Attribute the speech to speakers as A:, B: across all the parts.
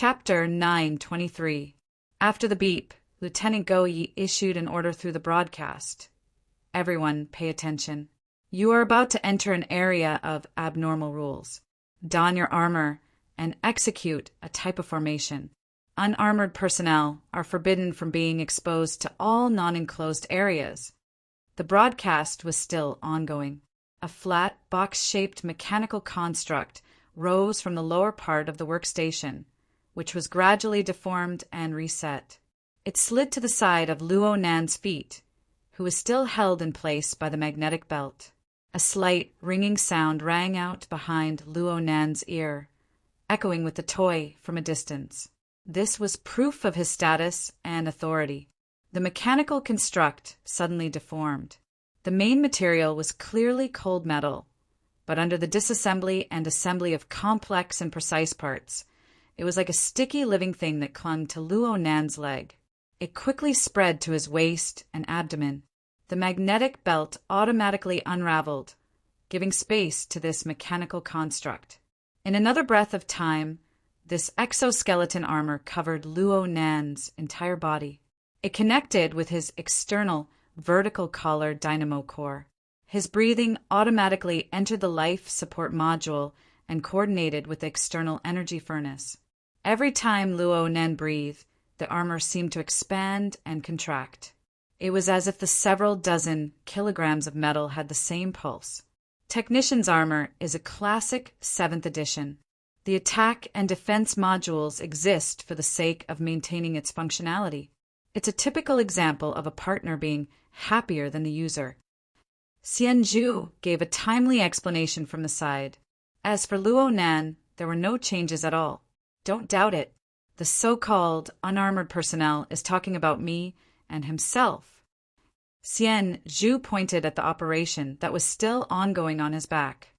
A: Chapter 923. After the beep, Lieutenant Goyi issued an order through the broadcast. Everyone, pay attention. You are about to enter an area of abnormal rules. Don your armor and execute a type of formation. Unarmored personnel are forbidden from being exposed to all non-enclosed areas. The broadcast was still ongoing. A flat, box-shaped mechanical construct rose from the lower part of the workstation, which was gradually deformed and reset. It slid to the side of Luo Nan's feet, who was still held in place by the magnetic belt. A slight, ringing sound rang out behind Luo Nan's ear, echoing with the toy from a distance. This was proof of his status and authority. The mechanical construct suddenly deformed. The main material was clearly cold metal, but under the disassembly and assembly of complex and precise parts, it was like a sticky living thing that clung to Luo Nan's leg. It quickly spread to his waist and abdomen. The magnetic belt automatically unraveled, giving space to this mechanical construct. In another breath of time, this exoskeleton armor covered Luo Nan's entire body. It connected with his external, vertical collar dynamo core. His breathing automatically entered the life support module and coordinated with the external energy furnace. Every time Luo Nan breathed, the armor seemed to expand and contract. It was as if the several dozen kilograms of metal had the same pulse. Technician's armor is a classic 7th edition. The attack and defense modules exist for the sake of maintaining its functionality. It's a typical example of a partner being happier than the user. Xian Zhu gave a timely explanation from the side. As for Luo Nan, there were no changes at all. Don't doubt it. The so-called unarmored personnel is talking about me and himself. Xian Zhu pointed at the operation that was still ongoing on his back.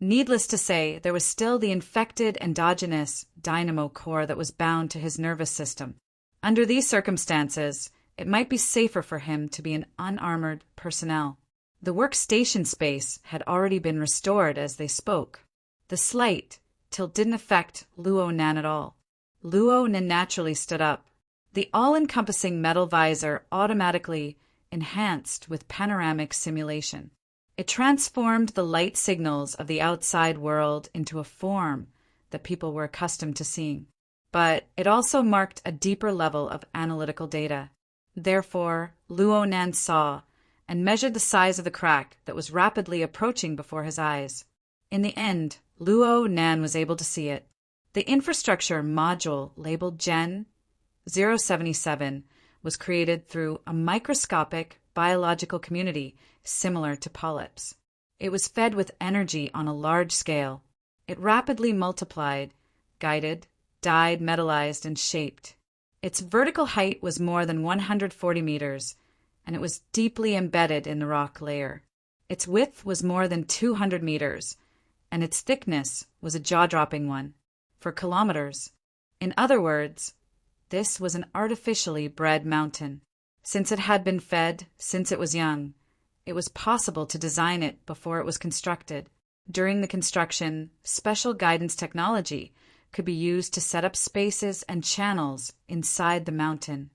A: Needless to say, there was still the infected endogenous dynamo core that was bound to his nervous system. Under these circumstances, it might be safer for him to be an unarmored personnel. The workstation space had already been restored as they spoke. The slight tilt didn't affect Luo Nan at all. Luo Nan naturally stood up. The all-encompassing metal visor automatically enhanced with panoramic simulation. It transformed the light signals of the outside world into a form that people were accustomed to seeing. But it also marked a deeper level of analytical data. Therefore, Luo Nan saw and measured the size of the crack that was rapidly approaching before his eyes. In the end, Luo Nan was able to see it. The infrastructure module labeled Gen 077 was created through a microscopic biological community similar to polyps. It was fed with energy on a large scale. It rapidly multiplied, guided, dyed, metallized, and shaped. Its vertical height was more than 140 meters, and it was deeply embedded in the rock layer. Its width was more than 200 meters, and its thickness was a jaw-dropping one, for kilometers. In other words, this was an artificially bred mountain. Since it had been fed since it was young, it was possible to design it before it was constructed. During the construction, special guidance technology could be used to set up spaces and channels inside the mountain.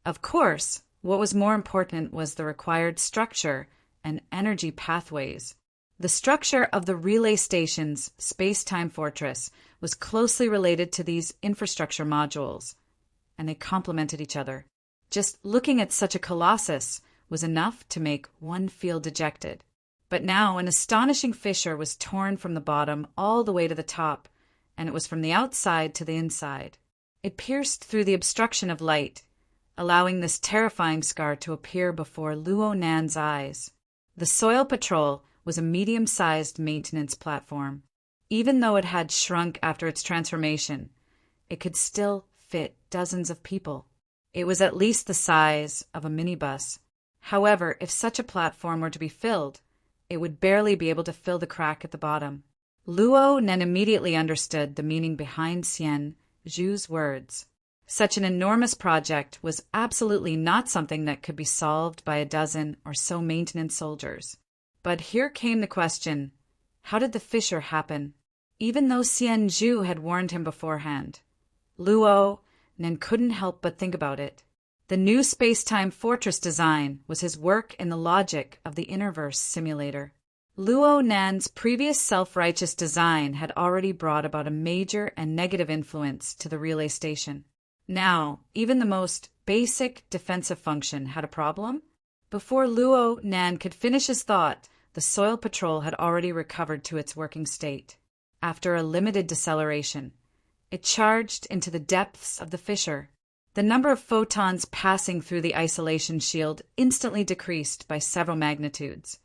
A: Of course, what was more important was the required structure and energy pathways. The structure of the relay station's space-time fortress was closely related to these infrastructure modules, and they complemented each other. Just looking at such a colossus was enough to make one feel dejected. But now an astonishing fissure was torn from the bottom all the way to the top, and it was from the outside to the inside. It pierced through the obstruction of light, allowing this terrifying scar to appear before Luo Nan's eyes. The Soil Patrol was a medium-sized maintenance platform. Even though it had shrunk after its transformation, it could still fit dozens of people. It was at least the size of a minibus. However, if such a platform were to be filled, it would barely be able to fill the crack at the bottom. Luo Nan immediately understood the meaning behind Xian Zhu's words. Such an enormous project was absolutely not something that could be solved by a dozen or so maintenance soldiers. But here came the question, how did the fissure happen? Even though Xian Zhu had warned him beforehand, Luo Nen couldn't help but think about it. The new space-time fortress design was his work in the logic of the Innerverse simulator. Luo Nan's previous self-righteous design had already brought about a major and negative influence to the relay station. Now, even the most basic defensive function had a problem. Before Luo Nan could finish his thought, the soil patrol had already recovered to its working state. After a limited deceleration, it charged into the depths of the fissure. The number of photons passing through the isolation shield instantly decreased by several magnitudes,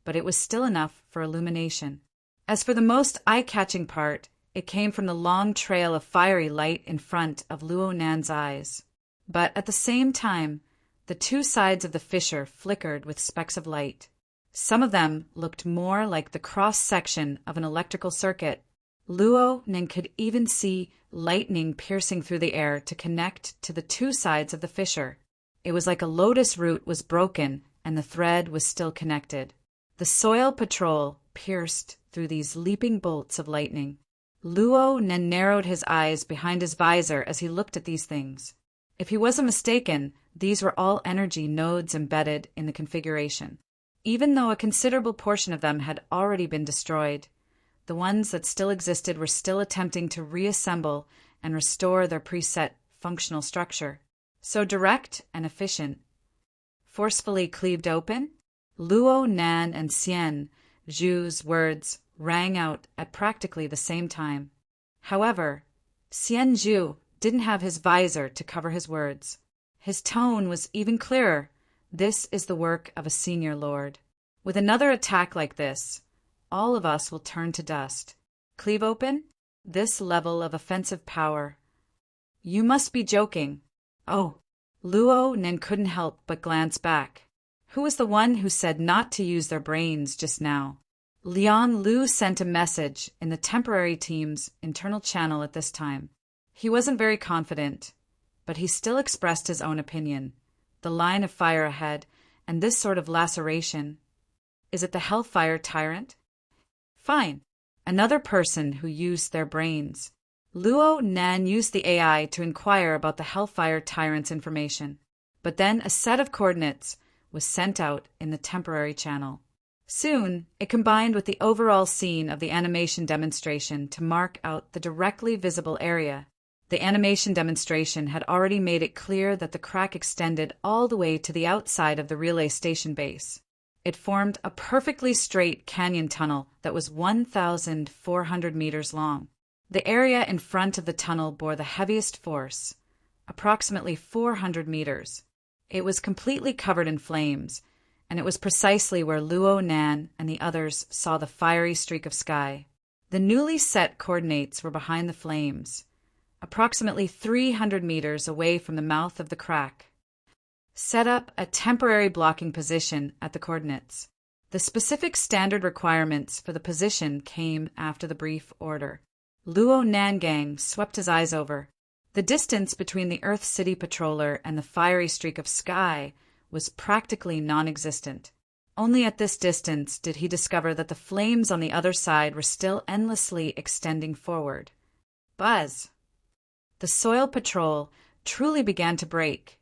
A: but it was still enough for illumination. As for the most eye-catching part, it came from the long trail of fiery light in front of Luo Nan's eyes. But at the same time, the two sides of the fissure flickered with specks of light. Some of them looked more like the cross-section of an electrical circuit. Luo Nan could even see lightning piercing through the air to connect to the two sides of the fissure. It was like a lotus root was broken and the thread was still connected. The soil patrol pierced through these leaping bolts of lightning. Luo Nan narrowed his eyes behind his visor as he looked at these things. If he wasn't mistaken, these were all energy nodes embedded in the configuration. Even though a considerable portion of them had already been destroyed, the ones that still existed were still attempting to reassemble and restore their preset functional structure. So direct and efficient. Forcefully cleaved open, Luo Nan and Xian Zhu's words rang out at practically the same time. However, Xian Zhu didn't have his visor to cover his words. His tone was even clearer. This is the work of a senior lord. With another attack like this, all of us will turn to dust. Cleave open? This level of offensive power. You must be joking. Oh, Luo Nan couldn't help but glance back. Who was the one who said not to use their brains just now? Lian Lu sent a message in the temporary team's internal channel at this time. He wasn't very confident, but he still expressed his own opinion. The line of fire ahead, and this sort of laceration. Is it the Hellfire Tyrant? Fine. Another person who used their brains. Luo Nan used the AI to inquire about the Hellfire Tyrant's information, but then a set of coordinates was sent out in the temporary channel. Soon, it combined with the overall scene of the animation demonstration to mark out the directly visible area. The animation demonstration had already made it clear that the crack extended all the way to the outside of the relay station base. It formed a perfectly straight canyon tunnel that was 1,400 meters long. The area in front of the tunnel bore the heaviest force, approximately 400 meters. It was completely covered in flames, and it was precisely where Luo Nan and the others saw the fiery streak of sky. The newly set coordinates were behind the flames, approximately 300 meters away from the mouth of the crack. Set up a temporary blocking position at the coordinates. The specific standard requirements for the position came after the brief order. Luo Nangang swept his eyes over. The distance between the Earth City patroller and the fiery streak of sky was practically non-existent. Only at this distance did he discover that the flames on the other side were still endlessly extending forward. Buzz! The soil patrol truly began to break,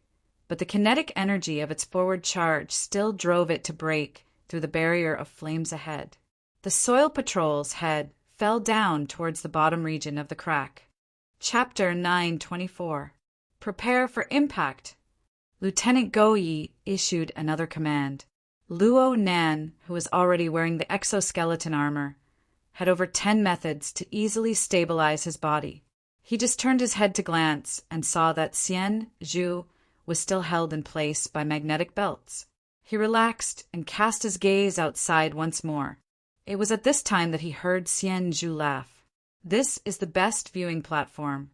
A: but the kinetic energy of its forward charge still drove it to break through the barrier of flames ahead. The soil patrol's head fell down towards the bottom region of the crack. Chapter 924. Prepare for impact. Lieutenant Goyi issued another command. Luo Nan, who was already wearing the exoskeleton armor, had over 10 methods to easily stabilize his body. He just turned his head to glance and saw that Xian Zhu was still held in place by magnetic belts. He relaxed and cast his gaze outside once more. It was at this time that he heard Xian Zhu laugh. This is the best viewing platform.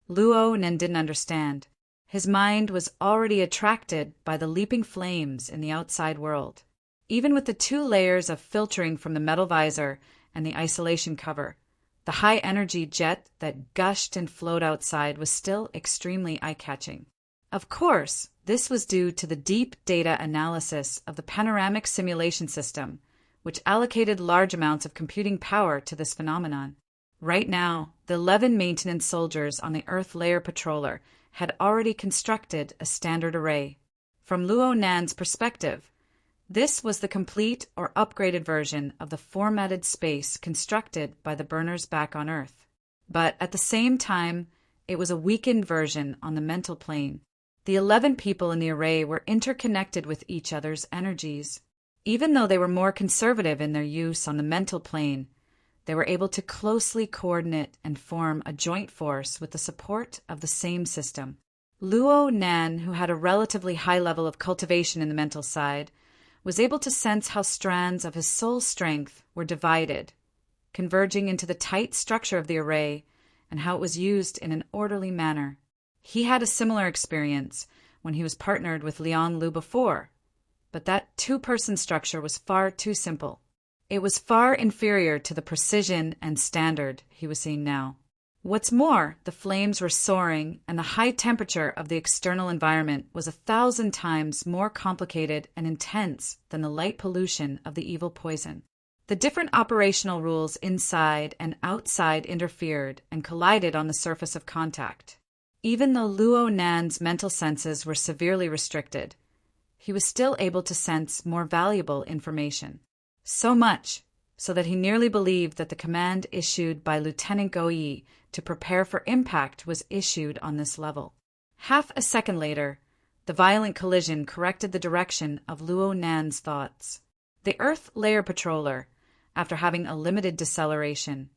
A: Luo Nan didn't understand. His mind was already attracted by the leaping flames in the outside world. Even with the 2 layers of filtering from the metal visor and the isolation cover, the high-energy jet that gushed and flowed outside was still extremely eye-catching. Of course, this was due to the deep data analysis of the panoramic simulation system, which allocated large amounts of computing power to this phenomenon. Right now, the 11 maintenance soldiers on the Earth Layer Patroller had already constructed a standard array. From Luo Nan's perspective, this was the complete or upgraded version of the formatted space constructed by the burners back on Earth. But at the same time, it was a weakened version on the mental plane. The 11 people in the array were interconnected with each other's energies. Even though they were more conservative in their use on the mental plane, they were able to closely coordinate and form a joint force with the support of the same system. Luo Nan, who had a relatively high level of cultivation in the mental side, was able to sense how strands of his soul strength were divided, converging into the tight structure of the array, and how it was used in an orderly manner. He had a similar experience when he was partnered with Lian Lu before, but that two-person structure was far too simple. It was far inferior to the precision and standard he was seeing now. What's more, the flames were soaring, and the high temperature of the external environment was 1,000 times more complicated and intense than the light pollution of the evil poison. The different operational rules inside and outside interfered and collided on the surface of contact. Even though Luo Nan's mental senses were severely restricted, he was still able to sense more valuable information. So much so that he nearly believed that the command issued by Lieutenant Goyi to prepare for impact was issued on this level. Half a second later, the violent collision corrected the direction of Luo Nan's thoughts. The Earth Layer Patroller, after having a limited deceleration,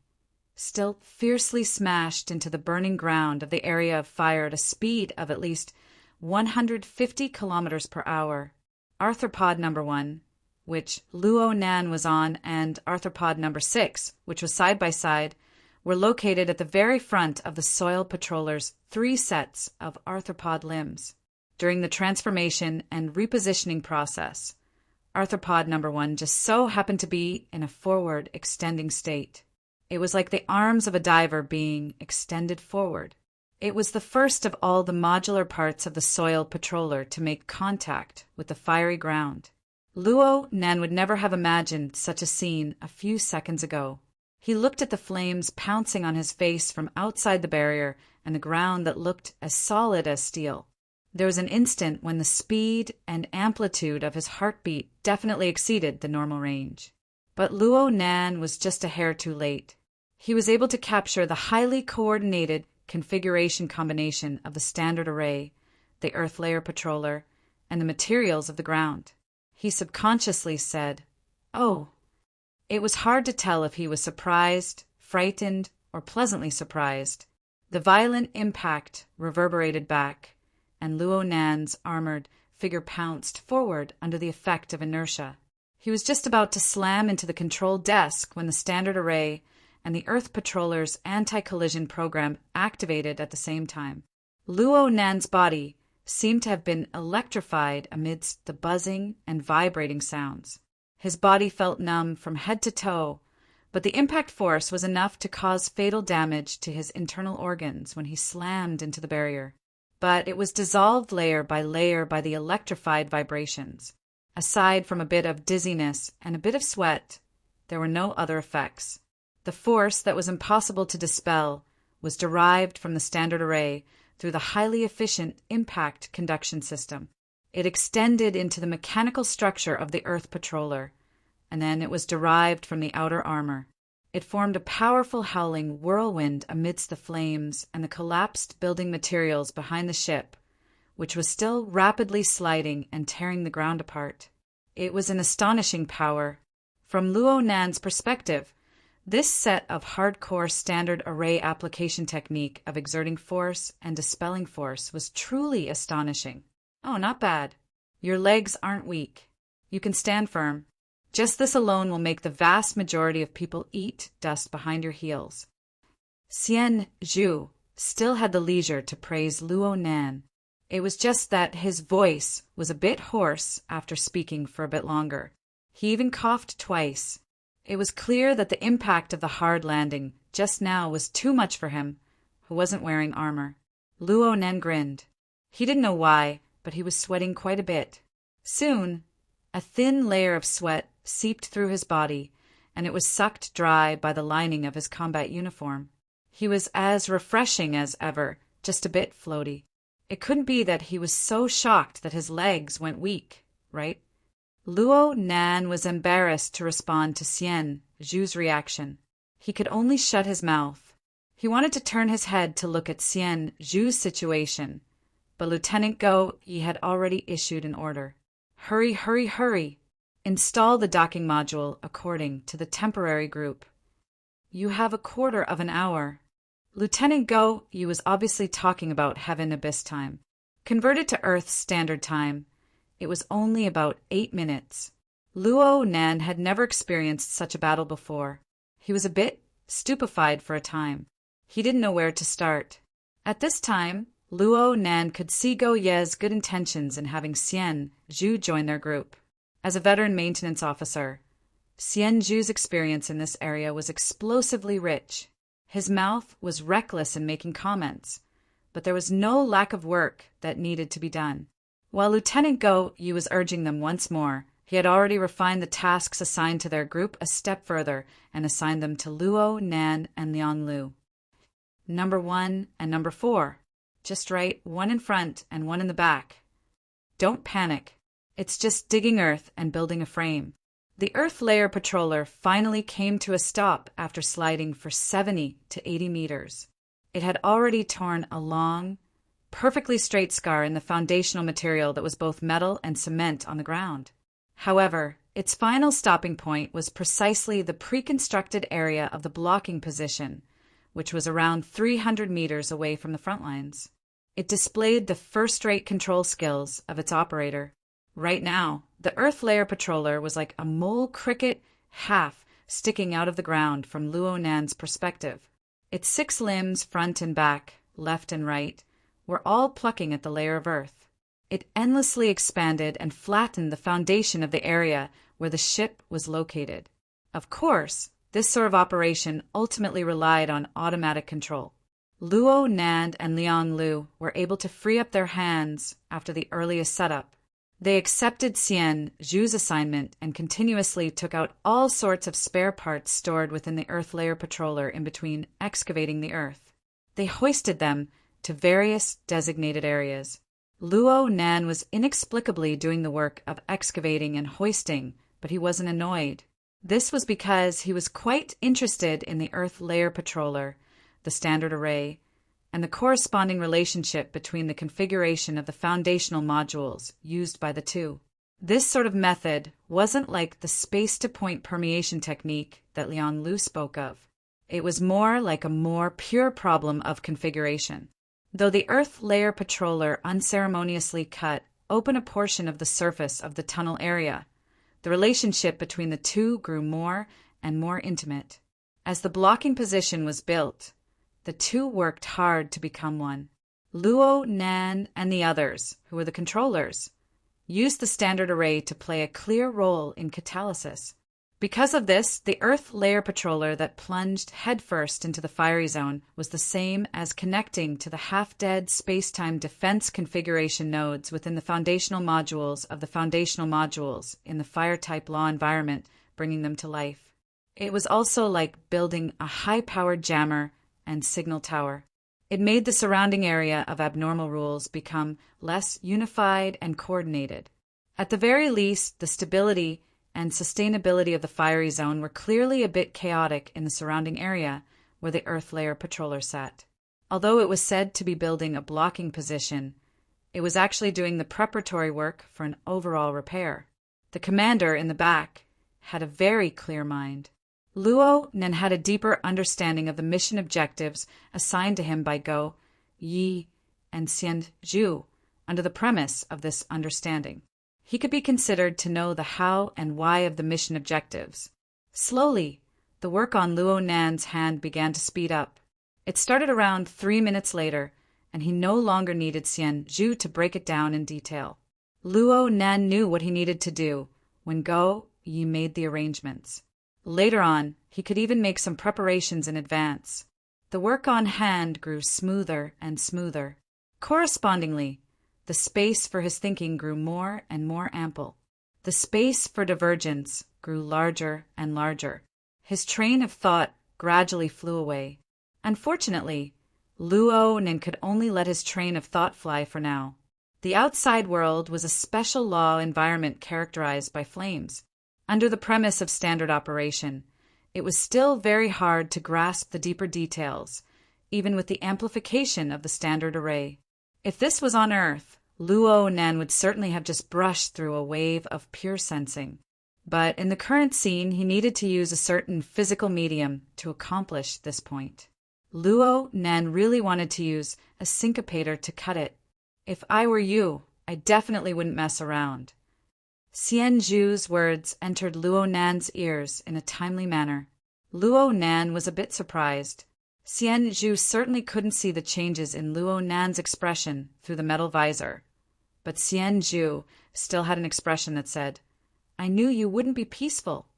A: still fiercely smashed into the burning ground of the area of fire at a speed of at least 150 kilometers per hour. Arthropod number 1, which Luo Nan was on, and arthropod number 6, which was side by side, were located at the very front of the Soil Patroller's 3 sets of arthropod limbs. During the transformation and repositioning process, arthropod number 1 just so happened to be in a forward extending state. It was like the arms of a diver being extended forward. It was the first of all the modular parts of the Soil Patroller to make contact with the fiery ground. Luo Nan would never have imagined such a scene a few seconds ago. He looked at the flames pouncing on his face from outside the barrier and the ground that looked as solid as steel. There was an instant when the speed and amplitude of his heartbeat definitely exceeded the normal range. But Luo Nan was just a hair too late. He was able to capture the highly coordinated configuration combination of the standard array, the Earth Layer Patroller, and the materials of the ground. He subconsciously said, "Oh." It was hard to tell if he was surprised, frightened, or pleasantly surprised. The violent impact reverberated back, and Luo Nan's armored figure pounced forward under the effect of inertia. He was just about to slam into the control desk when the standard array and the Earth Patroller's anti-collision program activated at the same time. Luo Nan's body seemed to have been electrified amidst the buzzing and vibrating sounds. His body felt numb from head to toe, but the impact force was enough to cause fatal damage to his internal organs when he slammed into the barrier. But it was dissolved layer by the electrified vibrations. Aside from a bit of dizziness and a bit of sweat, there were no other effects. The force that was impossible to dispel was derived from the standard array through the highly efficient impact conduction system. It extended into the mechanical structure of the Earth Patroller, and then it was derived from the outer armor. It formed a powerful howling whirlwind amidst the flames and the collapsed building materials behind the ship, which was still rapidly sliding and tearing the ground apart. It was an astonishing power. From Luo Nan's perspective, this set of hardcore standard array application technique of exerting force and dispelling force was truly astonishing. Oh, not bad. Your legs aren't weak. You can stand firm. Just this alone will make the vast majority of people eat dust behind your heels. Xian Zhu still had the leisure to praise Luo Nan. It was just that his voice was a bit hoarse after speaking for a bit longer. He even coughed twice. It was clear that the impact of the hard landing just now was too much for him, who wasn't wearing armor. Luo Nan grinned. He didn't know why, but he was sweating quite a bit. Soon, a thin layer of sweat seeped through his body, and it was sucked dry by the lining of his combat uniform. He was as refreshing as ever, just a bit floaty. It couldn't be that he was so shocked that his legs went weak, right? Luo Nan was embarrassed to respond to Xian Zhu's reaction. He could only shut his mouth. He wanted to turn his head to look at Xian Zhu's situation, but Lieutenant Go Yi had already issued an order. Hurry, hurry, hurry! Install the docking module according to the temporary group. You have a quarter of an hour. Lieutenant Go Yi was obviously talking about Heaven Abyss time. Converted to Earth's Standard Time, it was only about 8 minutes. Luo Nan had never experienced such a battle before. He was a bit stupefied for a time. He didn't know where to start. At this time, Luo Nan could see Go Ye's good intentions in having Xian Zhu join their group. As a veteran maintenance officer, Xian Zhu's experience in this area was explosively rich. His mouth was reckless in making comments, but there was no lack of work that needed to be done. While Lieutenant Go Yi was urging them once more, he had already refined the tasks assigned to their group a step further and assigned them to Luo Nan and Liang Lu. Number 1 and number 4. Just right, one in front and one in the back. Don't panic. It's just digging earth and building a frame. The Earth Layer Patroller finally came to a stop after sliding for 70 to 80 meters. It had already torn a long, perfectly straight scar in the foundational material that was both metal and cement on the ground. However, its final stopping point was precisely the pre-constructed area of the blocking position, which was around 300 meters away from the front lines. It displayed the first-rate control skills of its operator. Right now, the Earth Layer Patroller was like a mole cricket half sticking out of the ground from Luo Nan's perspective. Its 6 limbs, front and back, left and right, were all plucking at the layer of earth. It endlessly expanded and flattened the foundation of the area where the ship was located. Of course, this sort of operation ultimately relied on automatic control. Luo Nan and Liang Lu were able to free up their hands after the earliest setup. They accepted Xian Zhu's assignment and continuously took out all sorts of spare parts stored within the Earth Layer Patroller in between excavating the Earth. They hoisted them to various designated areas. Luo Nan was inexplicably doing the work of excavating and hoisting, but he wasn't annoyed. This was because he was quite interested in the Earth Layer Patroller, the standard array, and the corresponding relationship between the configuration of the foundational modules used by the two. This sort of method wasn't like the space-to-point permeation technique that Liang Lu spoke of. It was more like a more pure problem of configuration. Though the Earth Layer Patroller unceremoniously cut open a portion of the surface of the tunnel area, the relationship between the two grew more and more intimate. As the blocking position was built, the two worked hard to become one. Luo Nan and the others, who were the controllers, used the standard array to play a clear role in catalysis. Because of this, the Earth Layer Patroller that plunged headfirst into the fiery zone was the same as connecting to the half-dead space-time defense configuration nodes within the foundational modules of the foundational modules in the fire-type law environment, bringing them to life. It was also like building a high-powered jammer and signal tower. It made the surrounding area of abnormal rules become less unified and coordinated. At the very least, the stability and sustainability of the fiery zone were clearly a bit chaotic in the surrounding area where the Earth Layer Patroller sat. Although it was said to be building a blocking position, it was actually doing the preparatory work for an overall repair. The commander in the back had a very clear mind. Luo Nan had a deeper understanding of the mission objectives assigned to him by Go Yi and Xian Zhu under the premise of this understanding. He could be considered to know the how and why of the mission objectives. Slowly, the work on Luo Nan's hand began to speed up. It started around 3 minutes later, and he no longer needed Xian Zhu to break it down in detail. Luo Nan knew what he needed to do when Go Yi made the arrangements. Later on, he could even make some preparations in advance. The work on hand grew smoother and smoother. Correspondingly, the space for his thinking grew more and more ample. The space for divergence grew larger and larger. His train of thought gradually flew away. Unfortunately, Luo Nin could only let his train of thought fly for now. The outside world was a special law environment characterized by flames. Under the premise of standard operation, it was still very hard to grasp the deeper details, even with the amplification of the standard array. If this was on Earth, Luo Nen would certainly have just brushed through a wave of pure sensing. But in the current scene, he needed to use a certain physical medium to accomplish this point. Luo Nen really wanted to use a syncopator to cut it. If I were you, I definitely wouldn't mess around. Xian Zhu's words entered Luo Nan's ears in a timely manner. Luo Nan was a bit surprised. Xian Zhu certainly couldn't see the changes in Luo Nan's expression through the metal visor. But Xian Zhu still had an expression that said, "I knew you wouldn't be peaceful."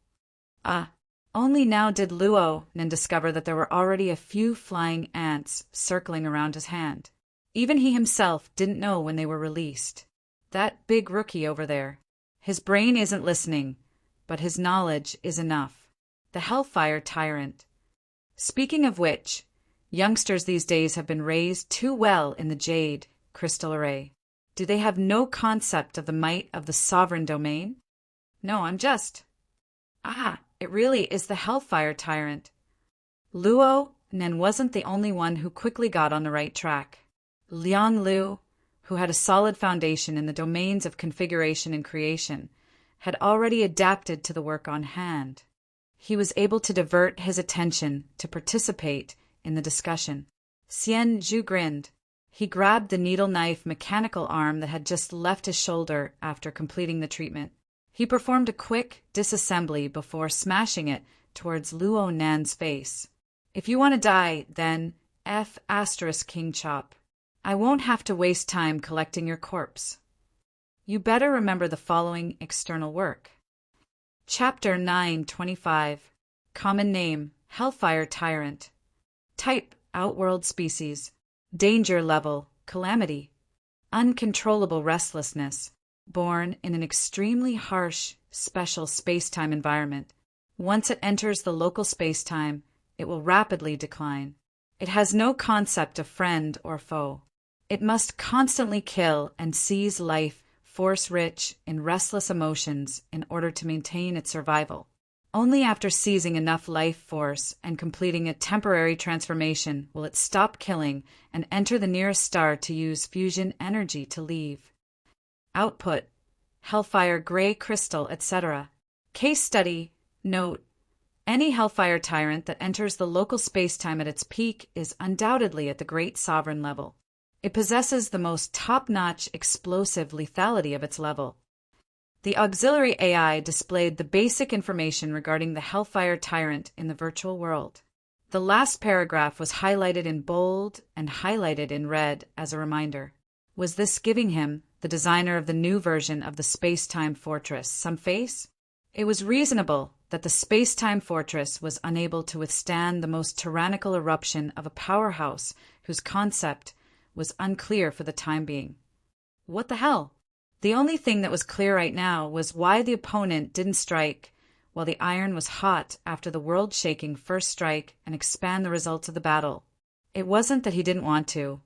A: Only now did Luo Nan discover that there were already a few flying ants circling around his hand. Even he himself didn't know when they were released. That big rookie over there. His brain isn't listening, but his knowledge is enough. The Hellfire Tyrant. Speaking of which, youngsters these days have been raised too well in the Jade crystal array. Do they have no concept of the might of the sovereign domain? No, I'm just... it really is the Hellfire Tyrant. Luo Nen wasn't the only one who quickly got on the right track. Liang Lu, who had a solid foundation in the domains of configuration and creation, had already adapted to the work on hand. He was able to divert his attention to participate in the discussion. Xian Zhu grinned. He grabbed the needle-knife mechanical arm that had just left his shoulder after completing the treatment. He performed a quick disassembly before smashing it towards Luo Nan's face. "If you want to die, then King Chop. I won't have to waste time collecting your corpse. You better remember the following external work." Chapter 925. Common Name, Hellfire Tyrant. Type, Outworld Species. Danger Level, Calamity. Uncontrollable Restlessness. Born in an extremely harsh, special space-time environment. Once it enters the local space-time, it will rapidly decline. It has no concept of friend or foe. It must constantly kill and seize life force-rich in restless emotions in order to maintain its survival. Only after seizing enough life force and completing a temporary transformation will it stop killing and enter the nearest star to use fusion energy to leave. Output: Hellfire Gray Crystal, etc. Case Study. Note: any Hellfire Tyrant that enters the local spacetime at its peak is undoubtedly at the Great Sovereign level. It possesses the most top-notch explosive lethality of its level. The auxiliary AI displayed the basic information regarding the Hellfire Tyrant in the virtual world. The last paragraph was highlighted in bold and highlighted in red as a reminder. Was this giving him, the designer of the new version of the space-time fortress, some face? It was reasonable that the space-time fortress was unable to withstand the most tyrannical eruption of a powerhouse whose concept was unclear for the time being. What the hell? The only thing that was clear right now was why the opponent didn't strike while the iron was hot after the world-shaking first strike and expand the results of the battle. It wasn't that he didn't want to.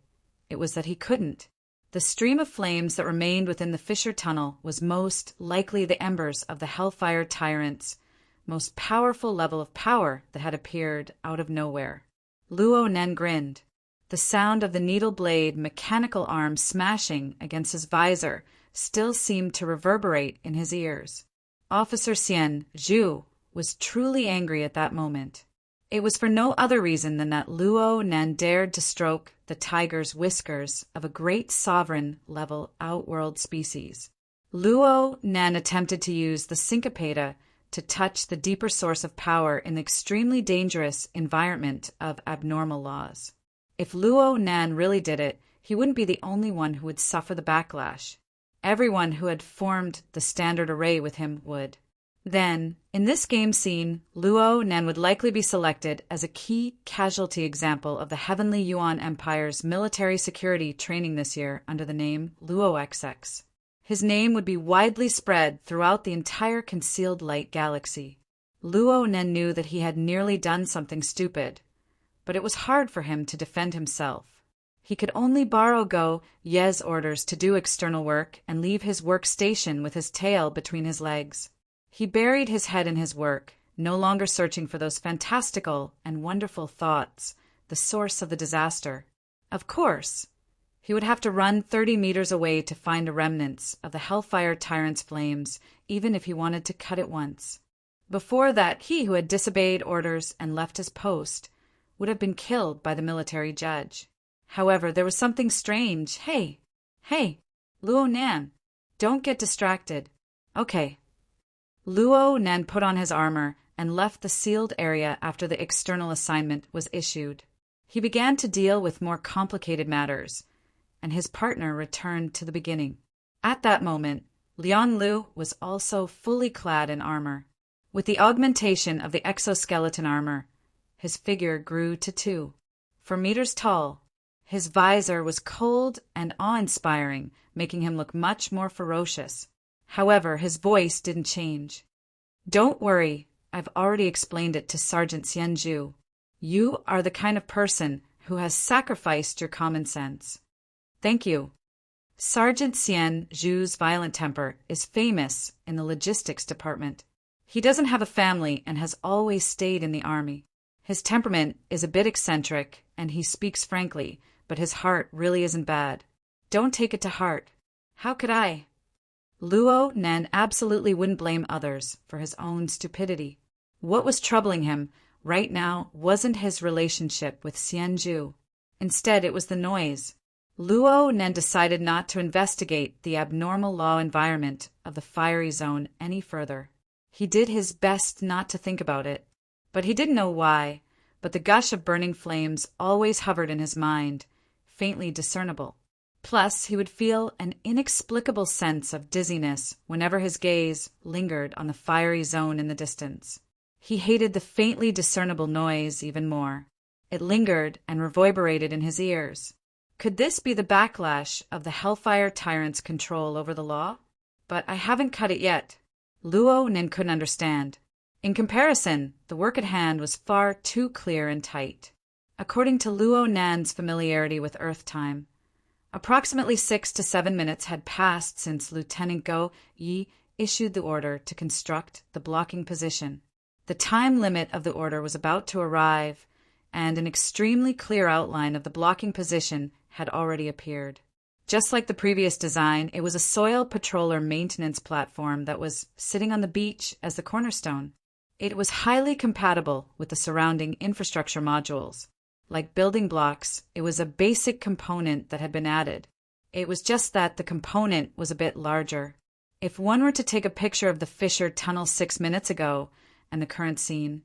A: It was that he couldn't. The stream of flames that remained within the fissure tunnel was most likely the embers of the Hellfire Tyrant's most powerful level of power that had appeared out of nowhere. Luo Nen grinned. The sound of the needle blade mechanical arm smashing against his visor still seemed to reverberate in his ears. Officer Xian Zhu was truly angry at that moment. It was for no other reason than that Luo Nen dared to stroke the tiger's whiskers of a great sovereign-level outworld species. Luo Nen attempted to use the syncopata to touch the deeper source of power in the extremely dangerous environment of abnormal laws. If Luo Nan really did it, he wouldn't be the only one who would suffer the backlash. Everyone who had formed the standard array with him would. Then, in this game scene, Luo Nan would likely be selected as a key casualty example of the Heavenly Yuan Empire's military security training this year under the name Luo XX. His name would be widely spread throughout the entire concealed light galaxy. Luo Nen knew that he had nearly done something stupid, but it was hard for him to defend himself. He could only borrow Go Ye's orders to do external work and leave his workstation with his tail between his legs. He buried his head in his work, no longer searching for those fantastical and wonderful thoughts, the source of the disaster. Of course, he would have to run 30 meters away to find the remnants of the Hellfire Tyrant's flames, even if he wanted to cut it once. Before that, he who had disobeyed orders and left his post would have been killed by the military judge. However, there was something strange. Hey, Luo Nan, don't get distracted. Okay. Luo Nan put on his armor and left the sealed area after the external assignment was issued. He began to deal with more complicated matters, and his partner returned to the beginning. At that moment, Lian Lu was also fully clad in armor. With the augmentation of the exoskeleton armor, his figure grew to 4 meters tall. His visor was cold and awe-inspiring, making him look much more ferocious. However, his voice didn't change. Don't worry, I've already explained it to Sergeant Xianzhu. You are the kind of person who has sacrificed your common sense. Thank you. Sergeant Xianzhu's violent temper is famous in the logistics department. He doesn't have a family and has always stayed in the army. His temperament is a bit eccentric and he speaks frankly, but his heart really isn't bad. Don't take it to heart. How could I? Luo Nen absolutely wouldn't blame others for his own stupidity. What was troubling him right now wasn't his relationship with Xianzhu. Instead, it was the noise. Luo Nen decided not to investigate the abnormal law environment of the fiery zone any further. He did his best not to think about it, but he didn't know why, but the gush of burning flames always hovered in his mind, faintly discernible. Plus, he would feel an inexplicable sense of dizziness whenever his gaze lingered on the fiery zone in the distance. He hated the faintly discernible noise even more. It lingered and reverberated in his ears. Could this be the backlash of the Hellfire Tyrant's control over the law? But I haven't cut it yet. Luo Nen couldn't understand. In comparison, the work at hand was far too clear and tight. According to Luo Nan's familiarity with Earth time, approximately 6 to 7 minutes had passed since Lieutenant Go Yi issued the order to construct the blocking position. The time limit of the order was about to arrive, and an extremely clear outline of the blocking position had already appeared. Just like the previous design, it was a soil patroller maintenance platform that was sitting on the beach as the cornerstone. It was highly compatible with the surrounding infrastructure modules. Like building blocks, it was a basic component that had been added. It was just that the component was a bit larger. If one were to take a picture of the fissure tunnel 6 minutes ago and the current scene,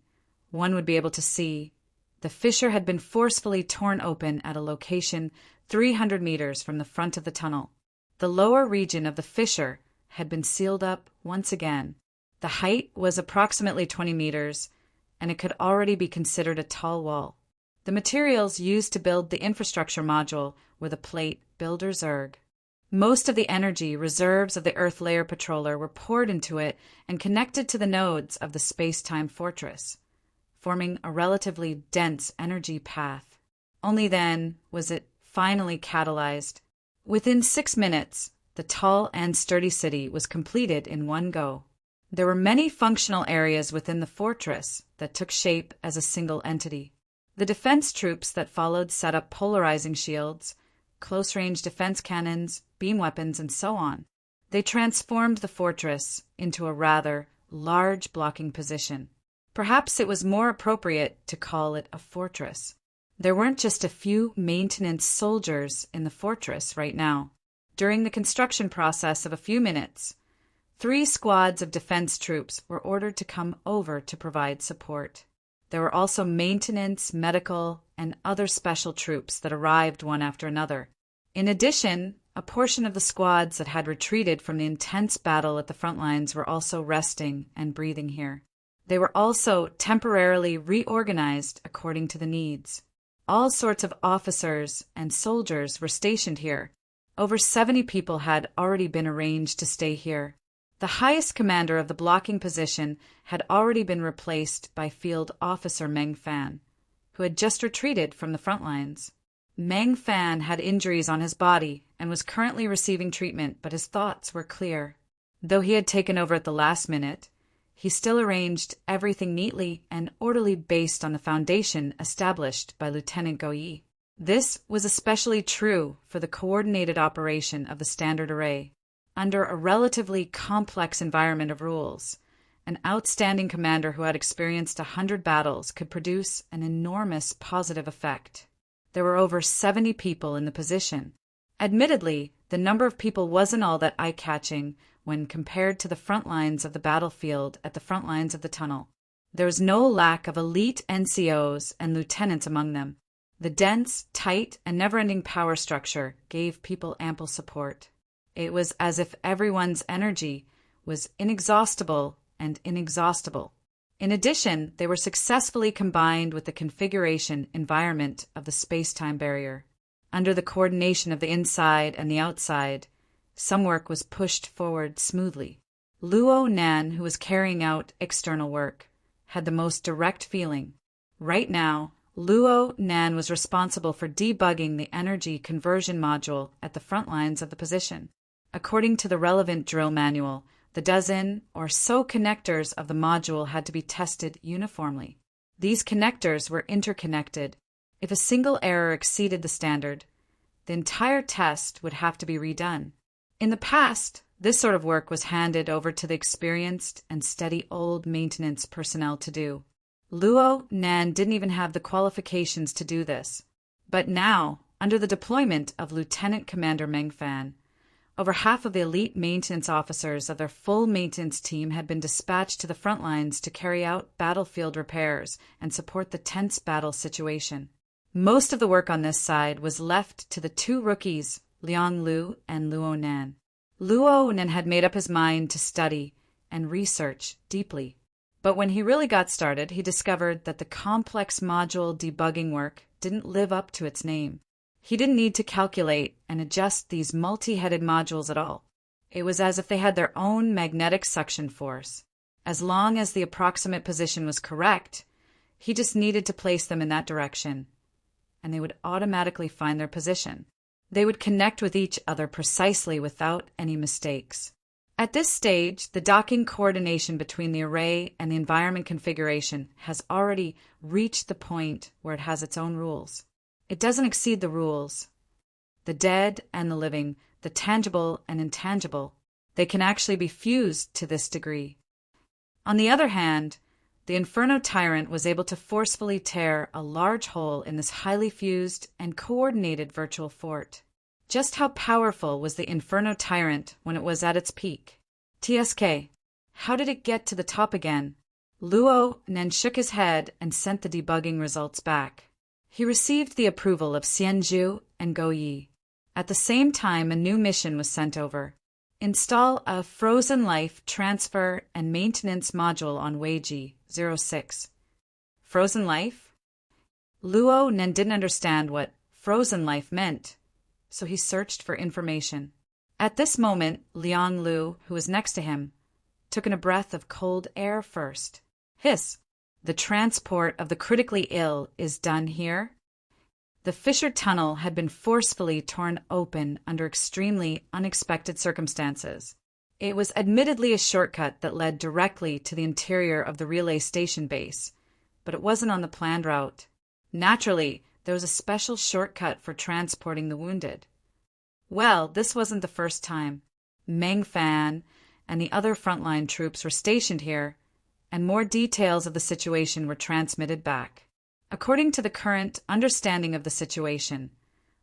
A: one would be able to see the fissure had been forcefully torn open at a location 300 meters from the front of the tunnel. The lower region of the fissure had been sealed up once again. The height was approximately 20 meters, and it could already be considered a tall wall. The materials used to build the infrastructure module were the plate Builder Zerg. Most of the energy reserves of the Earth Layer Patroller were poured into it and connected to the nodes of the space-time fortress, forming a relatively dense energy path. Only then was it finally catalyzed. Within 6 minutes, the tall and sturdy city was completed in one go. There were many functional areas within the fortress that took shape as a single entity. The defense troops that followed set up polarizing shields, close-range defense cannons, beam weapons, and so on. They transformed the fortress into a rather large blocking position. Perhaps it was more appropriate to call it a fortress. There weren't just a few maintenance soldiers in the fortress right now. During the construction process of a few minutes, 3 squads of defense troops were ordered to come over to provide support. There were also maintenance, medical, and other special troops that arrived one after another. In addition, a portion of the squads that had retreated from the intense battle at the front lines were also resting and breathing here. They were also temporarily reorganized according to the needs. All sorts of officers and soldiers were stationed here. Over 70 people had already been arranged to stay here. The highest commander of the blocking position had already been replaced by Field Officer Meng Fan, who had just retreated from the front lines. Meng Fan had injuries on his body and was currently receiving treatment, but his thoughts were clear. Though he had taken over at the last minute, he still arranged everything neatly and orderly based on the foundation established by Lieutenant Goyi. This was especially true for the coordinated operation of the standard array. Under a relatively complex environment of rules, an outstanding commander who had experienced 100 battles could produce an enormous positive effect. There were over 70 people in the position. Admittedly, the number of people wasn't all that eye-catching when compared to the front lines of the battlefield at the front lines of the tunnel. There was no lack of elite NCOs and lieutenants among them. The dense, tight, and never-ending power structure gave people ample support. It was as if everyone's energy was inexhaustible and inexhaustible. In addition, they were successfully combined with the configuration environment of the space-time barrier. Under the coordination of the inside and the outside, some work was pushed forward smoothly. Luo Nan, who was carrying out external work, had the most direct feeling. Right now, Luo Nan was responsible for debugging the energy conversion module at the front lines of the position. According to the relevant drill manual, the dozen or so connectors of the module had to be tested uniformly. These connectors were interconnected. If a single error exceeded the standard, the entire test would have to be redone. In the past, this sort of work was handed over to the experienced and steady old maintenance personnel to do. Luo Nan didn't even have the qualifications to do this. But now, under the deployment of Lieutenant Commander Meng Fan, over half of the elite maintenance officers of their full maintenance team had been dispatched to the front lines to carry out battlefield repairs and support the tense battle situation. Most of the work on this side was left to the two rookies, Liang Lu and Luo Nan. Luo Nan had made up his mind to study and research deeply. But when he really got started, he discovered that the complex module debugging work didn't live up to its name. He didn't need to calculate and adjust these multi-headed modules at all. It was as if they had their own magnetic suction force. As long as the approximate position was correct, he just needed to place them in that direction, and they would automatically find their position. They would connect with each other precisely without any mistakes. At this stage, the docking coordination between the array and the environment configuration has already reached the point where it has its own rules. It doesn't exceed the rules. The dead and the living, the tangible and intangible, they can actually be fused to this degree. On the other hand, the Inferno Tyrant was able to forcefully tear a large hole in this highly fused and coordinated virtual fort. Just how powerful was the Inferno Tyrant when it was at its peak? TSK, how did it get to the top again? Luo Nan shook his head and sent the debugging results back. He received the approval of Xianzhu and Goyi. At the same time, a new mission was sent over. Install a Frozen Life transfer and maintenance module on Weiji 06. Frozen Life? Luo Nan didn't understand what Frozen Life meant, so he searched for information. At this moment, Liang Lu, who was next to him, took in a breath of cold air first. Hiss! The transport of the critically ill is done here. The fissured tunnel had been forcefully torn open under extremely unexpected circumstances. It was admittedly a shortcut that led directly to the interior of the relay station base, but it wasn't on the planned route. Naturally, there was a special shortcut for transporting the wounded. Well, this wasn't the first time. Meng Fan and the other frontline troops were stationed here, and more details of the situation were transmitted back. According to the current understanding of the situation,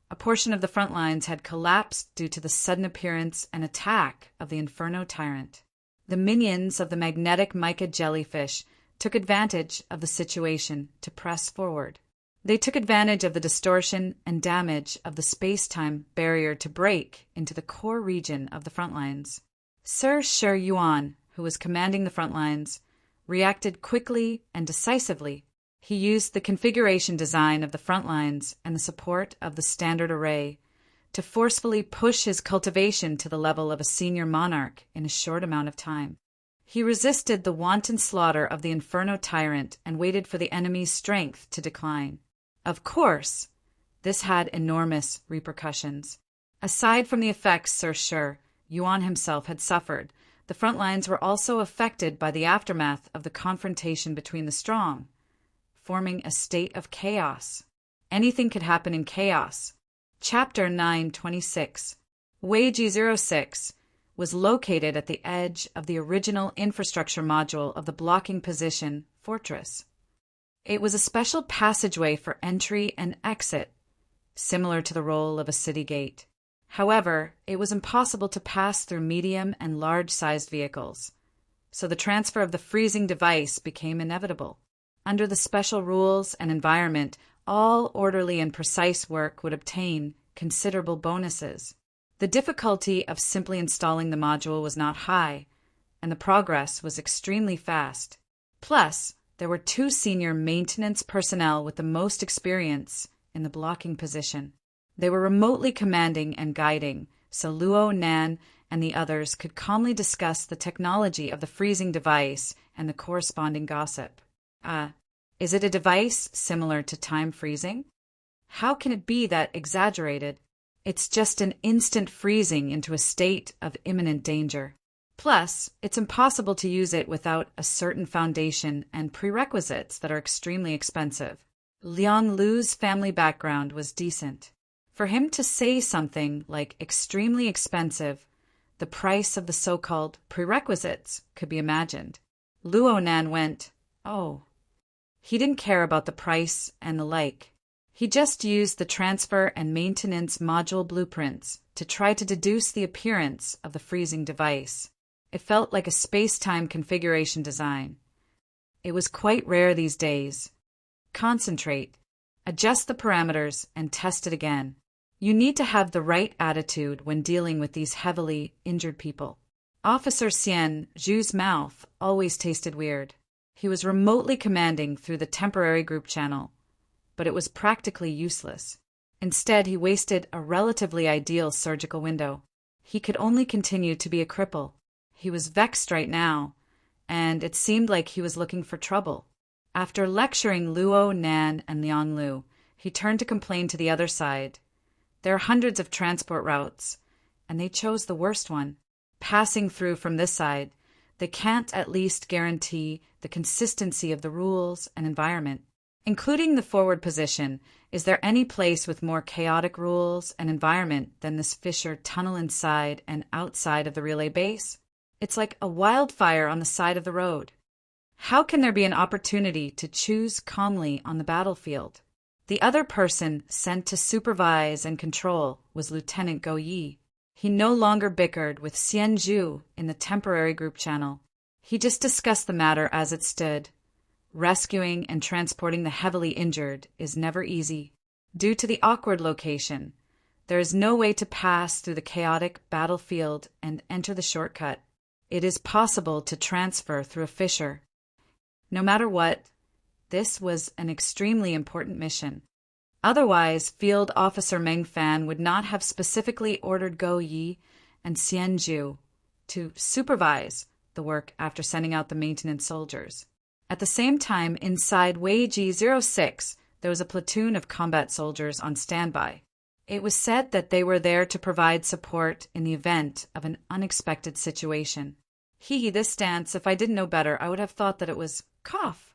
A: a portion of the front lines had collapsed due to the sudden appearance and attack of the Inferno Tyrant. The minions of the magnetic mica jellyfish took advantage of the situation to press forward. They took advantage of the distortion and damage of the space-time barrier to break into the core region of the front lines. Sir Shi Yuan, who was commanding the front lines, reacted quickly and decisively. He used the configuration design of the front lines and the support of the standard array to forcefully push his cultivation to the level of a senior monarch in a short amount of time. He resisted the wanton slaughter of the Inferno tyrant and waited for the enemy's strength to decline. Of course, this had enormous repercussions. Aside from the effects Sir Shur, Yuan himself had suffered, the front lines were also affected by the aftermath of the confrontation between the strong, forming a state of chaos. Anything could happen in chaos. Chapter 926. Weiji 06 was located at the edge of the original infrastructure module of the blocking position fortress. It was a special passageway for entry and exit, similar to the role of a city gate. However, it was impossible to pass through medium and large-sized vehicles, so the transfer of the freezing device became inevitable. Under the special rules and environment, all orderly and precise work would obtain considerable bonuses. The difficulty of simply installing the module was not high, and the progress was extremely fast. Plus, there were 2 senior maintenance personnel with the most experience in the blocking position. They were remotely commanding and guiding, so Luo Nan and the others could calmly discuss the technology of the freezing device and the corresponding gossip. Is it a device similar to time freezing? How can it be that exaggerated? It's just an instant freezing into a state of imminent danger. Plus, it's impossible to use it without a certain foundation and prerequisites that are extremely expensive. Liang Lu's family background was decent. For him to say something like extremely expensive, the price of the so-called prerequisites could be imagined. Luo Nan went, "Oh." He didn't care about the price and the like. He just used the transfer and maintenance module blueprints to try to deduce the appearance of the freezing device. It felt like a space-time configuration design. It was quite rare these days. Concentrate, adjust the parameters, and test it again. You need to have the right attitude when dealing with these heavily injured people. Officer Xian Zhu's mouth always tasted weird. He was remotely commanding through the temporary group channel, but it was practically useless. Instead, he wasted a relatively ideal surgical window. He could only continue to be a cripple. He was vexed right now, and it seemed like he was looking for trouble. After lecturing Luo Nan and Liang Lu, he turned to complain to the other side. There are hundreds of transport routes, and they chose the worst one. Passing through from this side, they can't at least guarantee the consistency of the rules and environment. Including the forward position, is there any place with more chaotic rules and environment than this fissure tunnel inside and outside of the relay base? It's like a wildfire on the side of the road. How can there be an opportunity to choose calmly on the battlefield? The other person sent to supervise and control was Lieutenant Go Yi. He no longer bickered with Xian Zhu in the temporary group channel. He just discussed the matter as it stood. Rescuing and transporting the heavily injured is never easy. Due to the awkward location, there is no way to pass through the chaotic battlefield and enter the shortcut. It is possible to transfer through a fissure. No matter what, this was an extremely important mission. Otherwise, Field Officer Meng Fan would not have specifically ordered Go Yi and Xian Zhu to supervise the work after sending out the maintenance soldiers. At the same time, inside Weiji 06, there was a platoon of combat soldiers on standby. It was said that they were there to provide support in the event of an unexpected situation. This stance, if I didn't know better, I would have thought that it was cough.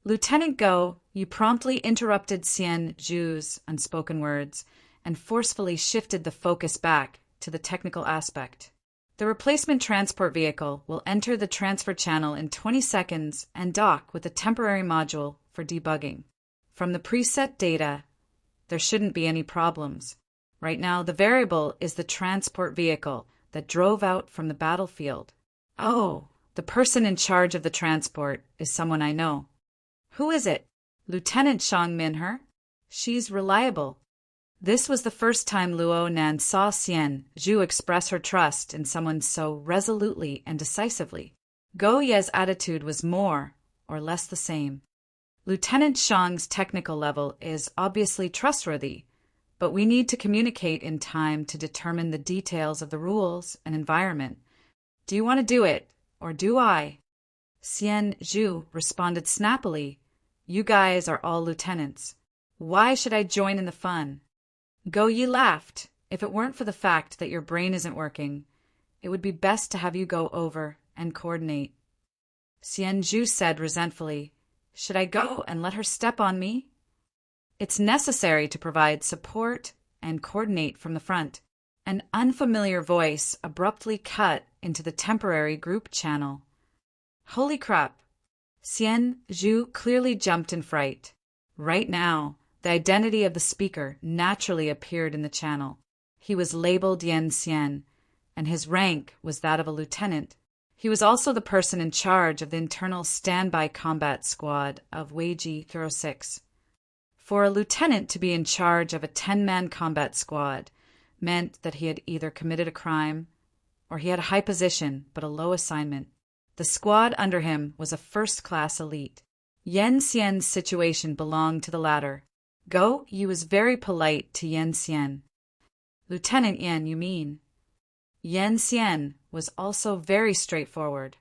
A: Lieutenant Go, you promptly interrupted Xian Zhu's unspoken words and forcefully shifted the focus back to the technical aspect. The replacement transport vehicle will enter the transfer channel in 20 seconds and dock with a temporary module for debugging. From the preset data, there shouldn't be any problems. Right now, the variable is the transport vehicle that drove out from the battlefield. Oh, the person in charge of the transport is someone I know. Who is it? Lieutenant Shang Minher? She's reliable. This was the first time Luo Nan saw Xian Zhu express her trust in someone so resolutely and decisively. Go Ye's attitude was more or less the same. Lieutenant Shang's technical level is obviously trustworthy, but we need to communicate in time to determine the details of the rules and environment. Do you want to do it, or do I? Xian Zhu responded snappily. You guys are all lieutenants. Why should I join in the fun? Go Yi laughed. If it weren't for the fact that your brain isn't working, it would be best to have you go over and coordinate. Xian Zhu said resentfully, Should I go and let her step on me? It's necessary to provide support and coordinate from the front. An unfamiliar voice abruptly cut into the temporary group channel. Holy crap! Xian Zhu clearly jumped in fright. Right now, the identity of the speaker naturally appeared in the channel. He was labeled Yan Xian, and his rank was that of a lieutenant. He was also the person in charge of the internal standby combat squad of Weiji 06. For a lieutenant to be in charge of a 10-man combat squad meant that he had either committed a crime or he had a high position but a low assignment. The squad under him was a first-class elite. Yan Xian's situation belonged to the latter. Go Yi was very polite to Yan Xian. Lieutenant Yan, you mean? Yan Xian was also very straightforward.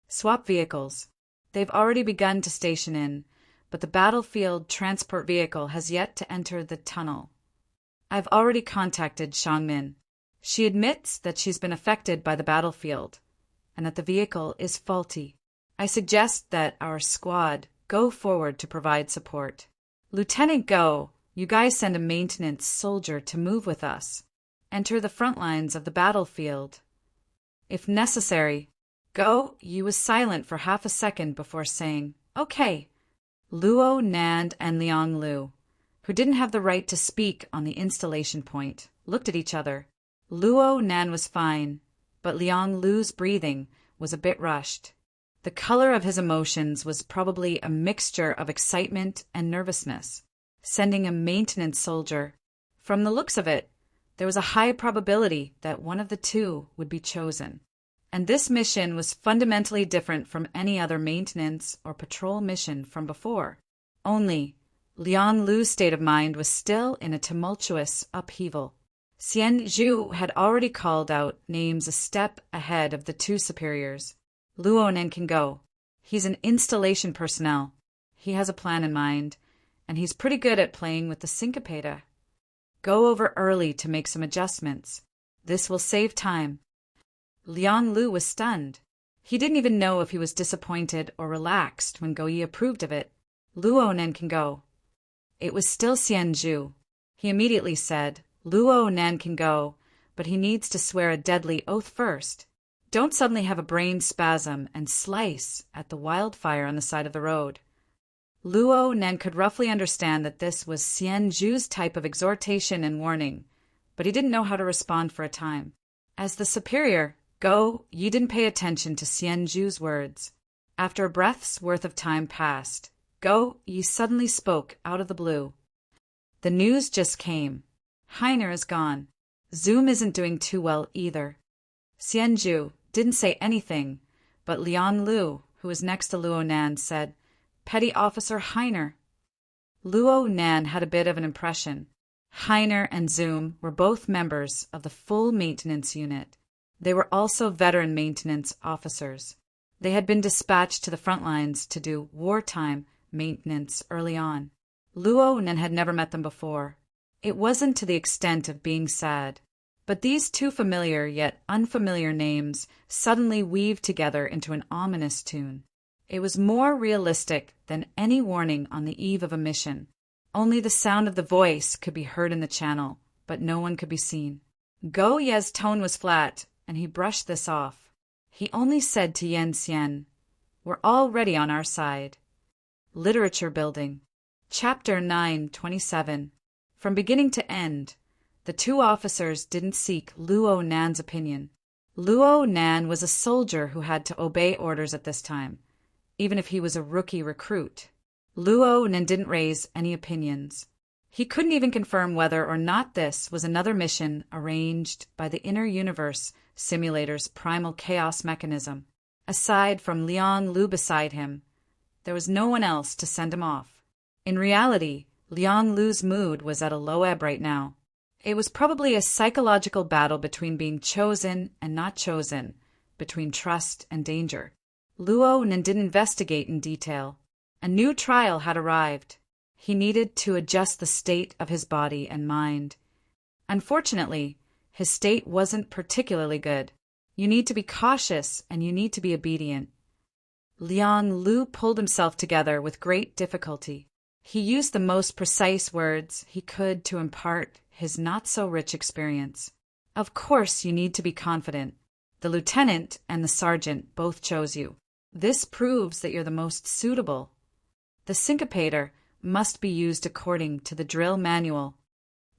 A: Swap vehicles. They've already begun to station in, but the battlefield transport vehicle has yet to enter the tunnel. I've already contacted Shangmin. She admits that she's been affected by the battlefield, and that the vehicle is faulty. I suggest that our squad go forward to provide support. Lieutenant Go, you guys send a maintenance soldier to move with us. Enter the front lines of the battlefield. If necessary. Go Yi was silent for half a second before saying, Okay. Luo, Nand, and Liang Lu, who didn't have the right to speak on the installation point, looked at each other. Luo Nan was fine, but Liang Lu's breathing was a bit rushed. The color of his emotions was probably a mixture of excitement and nervousness. Sending a maintenance soldier, from the looks of it, there was a high probability that one of the two would be chosen. And this mission was fundamentally different from any other maintenance or patrol mission from before. Only, Liang Lu's state of mind was still in a tumultuous upheaval. Xian Zhu had already called out names a step ahead of the two superiors. Luonen can go. He's an installation personnel. He has a plan in mind, and he's pretty good at playing with the syncopator. Go over early to make some adjustments. This will save time. Liang Lu was stunned. He didn't even know if he was disappointed or relaxed when Go Yi approved of it. Luonen can go. It was still Xian Zhu. He immediately said, Luonen can go, but he needs to swear a deadly oath first. Don't suddenly have a brain spasm and slice at the wildfire on the side of the road. Luonen could roughly understand that this was Xian Zhu's type of exhortation and warning, but he didn't know how to respond for a time. As the superior, Go Yi didn't pay attention to Xian Zhu's words. After a breath's worth of time passed, Go Yi suddenly spoke out of the blue. The news just came. Heiner is gone. Zoom isn't doing too well either. Xian Zhu didn't say anything, but Liang Lu, who was next to Luo Nan, said, Petty Officer Heiner. Luo Nan had a bit of an impression. Heiner and Zoom were both members of the full maintenance unit. They were also veteran maintenance officers. They had been dispatched to the front lines to do wartime maintenance early on. Luo Nan had never met them before. It wasn't to the extent of being sad, but these two familiar yet unfamiliar names suddenly weaved together into an ominous tune. It was more realistic than any warning on the eve of a mission. Only the sound of the voice could be heard in the channel, but no one could be seen. Go Ye's tone was flat, and he brushed this off. He only said to Yan Xian, We're already on our side. Literature Building. Chapter 927. From beginning to end, the two officers didn't seek Luo Nan's opinion. Luo Nan was a soldier who had to obey orders at this time, even if he was a rookie recruit. Luo Nan didn't raise any opinions. He couldn't even confirm whether or not this was another mission arranged by the Inner Universe Simulator's primal chaos mechanism. Aside from Liang Lu beside him, there was no one else to send him off. In reality, Liang Lu's mood was at a low ebb right now. It was probably a psychological battle between being chosen and not chosen, between trust and danger. Luo Nen didn't investigate in detail. A new trial had arrived. He needed to adjust the state of his body and mind. Unfortunately, his state wasn't particularly good. You need to be cautious and you need to be obedient. Liang Lu pulled himself together with great difficulty. He used the most precise words he could to impart his not-so-rich experience. Of course you need to be confident. The lieutenant and the sergeant both chose you. This proves that you're the most suitable. The syncopator must be used according to the drill manual.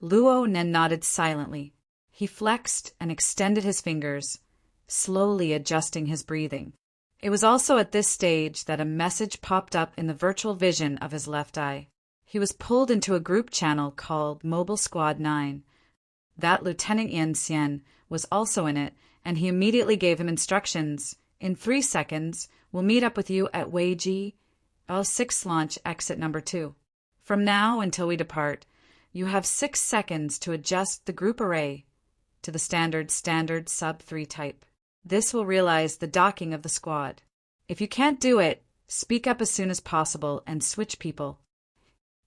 A: Luo Nen nodded silently. He flexed and extended his fingers, slowly adjusting his breathing. It was also at this stage that a message popped up in the virtual vision of his left eye. He was pulled into a group channel called Mobile Squad 9. That Lieutenant Yan Xian was also in it, and he immediately gave him instructions. In 3 seconds, we'll meet up with you at Weiji, L6 launch exit number 2. From now until we depart, you have 6 seconds to adjust the group array to the standard sub-3 type. This will realize the docking of the squad. If you can't do it, speak up as soon as possible and switch people.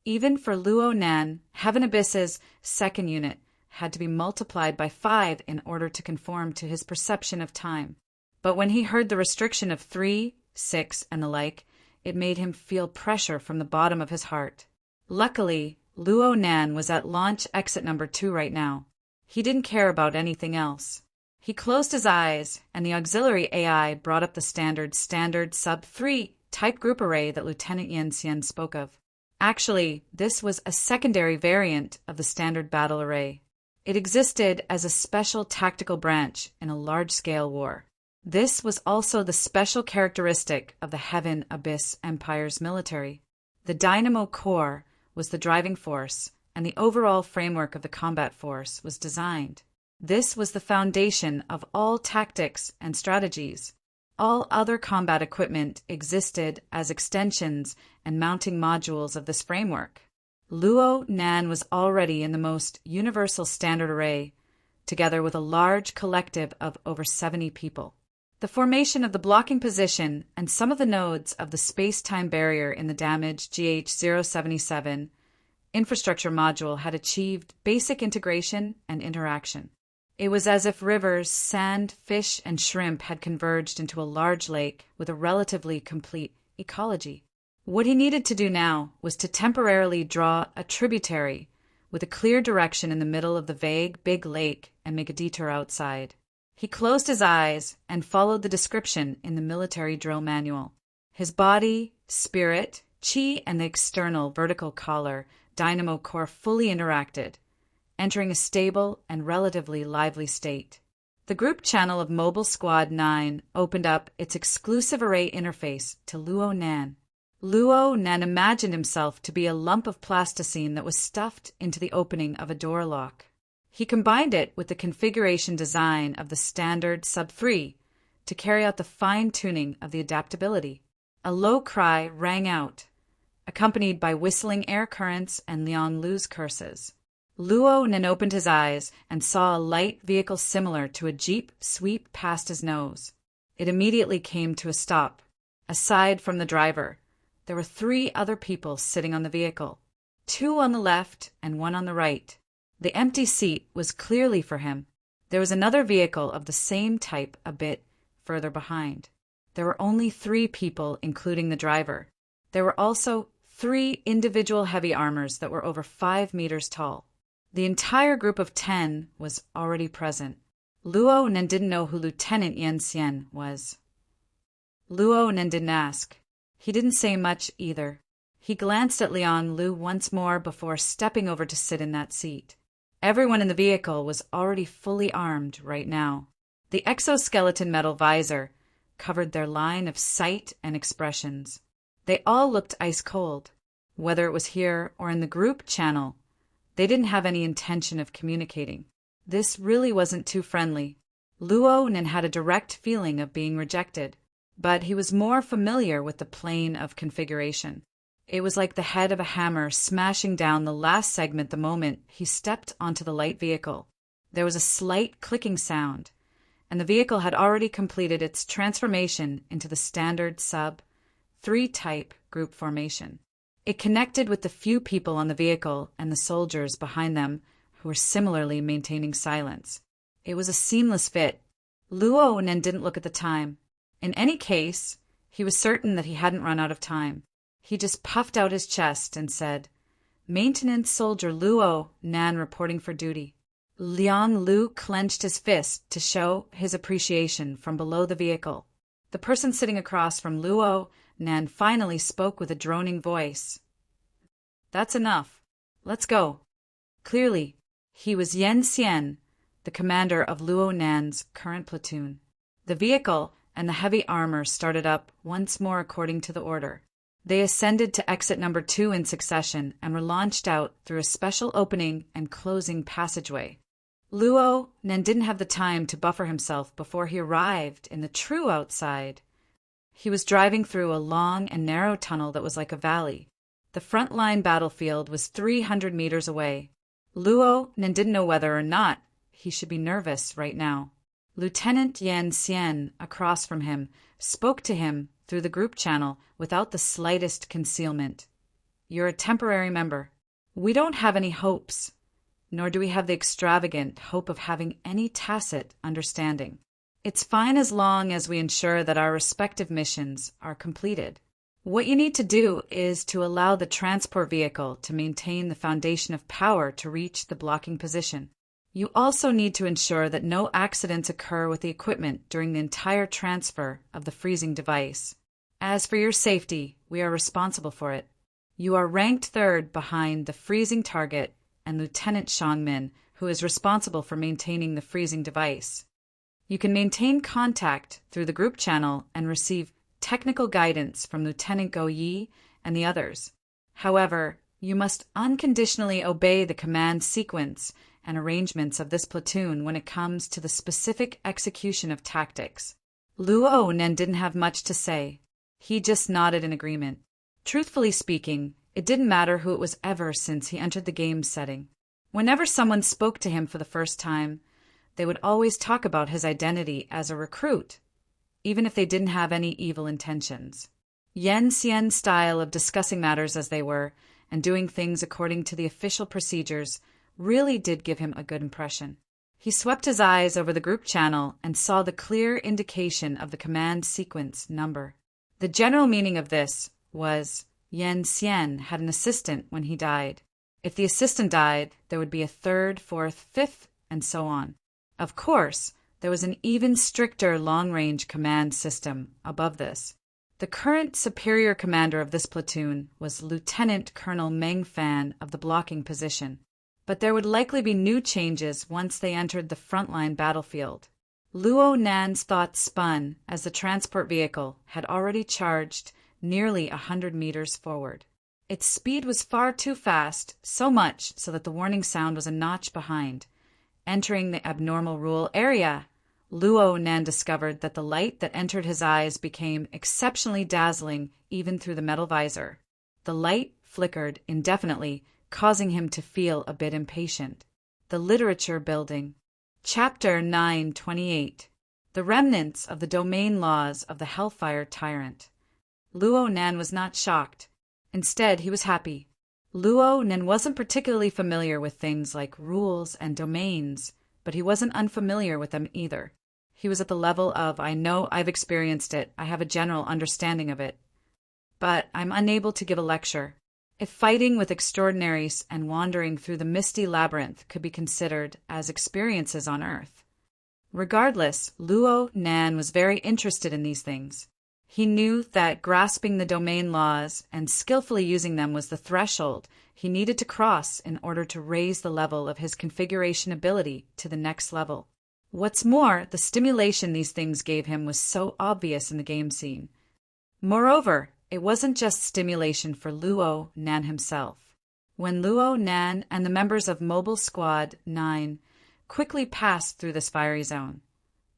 A: Even for Luo Nan, Heaven Abyss's second unit had to be multiplied by 5 in order to conform to his perception of time. But when he heard the restriction of 3, 6, and the like, it made him feel pressure from the bottom of his heart. Luckily, Luo Nan was at launch exit number 2 right now. He didn't care about anything else. He closed his eyes, and the auxiliary AI brought up the standard sub-3 type group array that Lieutenant Yan Xian spoke of. Actually, this was a secondary variant of the standard battle array. It existed as a special tactical branch in a large-scale war. This was also the special characteristic of the Heaven Abyss Empire's military. The dynamo core was the driving force, and the overall framework of the combat force was designed. This was the foundation of all tactics and strategies. All other combat equipment existed as extensions and mounting modules of this framework. Luo Nan was already in the most universal standard array, together with a large collective of over 70 people. The formation of the blocking position and some of the nodes of the space-time barrier in the damaged GH-077 infrastructure module had achieved basic integration and interaction. It was as if rivers, sand, fish, and shrimp had converged into a large lake with a relatively complete ecology. What he needed to do now was to temporarily draw a tributary with a clear direction in the middle of the vague big lake and make a detour outside. He closed his eyes and followed the description in the military drill manual. His body, spirit, chi, and the external vertical collar dynamo core fully interacted, entering a stable and relatively lively state. The group channel of Mobile Squad 9 opened up its exclusive array interface to Luo Nan. Luo Nan imagined himself to be a lump of plasticine that was stuffed into the opening of a door lock. He combined it with the configuration design of the standard sub-3 to carry out the fine-tuning of the adaptability. A low cry rang out, accompanied by whistling air currents and Liang Lu's curses. Luo Nan opened his eyes and saw a light vehicle similar to a jeep sweep past his nose. It immediately came to a stop. Aside from the driver, there were 3 other people sitting on the vehicle, 2 on the left and 1 on the right. The empty seat was clearly for him. There was another vehicle of the same type a bit further behind. There were only 3 people, including the driver. There were also 3 individual heavy armors that were over 5 meters tall. The entire group of 10 was already present. Luo Nan didn't know who Lieutenant Yan Xian was. Luo Nan didn't ask. He didn't say much either. He glanced at Liang Lu once more before stepping over to sit in that seat. Everyone in the vehicle was already fully armed right now. The exoskeleton metal visor covered their line of sight and expressions. They all looked ice cold. Whether it was here or in the group channel, they didn't have any intention of communicating. This really wasn't too friendly. Luo Nan had a direct feeling of being rejected, but he was more familiar with the plane of configuration. It was like the head of a hammer smashing down the last segment the moment he stepped onto the light vehicle. There was a slight clicking sound, and the vehicle had already completed its transformation into the standard sub-3 type group formation. It connected with the few people on the vehicle and the soldiers behind them who were similarly maintaining silence. It was a seamless fit. Luo Nen didn't look at the time. In any case, he was certain that he hadn't run out of time. He just puffed out his chest and said, "Maintenance Soldier Luo Nan reporting for duty." Liang Lu clenched his fist to show his appreciation from below the vehicle. The person sitting across from Luo Nan finally spoke with a droning voice. "That's enough. Let's go." Clearly, he was Yen Xian, the commander of Luo Nan's current platoon. The vehicle and the heavy armor started up once more according to the order. They ascended to exit number 2 in succession and were launched out through a special opening and closing passageway. Luo Nen didn't have the time to buffer himself before he arrived in the true outside. He was driving through a long and narrow tunnel that was like a valley. The front-line battlefield was 300 meters away. Luo Nen didn't know whether or not he should be nervous right now. Lieutenant Yan Xian, across from him, spoke to him through the group channel without the slightest concealment. "You're a temporary member. We don't have any hopes, nor do we have the extravagant hope of having any tacit understanding. It's fine as long as we ensure that our respective missions are completed. What you need to do is to allow the transport vehicle to maintain the foundation of power to reach the blocking position. You also need to ensure that no accidents occur with the equipment during the entire transfer of the freezing device. As for your safety, we are responsible for it. You are ranked third behind the freezing target and Lieutenant Shangmin, who is responsible for maintaining the freezing device. You can maintain contact through the group channel and receive technical guidance from Lieutenant Go Yi and the others. However, you must unconditionally obey the command sequence and arrangements of this platoon when it comes to the specific execution of tactics." Luo Nen didn't have much to say. He just nodded in agreement. Truthfully speaking, it didn't matter who it was ever since he entered the game setting. Whenever someone spoke to him for the first time, they would always talk about his identity as a recruit, even if they didn't have any evil intentions. Yen Xian's style of discussing matters as they were and doing things according to the official procedures really did give him a good impression. He swept his eyes over the group channel and saw the clear indication of the command sequence number. The general meaning of this was Yen Xian had an assistant when he died. If the assistant died, there would be a third, fourth, fifth, and so on. Of course, there was an even stricter long-range command system above this. The current superior commander of this platoon was Lieutenant Colonel Meng Fan of the blocking position. But there would likely be new changes once they entered the frontline battlefield. Luo Nan's thoughts spun as the transport vehicle had already charged nearly 100 meters forward. Its speed was far too fast, so much so that the warning sound was a notch behind. Entering the abnormal rule area, Luo Nan discovered that the light that entered his eyes became exceptionally dazzling even through the metal visor. The light flickered indefinitely, causing him to feel a bit impatient. The Literature Building. Chapter 928. The Remnants of the Domain Laws of the Hellfire Tyrant. Luo Nan was not shocked. Instead, he was happy. Luo Nan wasn't particularly familiar with things like rules and domains, but he wasn't unfamiliar with them either. He was at the level of, "I know I've experienced it, I have a general understanding of it, but I'm unable to give a lecture." If fighting with extraordinaries and wandering through the misty labyrinth could be considered as experiences on Earth. Regardless, Luo Nan was very interested in these things. He knew that grasping the domain laws and skillfully using them was the threshold he needed to cross in order to raise the level of his configuration ability to the next level. What's more, the stimulation these things gave him was so obvious in the game scene. Moreover, it wasn't just stimulation for Luo Nan himself. When Luo Nan and the members of Mobile Squad 9 quickly passed through this fiery zone,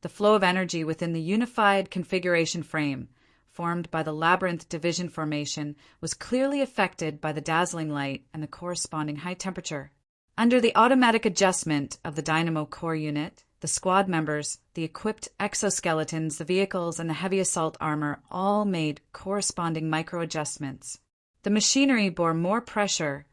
A: the flow of energy within the unified configuration frame formed by the labyrinth division formation, was clearly affected by the dazzling light and the corresponding high temperature. Under the automatic adjustment of the dynamo core unit, the squad members, the equipped exoskeletons, the vehicles, and the heavy assault armor all made corresponding micro-adjustments. The machinery bore more pressure,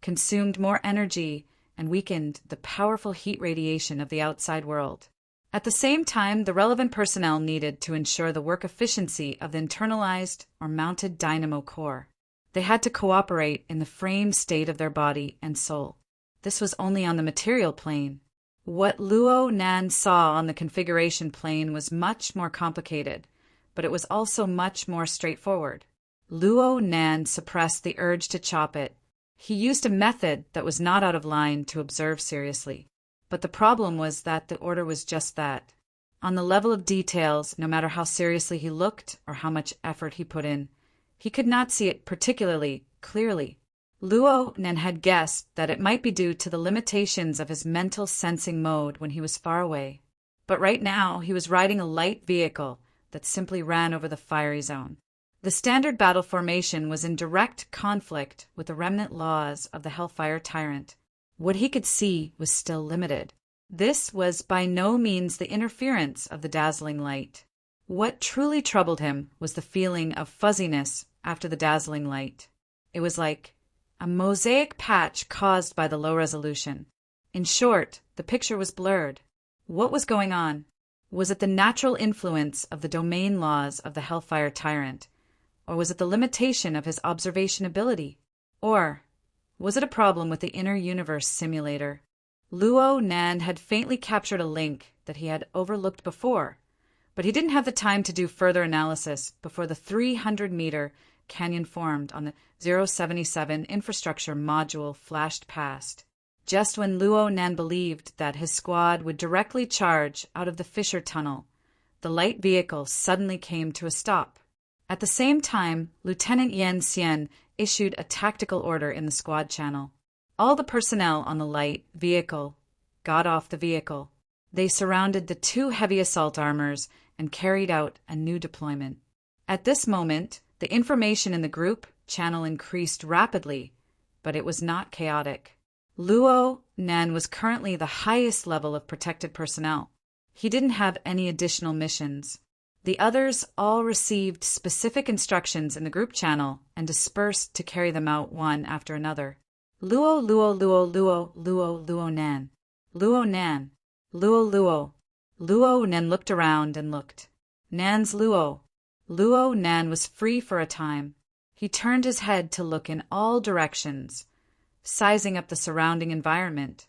A: consumed more energy, and weakened the powerful heat radiation of the outside world. At the same time, the relevant personnel needed to ensure the work efficiency of the internalized or mounted dynamo core. They had to cooperate in the framed state of their body and soul. This was only on the material plane. What Luo Nan saw on the configuration plane was much more complicated, but it was also much more straightforward. Luo Nan suppressed the urge to chop it. He used a method that was not out of line to observe seriously. But the problem was that the order was just that. On the level of details, no matter how seriously he looked or how much effort he put in, he could not see it particularly clearly. Luo Nan had guessed that it might be due to the limitations of his mental sensing mode when he was far away. But right now, he was riding a light vehicle that simply ran over the fiery zone. The standard battle formation was in direct conflict with the remnant laws of the Hellfire Tyrant. What he could see was still limited. This was by no means the interference of the dazzling light. What truly troubled him was the feeling of fuzziness after the dazzling light. It was like a mosaic patch caused by the low resolution. In short, the picture was blurred. What was going on? Was it the natural influence of the domain laws of the Hellfire Tyrant? Or was it the limitation of his observation ability? Or was it a problem with the inner universe simulator? Luo Nan had faintly captured a link that he had overlooked before, but he didn't have the time to do further analysis before the 300-meter canyon formed on the 077 infrastructure module flashed past. Just when Luo Nan believed that his squad would directly charge out of the fissure tunnel, the light vehicle suddenly came to a stop. At the same time, Lieutenant Yan Xian issued a tactical order in the squad channel. All the personnel on the light vehicle got off the vehicle. They surrounded the two heavy assault armors and carried out a new deployment. At this moment, the information in the group channel increased rapidly, but it was not chaotic. Luo Nan was currently the highest level of protected personnel. He didn't have any additional missions. The others all received specific instructions in the group channel and dispersed to carry them out one after another. Luo Nan. Luo Nan. Luo Nan looked around and looked. Nan's Luo. Luo Nan was free for a time. He turned his head to look in all directions, sizing up the surrounding environment.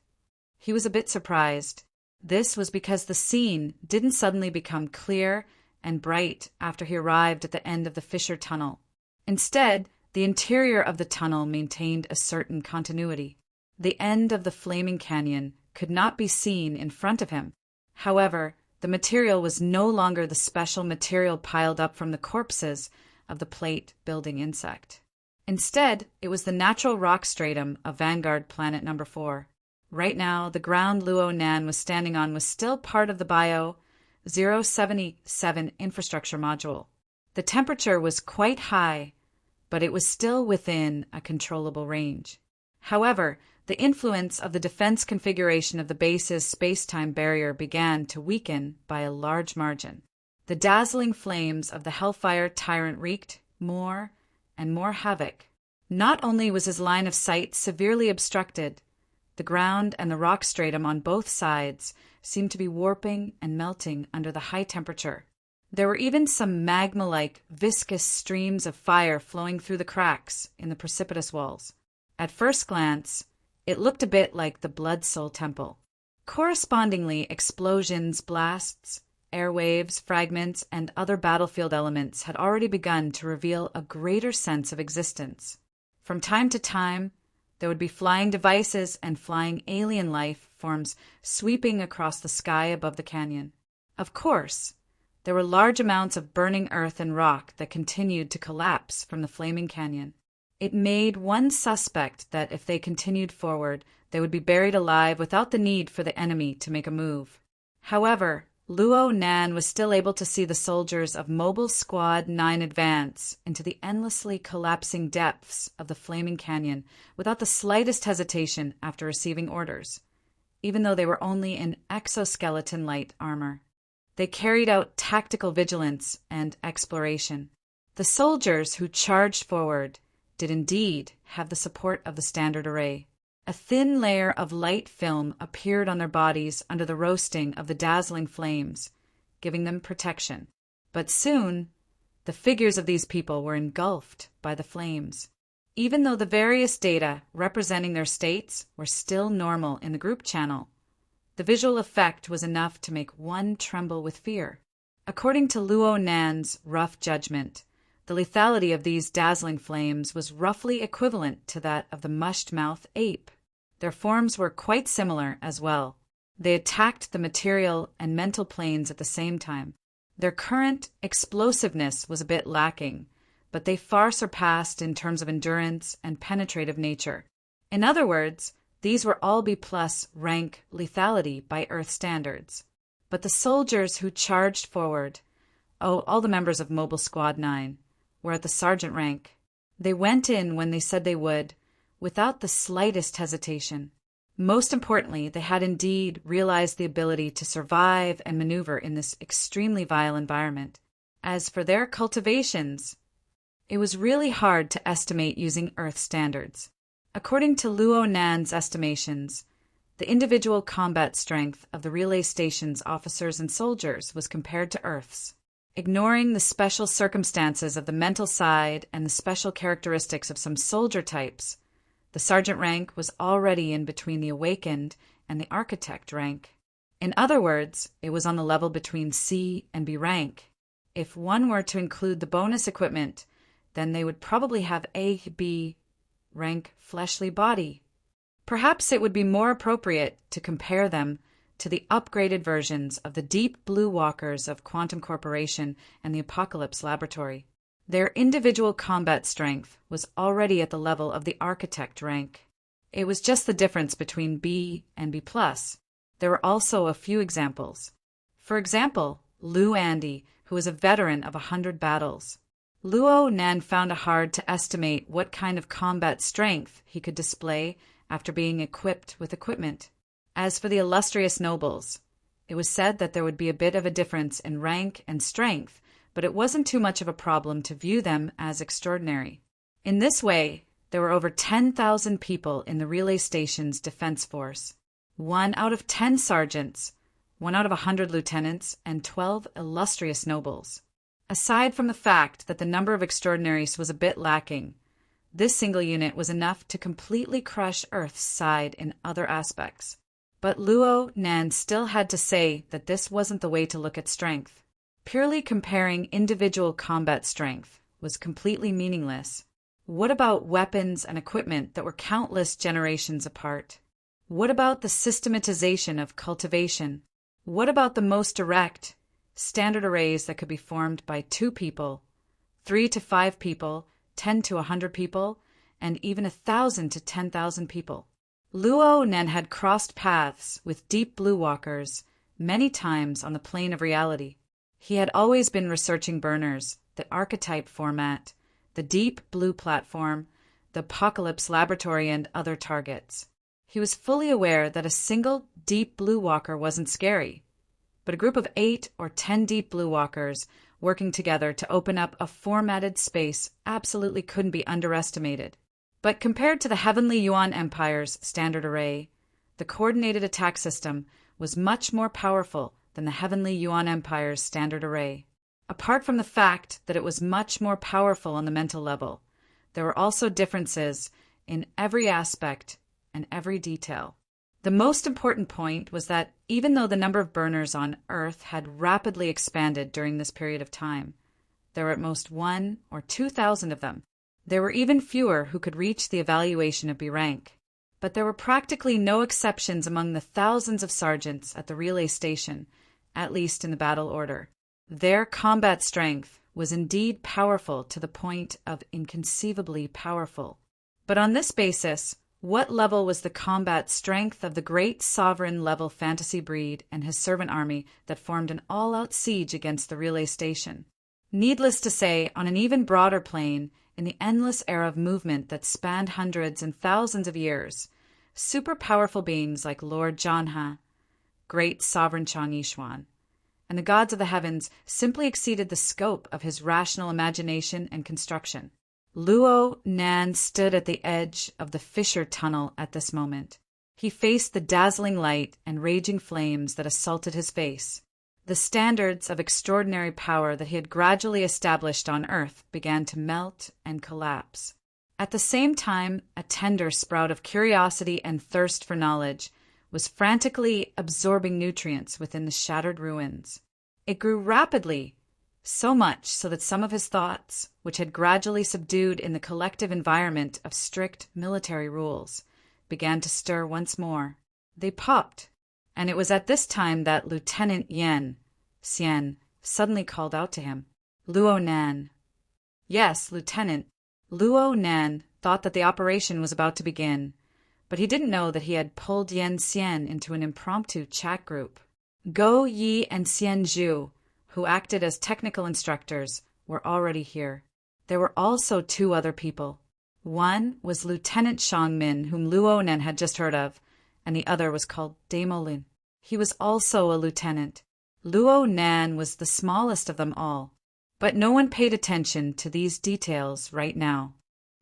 A: He was a bit surprised. This was because the scene didn't suddenly become clear and bright after he arrived at the end of the fissure tunnel. Instead, the interior of the tunnel maintained a certain continuity. The end of the flaming canyon could not be seen in front of him. However, the material was no longer the special material piled up from the corpses of the plate-building insect. Instead, it was the natural rock stratum of Vanguard Planet No. 4. Right now, the ground Luo Nan was standing on was still part of the Bio 077 infrastructure module. The temperature was quite high, but it was still within a controllable range. However, the influence of the defense configuration of the base's space-time barrier began to weaken by a large margin. The dazzling flames of the Hellfire Tyrant wreaked more and more havoc. Not only was his line of sight severely obstructed, the ground and the rock stratum on both sides seemed to be warping and melting under the high temperature. There were even some magma-like, viscous streams of fire flowing through the cracks in the precipitous walls. At first glance, it looked a bit like the Blood Soul Temple. Correspondingly, explosions, blasts, airwaves, fragments, and other battlefield elements had already begun to reveal a greater sense of existence. From time to time, there would be flying devices and flying alien life forms sweeping across the sky above the canyon. Of course, there were large amounts of burning earth and rock that continued to collapse from the flaming canyon. It made one suspect that if they continued forward, they would be buried alive without the need for the enemy to make a move. However, Luo Nan was still able to see the soldiers of Mobile Squad 9 advance into the endlessly collapsing depths of the flaming canyon without the slightest hesitation after receiving orders, even though they were only in exoskeleton light armor. They carried out tactical vigilance and exploration. The soldiers who charged forward did indeed have the support of the standard array. A thin layer of light film appeared on their bodies under the roasting of the dazzling flames, giving them protection. But soon, the figures of these people were engulfed by the flames. Even though the various data representing their states were still normal in the group channel, the visual effect was enough to make one tremble with fear. According to Luo Nan's rough judgment, the lethality of these dazzling flames was roughly equivalent to that of the mushed-mouth ape. Their forms were quite similar as well. They attacked the material and mental planes at the same time. Their current explosiveness was a bit lacking, but they far surpassed in terms of endurance and penetrative nature. In other words, these were all B+ rank lethality by Earth standards. But the soldiers who charged forward, all the members of Mobile Squad 9, were at the sergeant rank. They went in when they said they would, without the slightest hesitation. Most importantly, they had indeed realized the ability to survive and maneuver in this extremely vile environment. As for their cultivations, it was really hard to estimate using Earth standards. According to Luo Nan's estimations, the individual combat strength of the relay station's officers and soldiers was compared to Earth's. Ignoring the special circumstances of the mental side and the special characteristics of some soldier types, the sergeant rank was already in between the awakened and the architect rank. In other words, it was on the level between C and B rank. If one were to include the bonus equipment, then they would probably have A, B rank fleshly body. Perhaps it would be more appropriate to compare them to the upgraded versions of the Deep Blue Walkers of Quantum Corporation and the Apocalypse Laboratory. Their individual combat strength was already at the level of the architect rank. It was just the difference between B and B+. There were also a few examples. For example, Lu Andy, who was a veteran of 100 battles. Luo Nan found it hard to estimate what kind of combat strength he could display after being equipped with equipment. As for the illustrious nobles, it was said that there would be a bit of a difference in rank and strength, but it wasn't too much of a problem to view them as extraordinary. In this way, there were over 10,000 people in the relay station's defense force, 1 out of 10 sergeants, 1 out of 100 lieutenants, and 12 illustrious nobles. Aside from the fact that the number of extraordinaries was a bit lacking, this single unit was enough to completely crush Earth's side in other aspects. But Luo Nan still had to say that this wasn't the way to look at strength. Purely comparing individual combat strength was completely meaningless. What about weapons and equipment that were countless generations apart? What about the systematization of cultivation? What about the most direct, standard arrays that could be formed by 2 people, 3 to 5 people, 10 to 100 people, and even 1,000 to 10,000 people? Luo Nan had crossed paths with Deep Blue Walkers many times on the plane of reality. He had always been researching burners, the archetype format, the Deep Blue platform, the Apocalypse Laboratory, and other targets. He was fully aware that a single Deep Blue Walker wasn't scary, but a group of 8 or 10 Deep Blue Walkers working together to open up a formatted space absolutely couldn't be underestimated. But compared to the Heavenly Yuan Empire's standard array, the coordinated attack system was much more powerful than the Heavenly Yuan Empire's standard array. Apart from the fact that it was much more powerful on the mental level, there were also differences in every aspect and every detail. The most important point was that even though the number of burners on Earth had rapidly expanded during this period of time, there were at most 1 or 2,000 of them. There were even fewer who could reach the evaluation of B rank. But there were practically no exceptions among the thousands of sergeants at the relay station, at least in the battle order. Their combat strength was indeed powerful to the point of inconceivably powerful. But on this basis, What level was the combat strength of the great sovereign-level fantasy breed and his servant army that formed an all-out siege against the relay station? Needless to say, on an even broader plane, in the endless era of movement that spanned hundreds and thousands of years, super-powerful beings like Lord Janha, great sovereign Chang Yishuan, and the gods of the heavens simply exceeded the scope of his rational imagination and construction. Luo Nan stood at the edge of the fissure tunnel at this moment. He faced the dazzling light and raging flames that assaulted his face. The standards of extraordinary power that he had gradually established on Earth began to melt and collapse. At the same time, a tender sprout of curiosity and thirst for knowledge was frantically absorbing nutrients within the shattered ruins. It grew rapidly, so much so that some of his thoughts, which had gradually subdued in the collective environment of strict military rules, began to stir once more. They popped, and it was at this time that Lieutenant Xian suddenly called out to him, "Luo Nan." Yes, Lieutenant. Luo Nan thought that the operation was about to begin, but he didn't know that he had pulled Xian into an impromptu chat group. Go Yi and Xian Zhu, who acted as technical instructors, were already here. There were also two other people. One was Lieutenant Shangmin, whom Luo Nan had just heard of, and the other was called Damolin. He was also a lieutenant. Luo Nan was the smallest of them all, but no one paid attention to these details right now.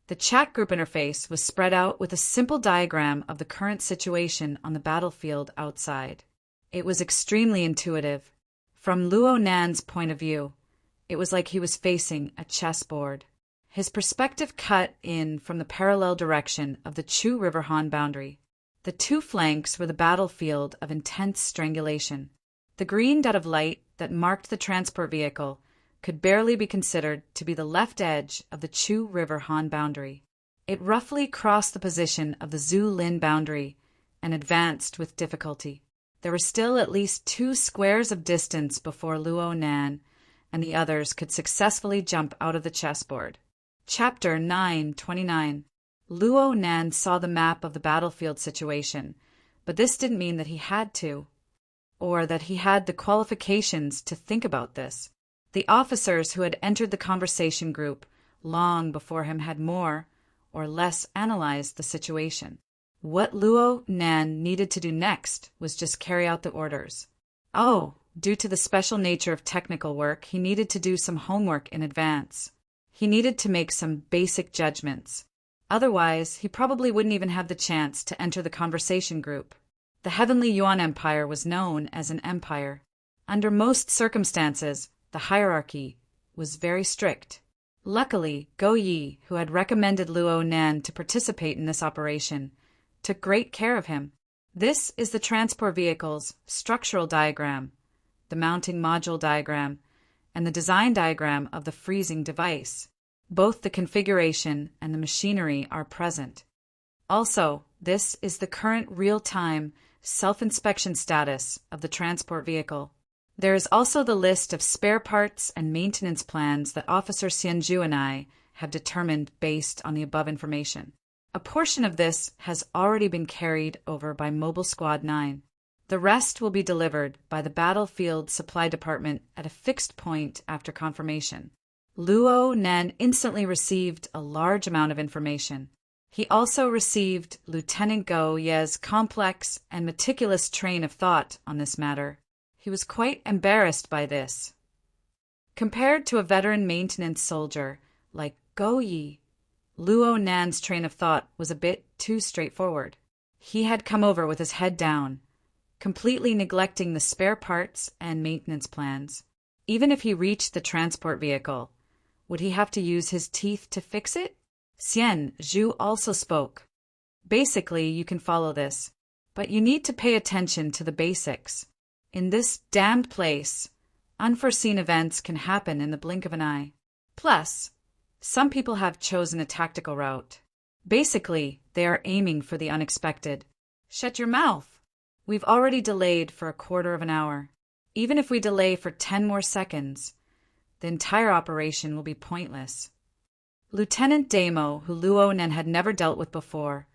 A: The chat group interface was spread out with a simple diagram of the current situation on the battlefield outside. It was extremely intuitive. From Luo Nan's point of view, it was like he was facing a chessboard. His perspective cut in from the parallel direction of the Chu River Han boundary. The two flanks were the battlefield of intense strangulation. The green dot of light that marked the transport vehicle could barely be considered to be the left edge of the Chu River Han boundary. It roughly crossed the position of the Zhu Lin boundary and advanced with difficulty. There were still at least 2 squares of distance before Luo Nan and the others could successfully jump out of the chessboard. Chapter 9:29. Luo Nan saw the map of the battlefield situation, but this didn't mean that he had to, or that he had the qualifications to think about this. The officers who had entered the conversation group long before him had more or less analyzed the situation. What Luo Nan needed to do next was just carry out the orders. Due to the special nature of technical work, he needed to do some homework in advance. He needed to make some basic judgments. Otherwise, he probably wouldn't even have the chance to enter the conversation group. The Heavenly Yuan Empire was known as an empire. Under most circumstances, the hierarchy was very strict. Luckily, Go Yi, who had recommended Luo Nan to participate in this operation, took great care of him. This is the transport vehicle's structural diagram, the mounting module diagram, and the design diagram of the freezing device. Both the configuration and the machinery are present. Also, this is the current real-time self-inspection status of the transport vehicle. There is also the list of spare parts and maintenance plans that Officer Xianzhu and I have determined based on the above information. A portion of this has already been carried over by Mobile Squad 9. The rest will be delivered by the Battlefield Supply Department at a fixed point after confirmation. Luo Nan instantly received a large amount of information. He also received Lieutenant Go Ye's complex and meticulous train of thought on this matter. He was quite embarrassed by this. Compared to a veteran maintenance soldier like Go Yi, Luo Nan's train of thought was a bit too straightforward. He had come over with his head down, completely neglecting the spare parts and maintenance plans. Even if he reached the transport vehicle, would he have to use his teeth to fix it? Xian Zhu also spoke. Basically, you can follow this, but you need to pay attention to the basics. In this damned place, unforeseen events can happen in the blink of an eye. Plus, some people have chosen a tactical route. Basically, they are aiming for the unexpected. Shut your mouth! We've already delayed for a quarter of an hour. Even if we delay for 10 more seconds, the entire operation will be pointless. Lieutenant Damo, who Luo Nan had never dealt with before,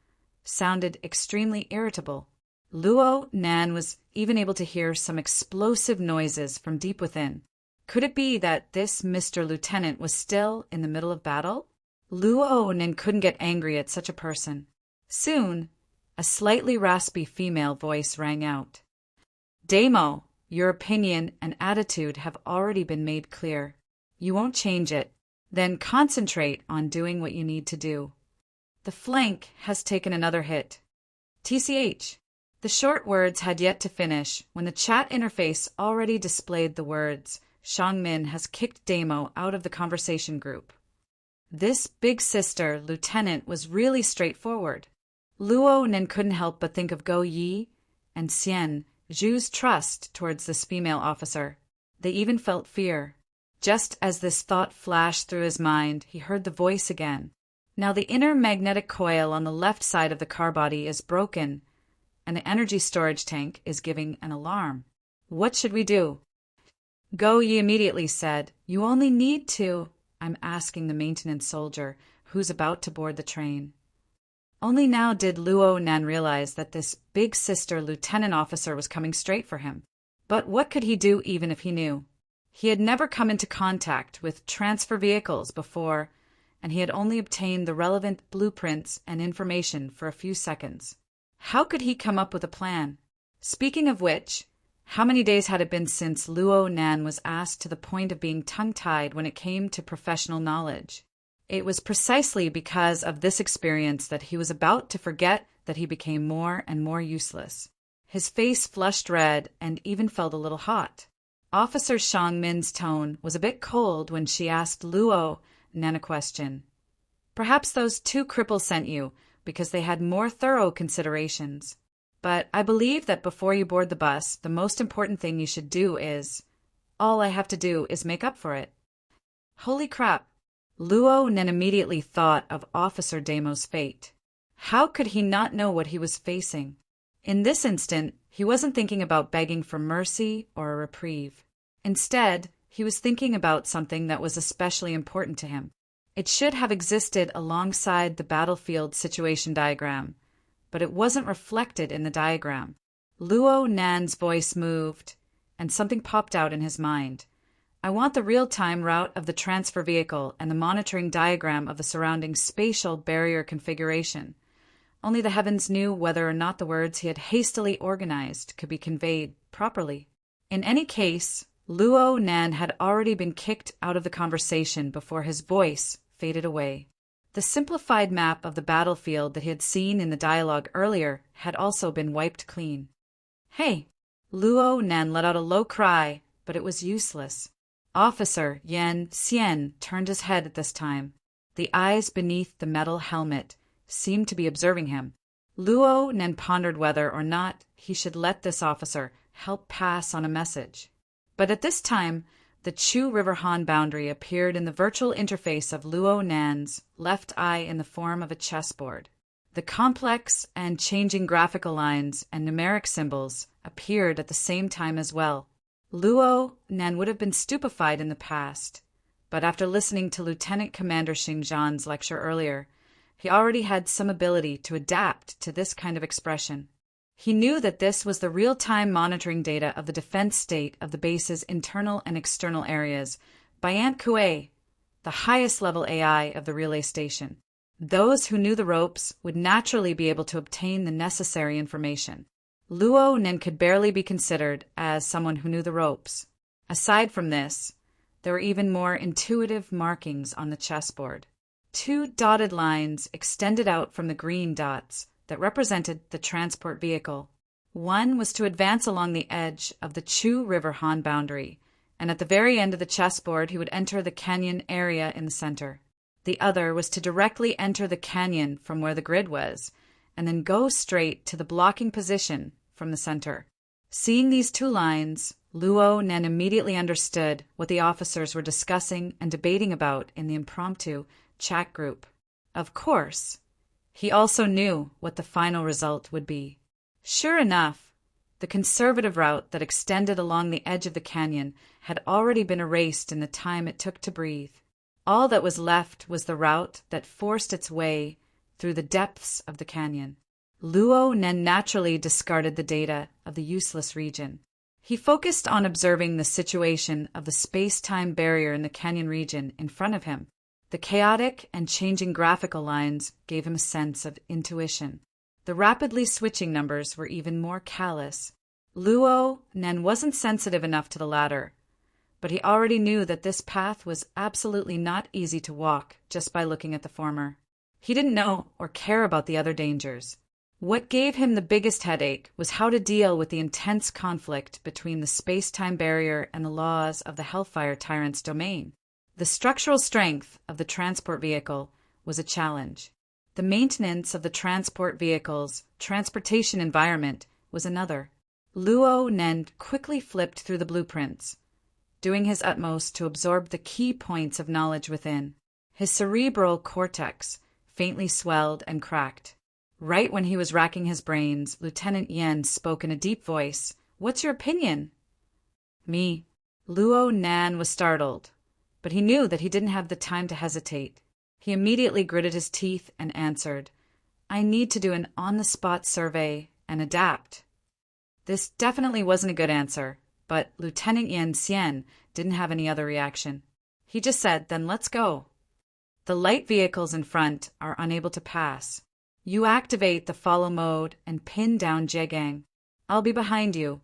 A: sounded extremely irritable. Luo Nan was even able to hear some explosive noises from deep within. Could it be that this Mr. Lieutenant was still in the middle of battle? Luo Nan couldn't get angry at such a person. Soon, a slightly raspy female voice rang out. Damo, your opinion and attitude have already been made clear. You won't change it. Then concentrate on doing what you need to do. The flank has taken another hit. TCH. The short words had yet to finish when the chat interface already displayed the words, Shangmin has kicked Damo out of the conversation group. This big sister, Lieutenant, was really straightforward. Luo Nen couldn't help but think of Go Yi and Xian Zhu's trust towards this female officer. They even felt fear. Just as this thought flashed through his mind, he heard the voice again. Now the inner magnetic coil on the left side of the car body is broken, and the energy storage tank is giving an alarm. What should we do? Go Yi immediately said, You only need to. I'm asking the maintenance soldier, who's about to board the train. Only now did Luo Nan realize that this big sister lieutenant officer was coming straight for him. But what could he do even if he knew? He had never come into contact with transfer vehicles before, and he had only obtained the relevant blueprints and information for a few seconds. How could he come up with a plan? Speaking of which, how many days had it been since Luo Nan was asked to the point of being tongue-tied when it came to professional knowledge? It was precisely because of this experience that he was about to forget that he became more and more useless. His face flushed red and even felt a little hot. Officer Shang Min's tone was a bit cold when she asked Luo Nan a question. Perhaps those two cripples sent you because they had more thorough considerations. But I believe that before you board the bus, the most important thing you should do is, all I have to do is make up for it. Holy crap! Luo Nen immediately thought of Officer Damo's fate. How could he not know what he was facing? In this instant, he wasn't thinking about begging for mercy or a reprieve. Instead, he was thinking about something that was especially important to him. It should have existed alongside the battlefield situation diagram, but it wasn't reflected in the diagram. Luo Nan's voice moved, and something popped out in his mind. I want the real-time route of the transfer vehicle and the monitoring diagram of the surrounding spatial barrier configuration. Only the heavens knew whether or not the words he had hastily organized could be conveyed properly. In any case, Luo Nan had already been kicked out of the conversation before his voice faded away. The simplified map of the battlefield that he had seen in the dialogue earlier had also been wiped clean. Hey! Luo Nan let out a low cry, but it was useless. Officer Yan Xian turned his head at this time. The eyes beneath the metal helmet seemed to be observing him. Luo Nan pondered whether or not he should let this officer help pass on a message. But at this time, the Chu River Han boundary appeared in the virtual interface of Luo Nan's left eye in the form of a chessboard. The complex and changing graphical lines and numeric symbols appeared at the same time as well. Luo Nan would have been stupefied in the past, but after listening to Lieutenant Commander Xingzhan's lecture earlier, he already had some ability to adapt to this kind of expression. He knew that this was the real-time monitoring data of the defense state of the base's internal and external areas by Aunt Kuei, the highest-level AI of the relay station. Those who knew the ropes would naturally be able to obtain the necessary information. Luo Nen could barely be considered as someone who knew the ropes. Aside from this, there were even more intuitive markings on the chessboard. 2 dotted lines extended out from the green dots that represented the transport vehicle. One was to advance along the edge of the Chu River Han boundary, and at the very end of the chessboard he would enter the canyon area in the center. The other was to directly enter the canyon from where the grid was, and then go straight to the blocking position from the center. Seeing these 2 lines, Luo Nen immediately understood what the officers were discussing and debating about in the impromptu chat group. Of course, he also knew what the final result would be. Sure enough, the conservative route that extended along the edge of the canyon had already been erased in the time it took to breathe. All that was left was the route that forced its way through the depths of the canyon. Luo Nen naturally discarded the data of the useless region. He focused on observing the situation of the space-time barrier in the canyon region in front of him. The chaotic and changing graphical lines gave him a sense of intuition. The rapidly switching numbers were even more callous. Luo Nen wasn't sensitive enough to the latter, but he already knew that this path was absolutely not easy to walk just by looking at the former. He didn't know or care about the other dangers. What gave him the biggest headache was how to deal with the intense conflict between the space-time barrier and the laws of the Hellfire Tyrant's domain. The structural strength of the transport vehicle was a challenge. The maintenance of the transport vehicle's transportation environment was another. Luo Nen quickly flipped through the blueprints, doing his utmost to absorb the key points of knowledge within. His cerebral cortex faintly swelled and cracked. Right when he was racking his brains, Lieutenant Yen spoke in a deep voice. "What's your opinion?" "Me." Luo Nan was startled, but he knew that he didn't have the time to hesitate. He immediately gritted his teeth and answered, "I need to do an on-the-spot survey and adapt." This definitely wasn't a good answer, but Lieutenant Yen Xian didn't have any other reaction. He just said, "Then let's go." The light vehicles in front are unable to pass. You activate the follow mode and pin down Jegang. I'll be behind you.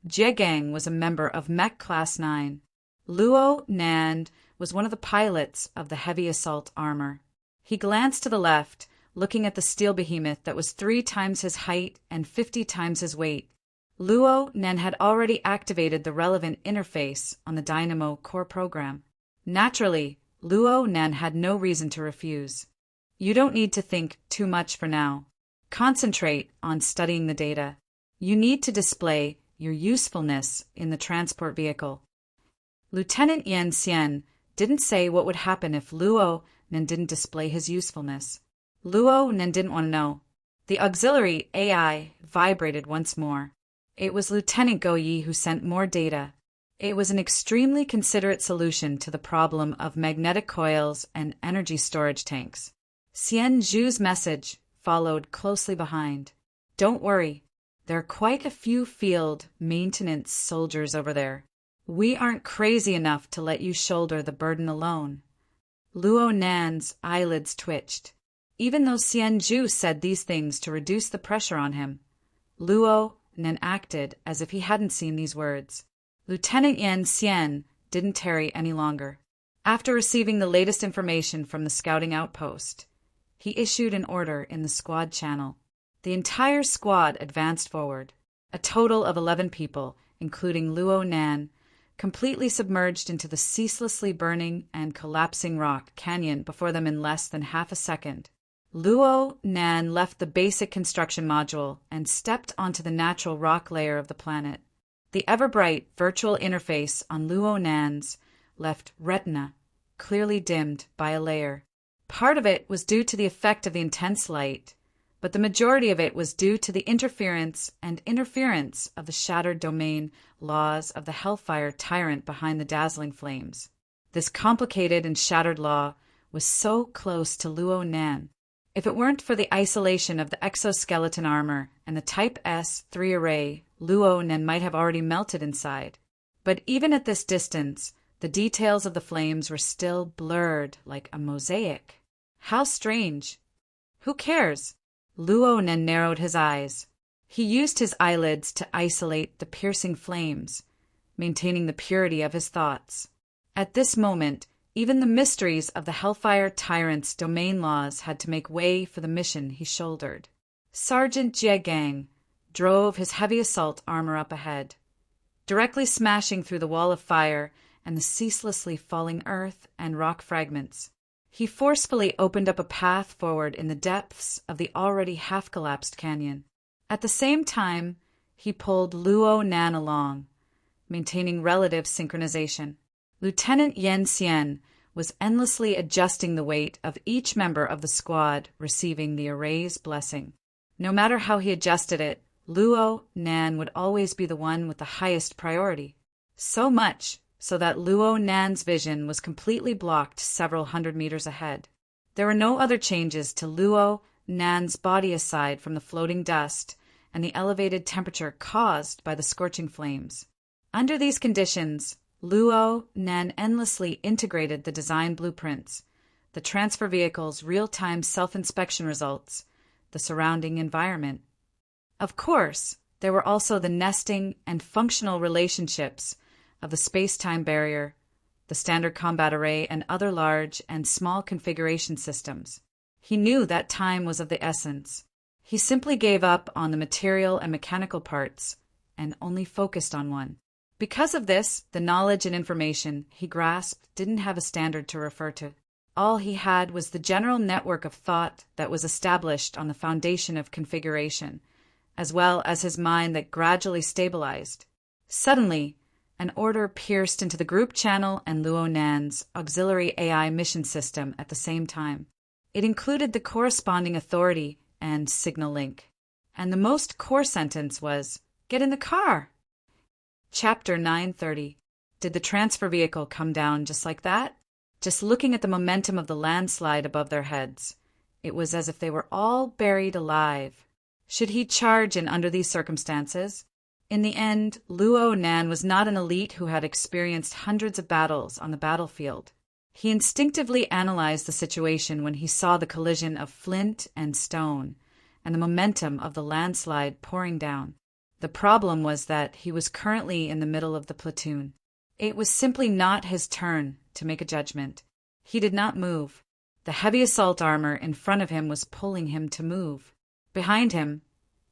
A: Jegang was a member of Mech Class 9. Luo Nan was one of the pilots of the heavy assault armor. He glanced to the left, looking at the steel behemoth that was 3 times his height and 50 times his weight. Luo Nan had already activated the relevant interface on the Dynamo core program. Naturally, Luo Nan had no reason to refuse. "You don't need to think too much for now. Concentrate on studying the data. You need to display your usefulness in the transport vehicle." Lieutenant Yen Xian didn't say what would happen if Luo Nen didn't display his usefulness. Luo Nen didn't want to know. The auxiliary AI vibrated once more. It was Lieutenant Goyi who sent more data. It was an extremely considerate solution to the problem of magnetic coils and energy storage tanks. Xian Zhu's message followed closely behind. "Don't worry. There are quite a few field maintenance soldiers over there. We aren't crazy enough to let you shoulder the burden alone." Luo Nan's eyelids twitched. Even though Xian Zhu said these things to reduce the pressure on him, Luo Nan acted as if he hadn't seen these words. Lieutenant Yen Xian didn't tarry any longer. After receiving the latest information from the scouting outpost, he issued an order in the squad channel. The entire squad advanced forward. A total of 11 people, including Luo Nan, completely submerged into the ceaselessly burning and collapsing rock canyon before them in less than half a second. Luo Nan left the basic construction module and stepped onto the natural rock layer of the planet. The ever-bright virtual interface on Luo Nan's left retina clearly dimmed by a layer. Part of it was due to the effect of the intense light, but the majority of it was due to the interference of the shattered domain laws of the Hellfire Tyrant behind the dazzling flames. This complicated and shattered law was so close to Luo Nan. If it weren't for the isolation of the exoskeleton armor and the Type S3 array, Luo Nan might have already melted inside. But even at this distance, the details of the flames were still blurred like a mosaic. How strange. Who cares? Luo Nan narrowed his eyes. He used his eyelids to isolate the piercing flames, maintaining the purity of his thoughts. At this moment, even the mysteries of the Hellfire Tyrant's domain laws had to make way for the mission he shouldered. Sergeant Jegang drove his heavy assault armor up ahead, directly smashing through the wall of fire and the ceaselessly falling earth and rock fragments. He forcefully opened up a path forward in the depths of the already half-collapsed canyon. At the same time, he pulled Luo Nan along, maintaining relative synchronization. Lieutenant Yen Xian was endlessly adjusting the weight of each member of the squad receiving the array's blessing. No matter how he adjusted it, Luo Nan would always be the one with the highest priority. So much so that Luo Nan's vision was completely blocked several hundred meters ahead. There were no other changes to Luo Nan's body aside from the floating dust and the elevated temperature caused by the scorching flames. Under these conditions, Luo Nan endlessly integrated the design blueprints, the transfer vehicle's real-time self-inspection results, the surrounding environment. Of course, there were also the nesting and functional relationships of the space-time barrier, the standard combat array, and other large and small configuration systems. He knew that time was of the essence. He simply gave up on the material and mechanical parts and only focused on one. Because of this, the knowledge and information he grasped didn't have a standard to refer to. All he had was the general network of thought that was established on the foundation of configuration, as well as his mind that gradually stabilized. Suddenly, an order pierced into the group channel and Luo Nan's auxiliary AI mission system at the same time. It included the corresponding authority and signal link. And the most core sentence was, "Get in the car!" Chapter 930. Did the transfer vehicle come down just like that? Just looking at the momentum of the landslide above their heads, it was as if they were all buried alive. Should he charge in under these circumstances? In the end, Luo Nan was not an elite who had experienced hundreds of battles on the battlefield. He instinctively analyzed the situation when he saw the collision of flint and stone and the momentum of the landslide pouring down. The problem was that he was currently in the middle of the platoon. It was simply not his turn to make a judgment. He did not move. The heavy assault armor in front of him was pulling him to move. Behind him,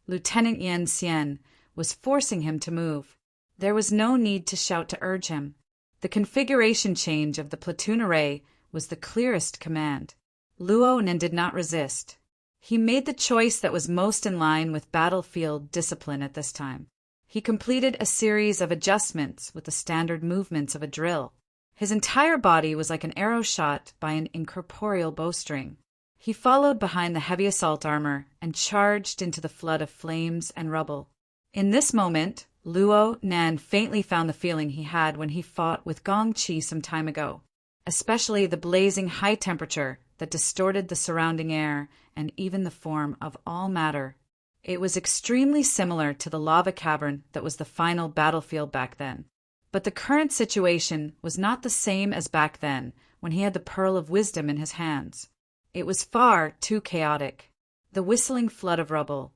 A: Lieutenant Yen Xian was forcing him to move. There was no need to shout to urge him. The configuration change of the platoon array was the clearest command. Luo Nan did not resist. He made the choice that was most in line with battlefield discipline at this time. He completed a series of adjustments with the standard movements of a drill. His entire body was like an arrow shot by an incorporeal bowstring. He followed behind the heavy assault armor and charged into the flood of flames and rubble. In this moment, Luo Nan faintly found the feeling he had when he fought with Gong Qi some time ago, especially the blazing high temperature that distorted the surrounding air and even the form of all matter. It was extremely similar to the lava cavern that was the final battlefield back then. But the current situation was not the same as back then when he had the Pearl of Wisdom in his hands. It was far too chaotic. The whistling flood of rubble,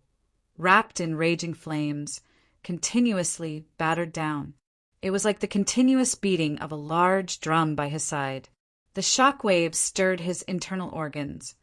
A: wrapped in raging flames, continuously battered down. It was like the continuous beating of a large drum by his side. The shock waves stirred his internal organs,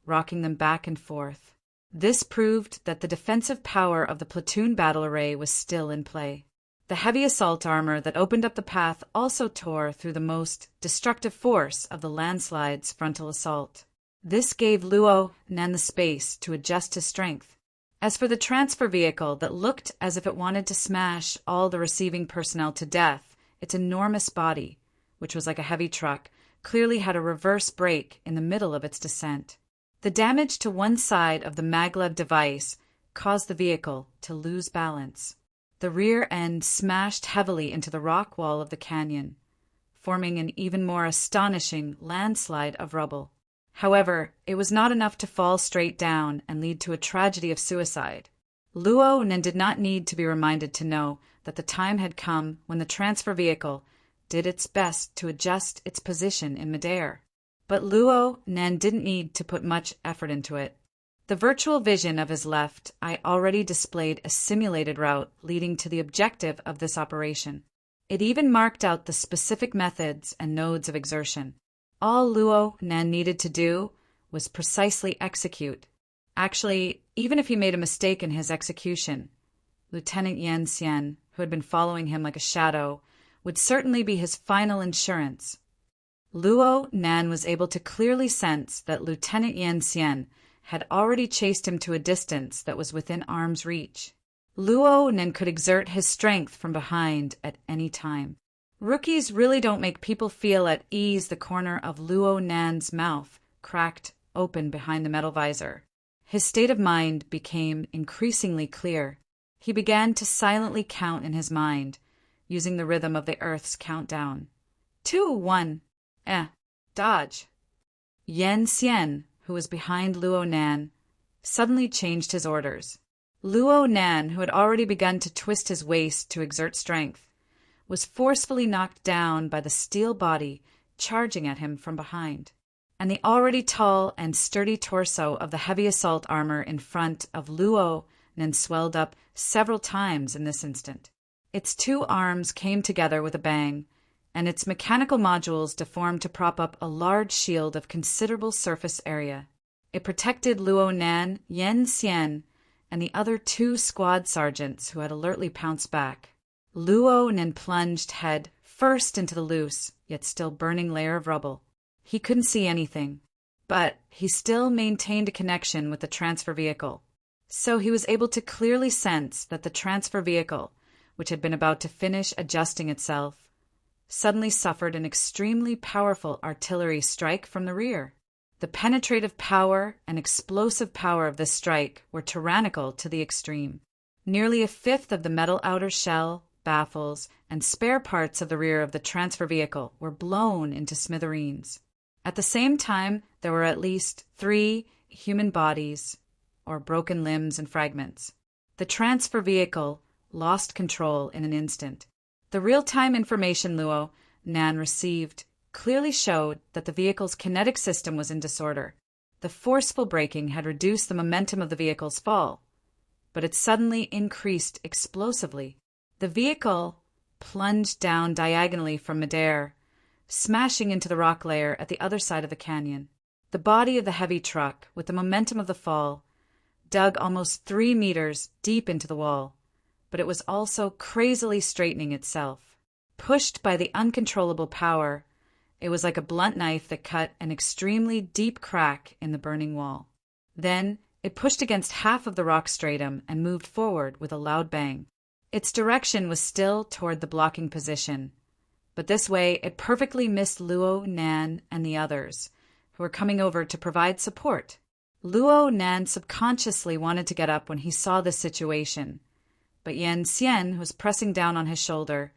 A: rocking them back and forth. This proved that the defensive power of the platoon battle array was still in play. The heavy assault armor that opened up the path also tore through the most destructive force of the landslide's frontal assault. This gave Luo Nan the space to adjust his strength. As for the transfer vehicle that looked as if it wanted to smash all the receiving personnel to death, its enormous body, which was like a heavy truck, clearly had a reverse brake in the middle of its descent. The damage to one side of the maglev device caused the vehicle to lose balance. The rear end smashed heavily into the rock wall of the canyon, forming an even more astonishing landslide of rubble. However, it was not enough to fall straight down and lead to a tragedy of suicide. Luo Nan did not need to be reminded to know that the time had come when the transfer vehicle did its best to adjust its position in midair. But Luo Nan didn't need to put much effort into it. The virtual vision of his left eye already displayed a simulated route leading to the objective of this operation. It even marked out the specific methods and nodes of exertion. All Luo Nan needed to do was precisely execute. Actually, even if he made a mistake in his execution, Lieutenant Yen Xian, who had been following him like a shadow, would certainly be his final insurance. Luo Nan was able to clearly sense that Lieutenant Yen Xian had already chased him to a distance that was within arm's reach. Luo Nan could exert his strength from behind at any time. Rookies really don't make people feel at ease. The corner of Luo Nan's mouth cracked open behind the metal visor. His state of mind became increasingly clear. He began to silently count in his mind, using the rhythm of the Earth's countdown. 2, 1, dodge. Yen Xian, who was behind Luo Nan, suddenly changed his orders. Luo Nan, who had already begun to twist his waist to exert strength, was forcefully knocked down by the steel body charging at him from behind, and the already tall and sturdy torso of the heavy assault armor in front of Luo Nan swelled up several times in this instant. Its two arms came together with a bang, and its mechanical modules deformed to prop up a large shield of considerable surface area. It protected Luo Nan, Yen Xian, and the other two squad sergeants who had alertly pounced back. Luo Nan plunged head first into the loose, yet still burning layer of rubble. He couldn't see anything, but he still maintained a connection with the transfer vehicle. So he was able to clearly sense that the transfer vehicle, which had been about to finish adjusting itself, suddenly suffered an extremely powerful artillery strike from the rear. The penetrative power and explosive power of this strike were tyrannical to the extreme. Nearly a fifth of the metal outer shell, baffles, and spare parts of the rear of the transfer vehicle were blown into smithereens. At the same time, there were at least 3 human bodies, or broken limbs and fragments. The transfer vehicle lost control in an instant. The real-time information Luo Nan received clearly showed that the vehicle's kinetic system was in disorder. The forceful braking had reduced the momentum of the vehicle's fall, but it suddenly increased explosively. The vehicle plunged down diagonally from midair, smashing into the rock layer at the other side of the canyon. The body of the heavy truck, with the momentum of the fall, dug almost 3 meters deep into the wall, but it was also crazily straightening itself. Pushed by the uncontrollable power, it was like a blunt knife that cut an extremely deep crack in the burning wall. Then it pushed against half of the rock stratum and moved forward with a loud bang. Its direction was still toward the blocking position, but this way it perfectly missed Luo Nan and the others, who were coming over to provide support. Luo Nan subconsciously wanted to get up when he saw this situation, but Yen Xian, who was pressing down on his shoulder,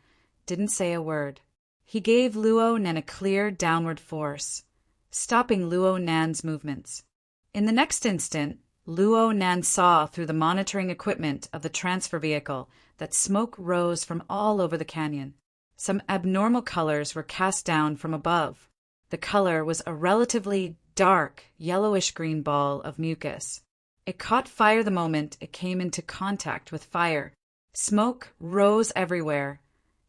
A: didn't say a word. He gave Luo Nan a clear downward force, stopping Luo Nan's movements. In the next instant, Luo Nan saw through the monitoring equipment of the transfer vehicle that smoke rose from all over the canyon. Some abnormal colors were cast down from above. The color was a relatively dark, yellowish-green ball of mucus. It caught fire the moment it came into contact with fire. Smoke rose everywhere,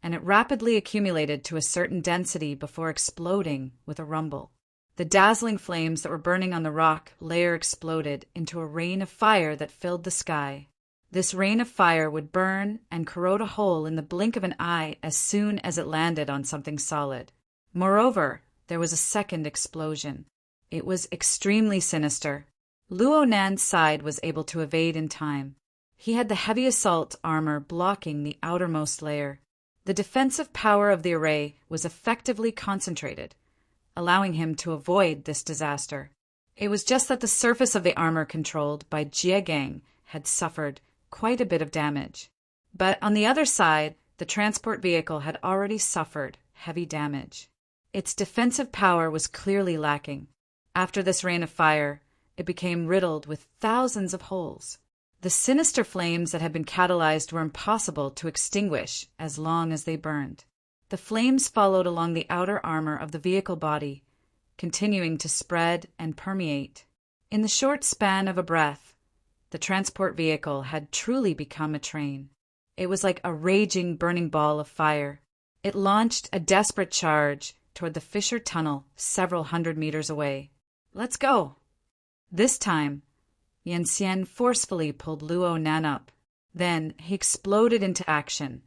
A: and it rapidly accumulated to a certain density before exploding with a rumble. The dazzling flames that were burning on the rock layer exploded into a rain of fire that filled the sky. This rain of fire would burn and corrode a hole in the blink of an eye as soon as it landed on something solid. Moreover, there was a second explosion. It was extremely sinister. Luo Nan's side was able to evade in time. He had the heavy assault armor blocking the outermost layer. The defensive power of the array was effectively concentrated, allowing him to avoid this disaster. It was just that the surface of the armor controlled by Jie Gang had suffered quite a bit of damage. But on the other side, the transport vehicle had already suffered heavy damage. Its defensive power was clearly lacking. After this rain of fire, it became riddled with thousands of holes. The sinister flames that had been catalyzed were impossible to extinguish as long as they burned. The flames followed along the outer armor of the vehicle body, continuing to spread and permeate. In the short span of a breath, the transport vehicle had truly become a train. It was like a raging, burning ball of fire. It launched a desperate charge toward the fissure tunnel several hundred meters away. "Let's go!" This time, Yen Xian forcefully pulled Luo Nan up. Then he exploded into action,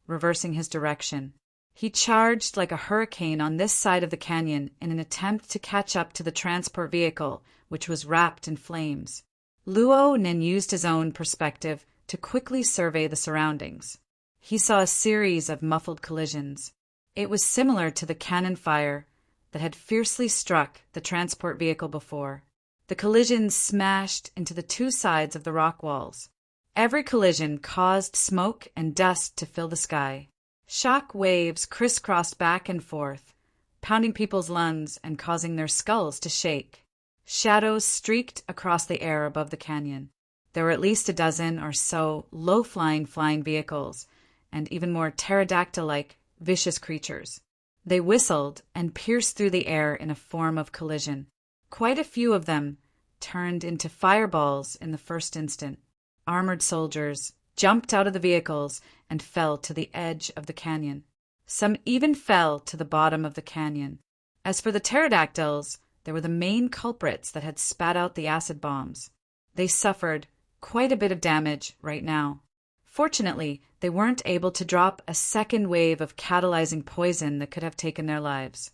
A: reversing his direction. He charged like a hurricane on this side of the canyon in an attempt to catch up to the transport vehicle, which was wrapped in flames. Luo Nan used his own perspective to quickly survey the surroundings. He saw a series of muffled collisions. It was similar to the cannon fire that had fiercely struck the transport vehicle before. The collisions smashed into the two sides of the rock walls. Every collision caused smoke and dust to fill the sky. Shock waves crisscrossed back and forth, pounding people's lungs and causing their skulls to shake. Shadows streaked across the air above the canyon. There were at least a dozen or so low-flying flying vehicles, and even more pterodactyl-like, vicious creatures. They whistled and pierced through the air in a form of collision. Quite a few of them turned into fireballs in the first instant. Armored soldiers jumped out of the vehicles and fell to the edge of the canyon. Some even fell to the bottom of the canyon. As for the pterodactyls, they were the main culprits that had spat out the acid bombs. They suffered quite a bit of damage right now. Fortunately, they weren't able to drop a second wave of catalyzing poison that could have taken their lives.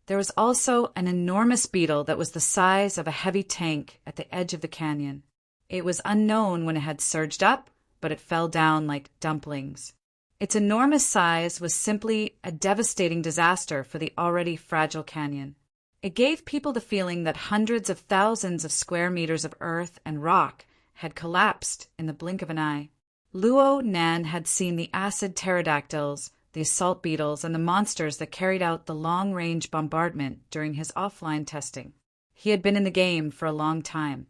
A: There was also an enormous beetle that was the size of a heavy tank at the edge of the canyon. It was unknown when it had surged up, but it fell down like dumplings. Its enormous size was simply a devastating disaster for the already fragile canyon. It gave people the feeling that hundreds of thousands of square meters of earth and rock had collapsed in the blink of an eye. Luo Nan had seen the acid pterodactyls, the assault beetles, and the monsters that carried out the long-range bombardment during his offline testing. He had been in the game for a long time,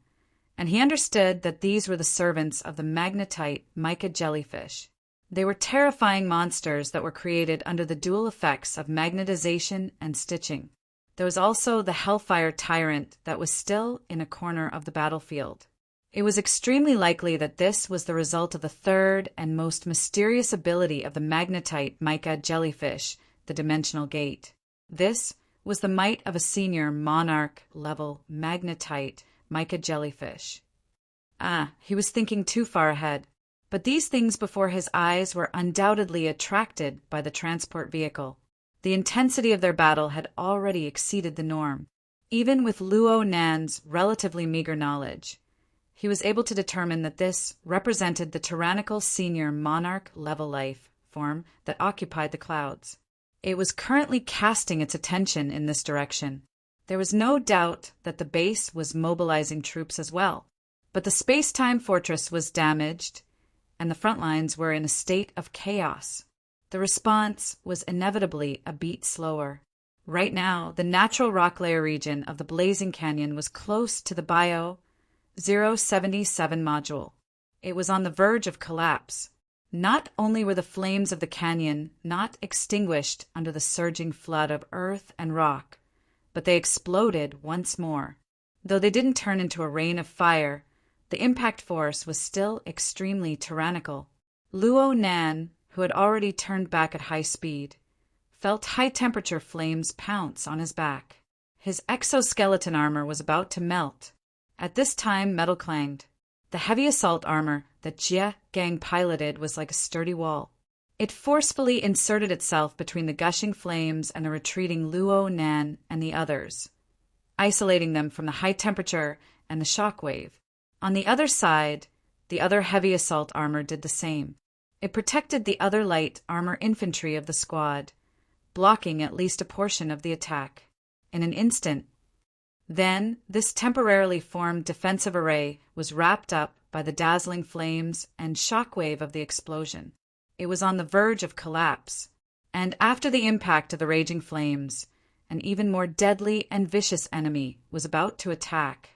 A: and he understood that these were the servants of the magnetite mica jellyfish. They were terrifying monsters that were created under the dual effects of magnetization and stitching. There was also the Hellfire Tyrant that was still in a corner of the battlefield. It was extremely likely that this was the result of the third and most mysterious ability of the magnetite mica jellyfish, the Dimensional Gate. This was the might of a senior monarch-level magnetite mica jellyfish. He was thinking too far ahead. But these things before his eyes were undoubtedly attracted by the transport vehicle. The intensity of their battle had already exceeded the norm. Even with Luo Nan's relatively meager knowledge, he was able to determine that this represented the tyrannical senior monarch-level life form that occupied the clouds. It was currently casting its attention in this direction. There was no doubt that the base was mobilizing troops as well, but the space-time fortress was damaged, and the front lines were in a state of chaos. The response was inevitably a beat slower. Right now, the natural rock layer region of the Blazing Canyon was close to the Bio 077 module. It was on the verge of collapse. Not only were the flames of the canyon not extinguished under the surging flood of earth and rock, but they exploded once more. Though they didn't turn into a rain of fire, the impact force was still extremely tyrannical. Luo Nan, who had already turned back at high speed, felt high-temperature flames pounce on his back. His exoskeleton armor was about to melt. At this time, metal clanged. The heavy assault armor that Jie Gang piloted was like a sturdy wall. It forcefully inserted itself between the gushing flames and the retreating Luo Nan and the others, isolating them from the high temperature and the shock wave. On the other side, the other heavy assault armor did the same. It protected the other light armor infantry of the squad, blocking at least a portion of the attack. In an instant, then, this temporarily formed defensive array was wrapped up by the dazzling flames and shockwave of the explosion. It was on the verge of collapse, and after the impact of the raging flames, an even more deadly and vicious enemy was about to attack.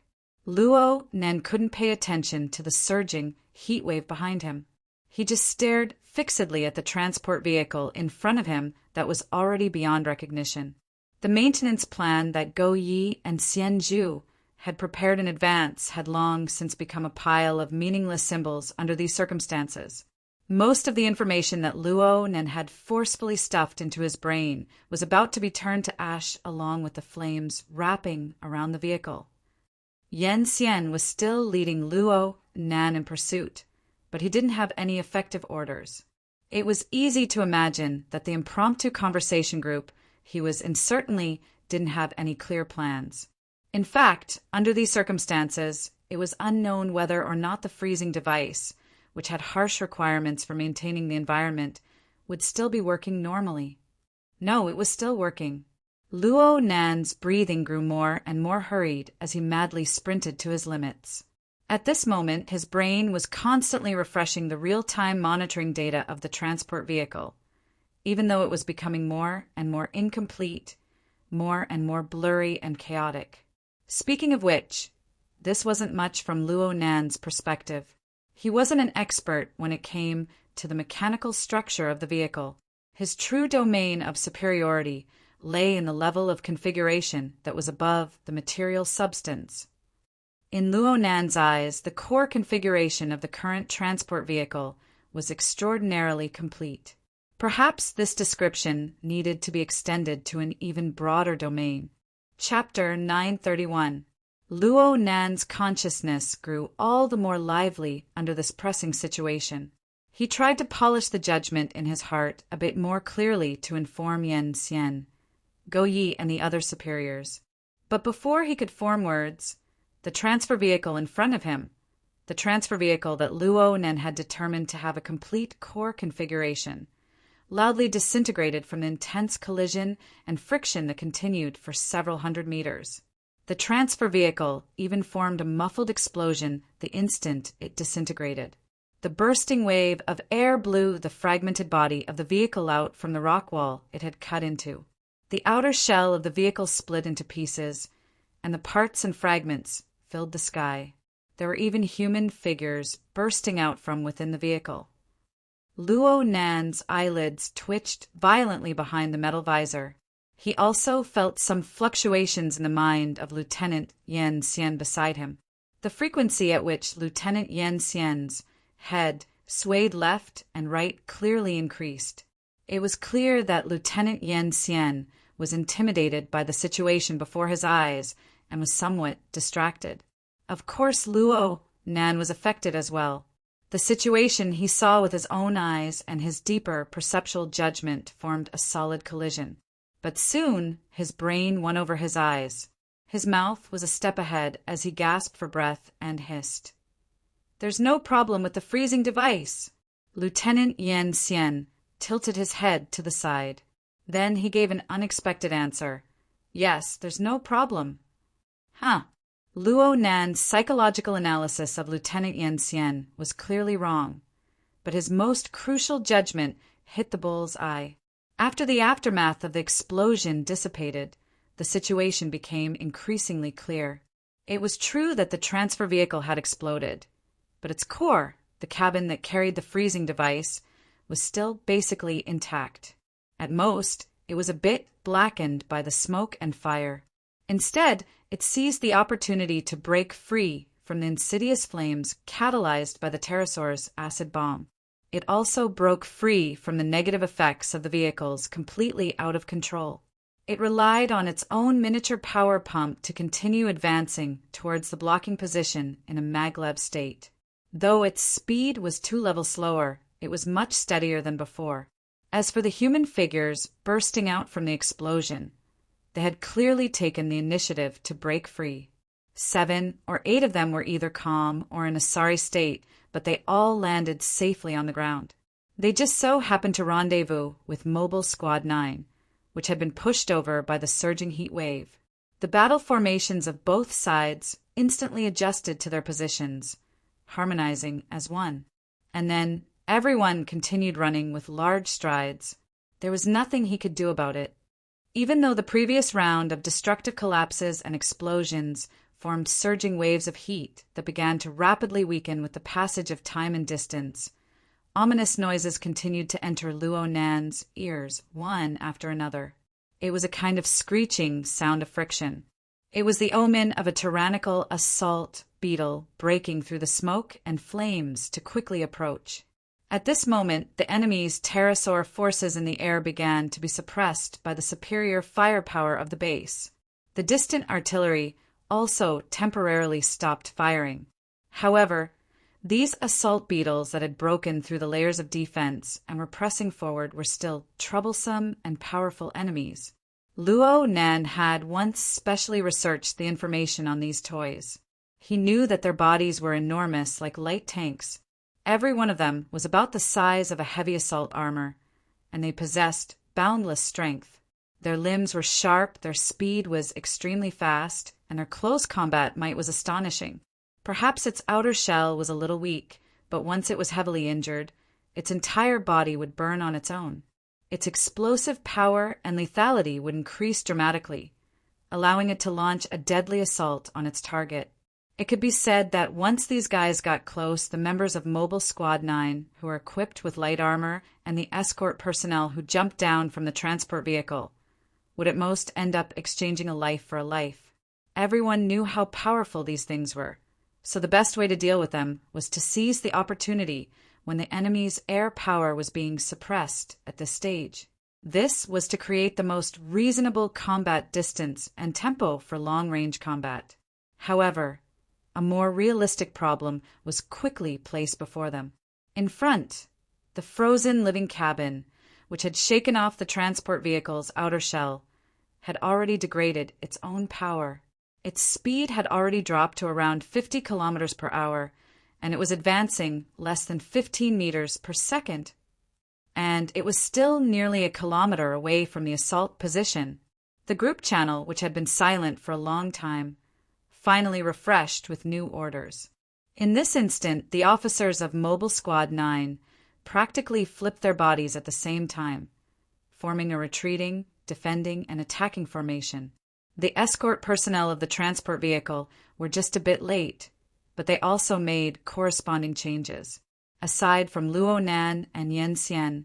A: Luo Nan couldn't pay attention to the surging heat wave behind him. He just stared fixedly at the transport vehicle in front of him that was already beyond recognition. The maintenance plan that Go Yi and Xian Zhu had prepared in advance had long since become a pile of meaningless symbols under these circumstances. Most of the information that Luo Nan had forcefully stuffed into his brain was about to be turned to ash along with the flames wrapping around the vehicle. Yan Xian was still leading Luo Nan in pursuit, but he didn't have any effective orders. It was easy to imagine that the impromptu conversation group he was in certainly didn't have any clear plans. In fact, under these circumstances, it was unknown whether or not the freezing device, which had harsh requirements for maintaining the environment, would still be working normally. No, it was still working. Luo Nan's breathing grew more and more hurried as he madly sprinted to his limits. At this moment, his brain was constantly refreshing the real-time monitoring data of the transport vehicle, even though it was becoming more and more incomplete, more and more blurry and chaotic. Speaking of which, this wasn't much from Luo Nan's perspective. He wasn't an expert when it came to the mechanical structure of the vehicle. His true domain of superiority lay in the level of configuration that was above the material substance. In Luo Nan's eyes, the core configuration of the current transport vehicle was extraordinarily complete. Perhaps this description needed to be extended to an even broader domain. Chapter 931. Luo Nan's consciousness grew all the more lively under this pressing situation. He tried to polish the judgment in his heart a bit more clearly to inform Yen Xian, Go Yi, and the other superiors. But before he could form words, the transfer vehicle in front of him, the transfer vehicle that Luo Nan had determined to have a complete core configuration, loudly disintegrated from the intense collision and friction that continued for several hundred meters. The transfer vehicle even formed a muffled explosion the instant it disintegrated. The bursting wave of air blew the fragmented body of the vehicle out from the rock wall it had cut into. The outer shell of the vehicle split into pieces, and the parts and fragments filled the sky. There were even human figures bursting out from within the vehicle. Luo Nan's eyelids twitched violently behind the metal visor. He also felt some fluctuations in the mind of Lieutenant Yen Xian beside him. The frequency at which Lieutenant Yen Xian's head swayed left and right clearly increased. It was clear that Lieutenant Yen Xian was intimidated by the situation before his eyes and was somewhat distracted. Of course, Luo Nan was affected as well. The situation he saw with his own eyes and his deeper perceptual judgment formed a solid collision. But soon his brain won over his eyes. His mouth was a step ahead as he gasped for breath and hissed. "There's no problem with the freezing device." Lieutenant Yen Xian tilted his head to the side. Then he gave an unexpected answer. "Yes, there's no problem." Huh. Luo Nan's psychological analysis of Lieutenant Yen Xian was clearly wrong, but his most crucial judgment hit the bull's eye. After the aftermath of the explosion dissipated, the situation became increasingly clear. It was true that the transfer vehicle had exploded, but its core, the cabin that carried the freezing device, was still basically intact. At most, it was a bit blackened by the smoke and fire. Instead, it seized the opportunity to break free from the insidious flames catalyzed by the pterosaur's acid bomb. It also broke free from the negative effects of the vehicles completely out of control. It relied on its own miniature power pump to continue advancing towards the blocking position in a maglev state. Though its speed was 2 levels slower, it was much steadier than before. As for the human figures bursting out from the explosion, they had clearly taken the initiative to break free. 7 or 8 of them were either calm or in a sorry state, but they all landed safely on the ground. They just so happened to rendezvous with Mobile Squad 9, which had been pushed over by the surging heat wave. The battle formations of both sides instantly adjusted to their positions, harmonizing as one. And then everyone continued running with large strides. There was nothing he could do about it. Even though the previous round of destructive collapses and explosions formed surging waves of heat that began to rapidly weaken with the passage of time and distance, ominous noises continued to enter Luo Nan's ears, one after another. It was a kind of screeching sound of friction. It was the omen of a tyrannical assault beetle breaking through the smoke and flames to quickly approach. At this moment, the enemy's pterosaur forces in the air began to be suppressed by the superior firepower of the base. The distant artillery also temporarily stopped firing. However, these assault beetles that had broken through the layers of defense and were pressing forward were still troublesome and powerful enemies. Luo Nan had once specially researched the information on these toys. He knew that their bodies were enormous, like light tanks. Every one of them was about the size of a heavy assault armor, and they possessed boundless strength. Their limbs were sharp, their speed was extremely fast, and their close combat might was astonishing. Perhaps its outer shell was a little weak, but once it was heavily injured, its entire body would burn on its own. Its explosive power and lethality would increase dramatically. allowing it to launch a deadly assault on its target. It could be said that once these guys got close, the members of Mobile Squad 9, who were equipped with light armor, and the escort personnel who jumped down from the transport vehicle, would at most end up exchanging a life for a life. Everyone knew how powerful these things were, so the best way to deal with them was to seize the opportunity when the enemy's air power was being suppressed at this stage. This was to create the most reasonable combat distance and tempo for long-range combat. However, a more realistic problem was quickly placed before them. In front, the frozen living cabin, which had shaken off the transport vehicle's outer shell, had already degraded its own power. Its speed had already dropped to around 50 kilometers per hour, and it was advancing less than 15 meters per second. And it was still nearly a kilometer away from the assault position. The group channel, which had been silent for a long time, finally refreshed with new orders. In this instant, the officers of Mobile Squad 9 practically flipped their bodies at the same time, forming a retreating, defending, and attacking formation. The escort personnel of the transport vehicle were just a bit late, but they also made corresponding changes. Aside from Luo Nan and Yen Xian,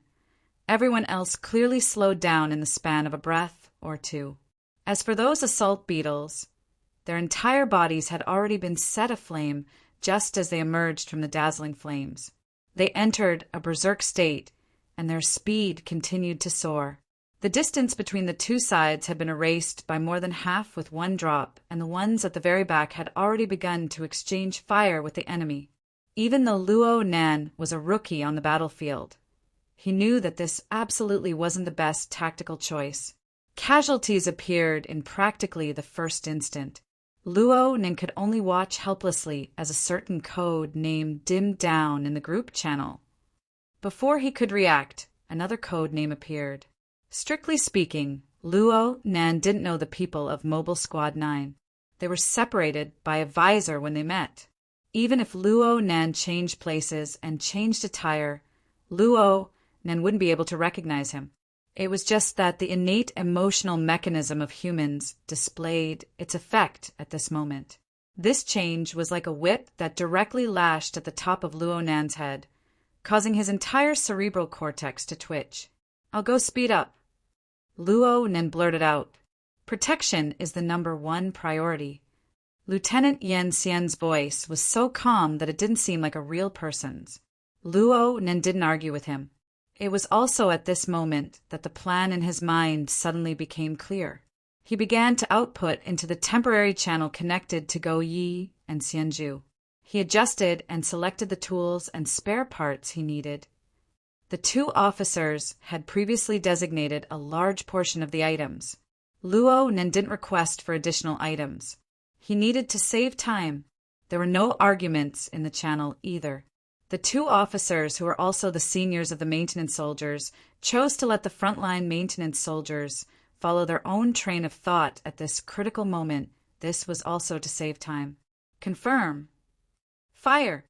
A: everyone else clearly slowed down in the span of a breath or two. As for those assault beetles, their entire bodies had already been set aflame just as they emerged from the dazzling flames. They entered a berserk state, and their speed continued to soar. The distance between the two sides had been erased by more than half with one drop, and the ones at the very back had already begun to exchange fire with the enemy. Even though Luo Nan was a rookie on the battlefield, he knew that this absolutely wasn't the best tactical choice. Casualties appeared in practically the first instant. Luo Nan could only watch helplessly as a certain code name dimmed down in the group channel. Before he could react, another code name appeared. Strictly speaking, Luo Nan didn't know the people of Mobile Squad 9. They were separated by a visor when they met. Even if Luo Nan changed places and changed attire, Luo Nan wouldn't be able to recognize him. It was just that the innate emotional mechanism of humans displayed its effect at this moment. This change was like a whip that directly lashed at the top of Luo Nan's head, causing his entire cerebral cortex to twitch. "I'll go speed up." Luo Nan blurted out. Protection is the #1 priority. Lieutenant Yen Xian's voice was so calm that it didn't seem like a real person's. Luo Nan didn't argue with him. It was also at this moment that the plan in his mind suddenly became clear. He began to output into the temporary channel connected to Go Yi and Xianju. He adjusted and selected the tools and spare parts he needed. The two officers had previously designated a large portion of the items. Luo Nan didn't request for additional items. He needed to save time. There were no arguments in the channel either. The two officers, who were also the seniors of the maintenance soldiers, chose to let the frontline maintenance soldiers follow their own train of thought at this critical moment. This was also to save time. Confirm. Fire.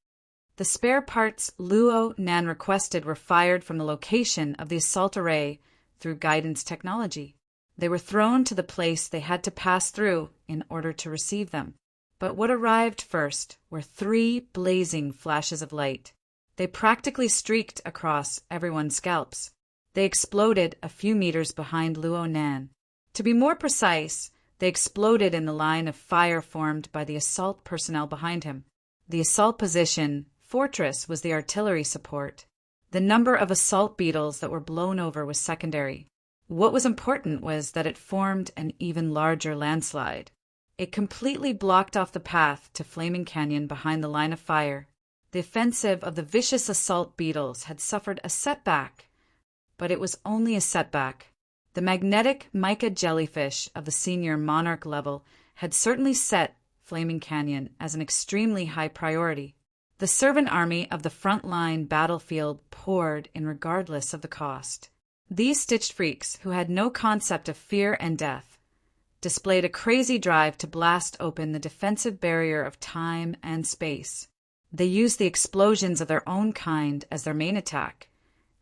A: The spare parts Luo Nan requested were fired from the location of the assault array through guidance technology. They were thrown to the place they had to pass through in order to receive them. But what arrived first were 3 blazing flashes of light. They practically streaked across everyone's scalps. They exploded a few meters behind Luo Nan. To be more precise, they exploded in the line of fire formed by the assault personnel behind him. The assault position fortress was the artillery support. The number of assault beetles that were blown over was secondary. What was important was that it formed an even larger landslide. It completely blocked off the path to Flaming Canyon behind the line of fire. The offensive of the vicious assault beetles had suffered a setback, but it was only a setback. The magnetic mica jellyfish of the senior monarch level had certainly set Flaming Canyon as an extremely high priority. The servant army of the front-line battlefield poured in regardless of the cost. These stitched freaks, who had no concept of fear and death, displayed a crazy drive to blast open the defensive barrier of time and space. They used the explosions of their own kind as their main attack,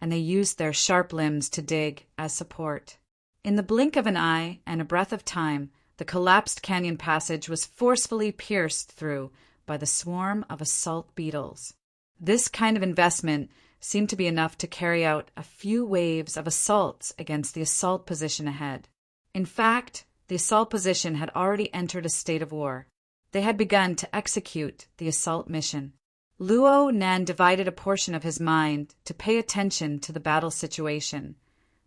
A: and they used their sharp limbs to dig as support. In the blink of an eye and a breath of time, the collapsed canyon passage was forcefully pierced through by the swarm of assault beetles. This kind of investment seemed to be enough to carry out a few waves of assaults against the assault position ahead. In fact, the assault position had already entered a state of war. They had begun to execute the assault mission. Luo Nan divided a portion of his mind to pay attention to the battle situation,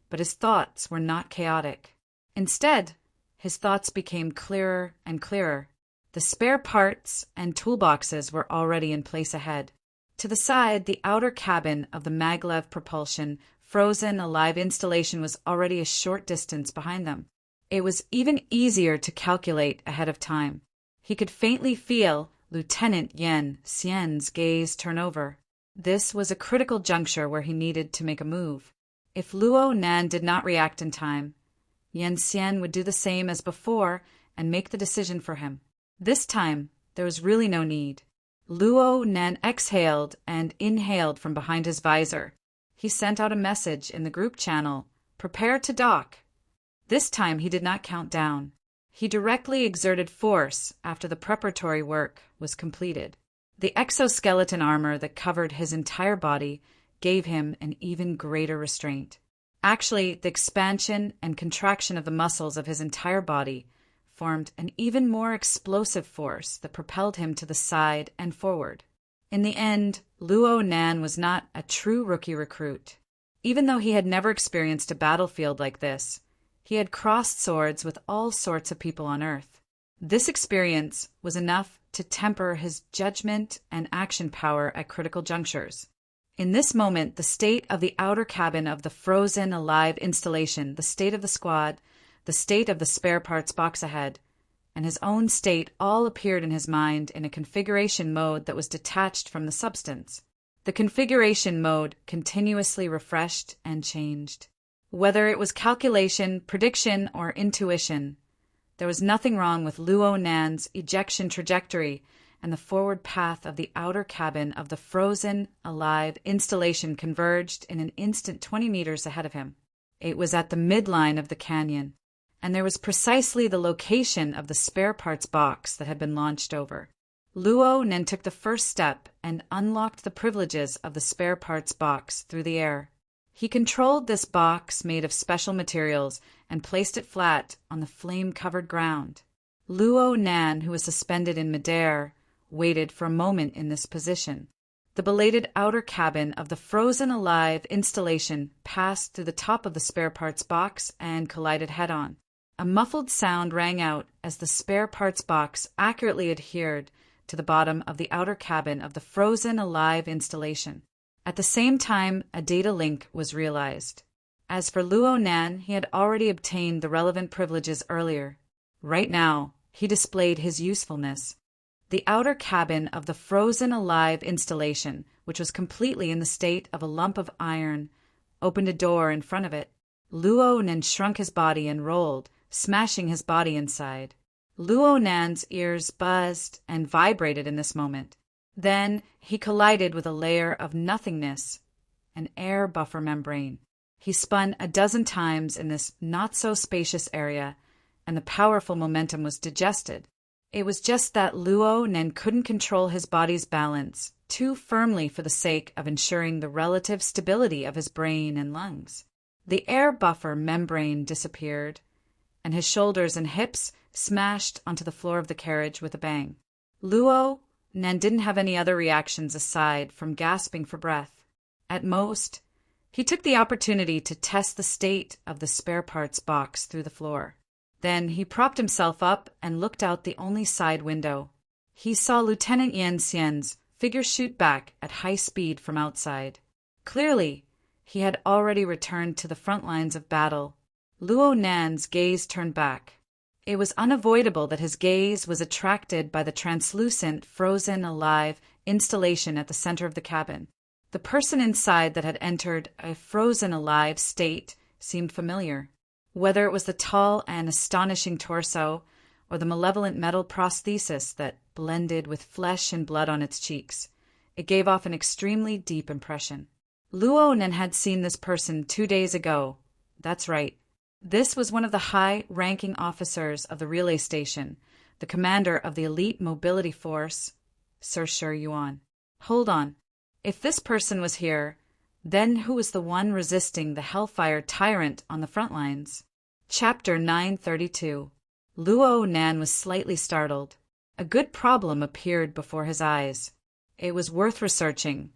A: but his thoughts were not chaotic. Instead, his thoughts became clearer and clearer. The spare parts and toolboxes were already in place ahead. To the side, the outer cabin of the maglev propulsion frozen alive installation was already a short distance behind them. It was even easier to calculate ahead of time. He could faintly feel Lieutenant Yen Xian's gaze turn over. This was a critical juncture where he needed to make a move. If Luo Nan did not react in time, Yen Xian would do the same as before and make the decision for him. This time, there was really no need. Luo Nan exhaled and inhaled from behind his visor. He sent out a message in the group channel, "Prepare to dock." This time he did not count down. He directly exerted force after the preparatory work was completed. The exoskeleton armor that covered his entire body gave him an even greater restraint. Actually, the expansion and contraction of the muscles of his entire body formed an even more explosive force that propelled him to the side and forward. In the end, Luo Nan was not a true rookie recruit. Even though he had never experienced a battlefield like this, he had crossed swords with all sorts of people on Earth. This experience was enough to temper his judgment and action power at critical junctures. In this moment, the state of the outer cabin of the frozen alive installation, the state of the squad, the state of the spare parts box ahead, and his own state all appeared in his mind in a configuration mode that was detached from the substance. The configuration mode continuously refreshed and changed. Whether it was calculation, prediction, or intuition, there was nothing wrong with Luo Nan's ejection trajectory, and the forward path of the outer cabin of the frozen, alive installation converged in an instant 20 meters ahead of him. It was at the midline of the canyon, and there was precisely the location of the spare parts box that had been launched over. Luo Nan took the first step and unlocked the privileges of the spare parts box through the air. He controlled this box made of special materials and placed it flat on the flame-covered ground. Luo Nan, who was suspended in midair, waited for a moment in this position. The belated outer cabin of the frozen alive installation passed through the top of the spare parts box and collided head-on. A muffled sound rang out as the spare parts box accurately adhered to the bottom of the outer cabin of the frozen alive installation. At the same time, a data link was realized. As for Luo Nan, he had already obtained the relevant privileges earlier. Right now, he displayed his usefulness. The outer cabin of the frozen alive installation, which was completely in the state of a lump of iron, opened a door in front of it. Luo Nan shrunk his body and rolled, smashing his body inside. Luo Nan's ears buzzed and vibrated in this moment. Then he collided with a layer of nothingness, an air buffer membrane. He spun a dozen times in this not-so-spacious area, and the powerful momentum was digested. It was just that Luo Nan couldn't control his body's balance too firmly for the sake of ensuring the relative stability of his brain and lungs. The air buffer membrane disappeared, and his shoulders and hips smashed onto the floor of the carriage with a bang. Luo Nan didn't have any other reactions aside from gasping for breath. At most, he took the opportunity to test the state of the spare parts box through the floor. Then he propped himself up and looked out the only side window. He saw Lieutenant Yen Xian's figure shoot back at high speed from outside. Clearly, he had already returned to the front lines of battle. Luo Nan's gaze turned back. It was unavoidable that his gaze was attracted by the translucent, frozen, alive installation at the center of the cabin. The person inside that had entered a frozen, alive state seemed familiar. Whether it was the tall and astonishing torso or the malevolent metal prosthesis that blended with flesh and blood on its cheeks, it gave off an extremely deep impression. Luo Nan had seen this person 2 days ago. That's right. This was one of the high-ranking officers of the relay station, the commander of the elite mobility force, Sir Shi Yuan. Hold on. If this person was here, then who was the one resisting the Hellfire tyrant on the front lines? Chapter 932. Luo Nan was slightly startled. A good problem appeared before his eyes. It was worth researching,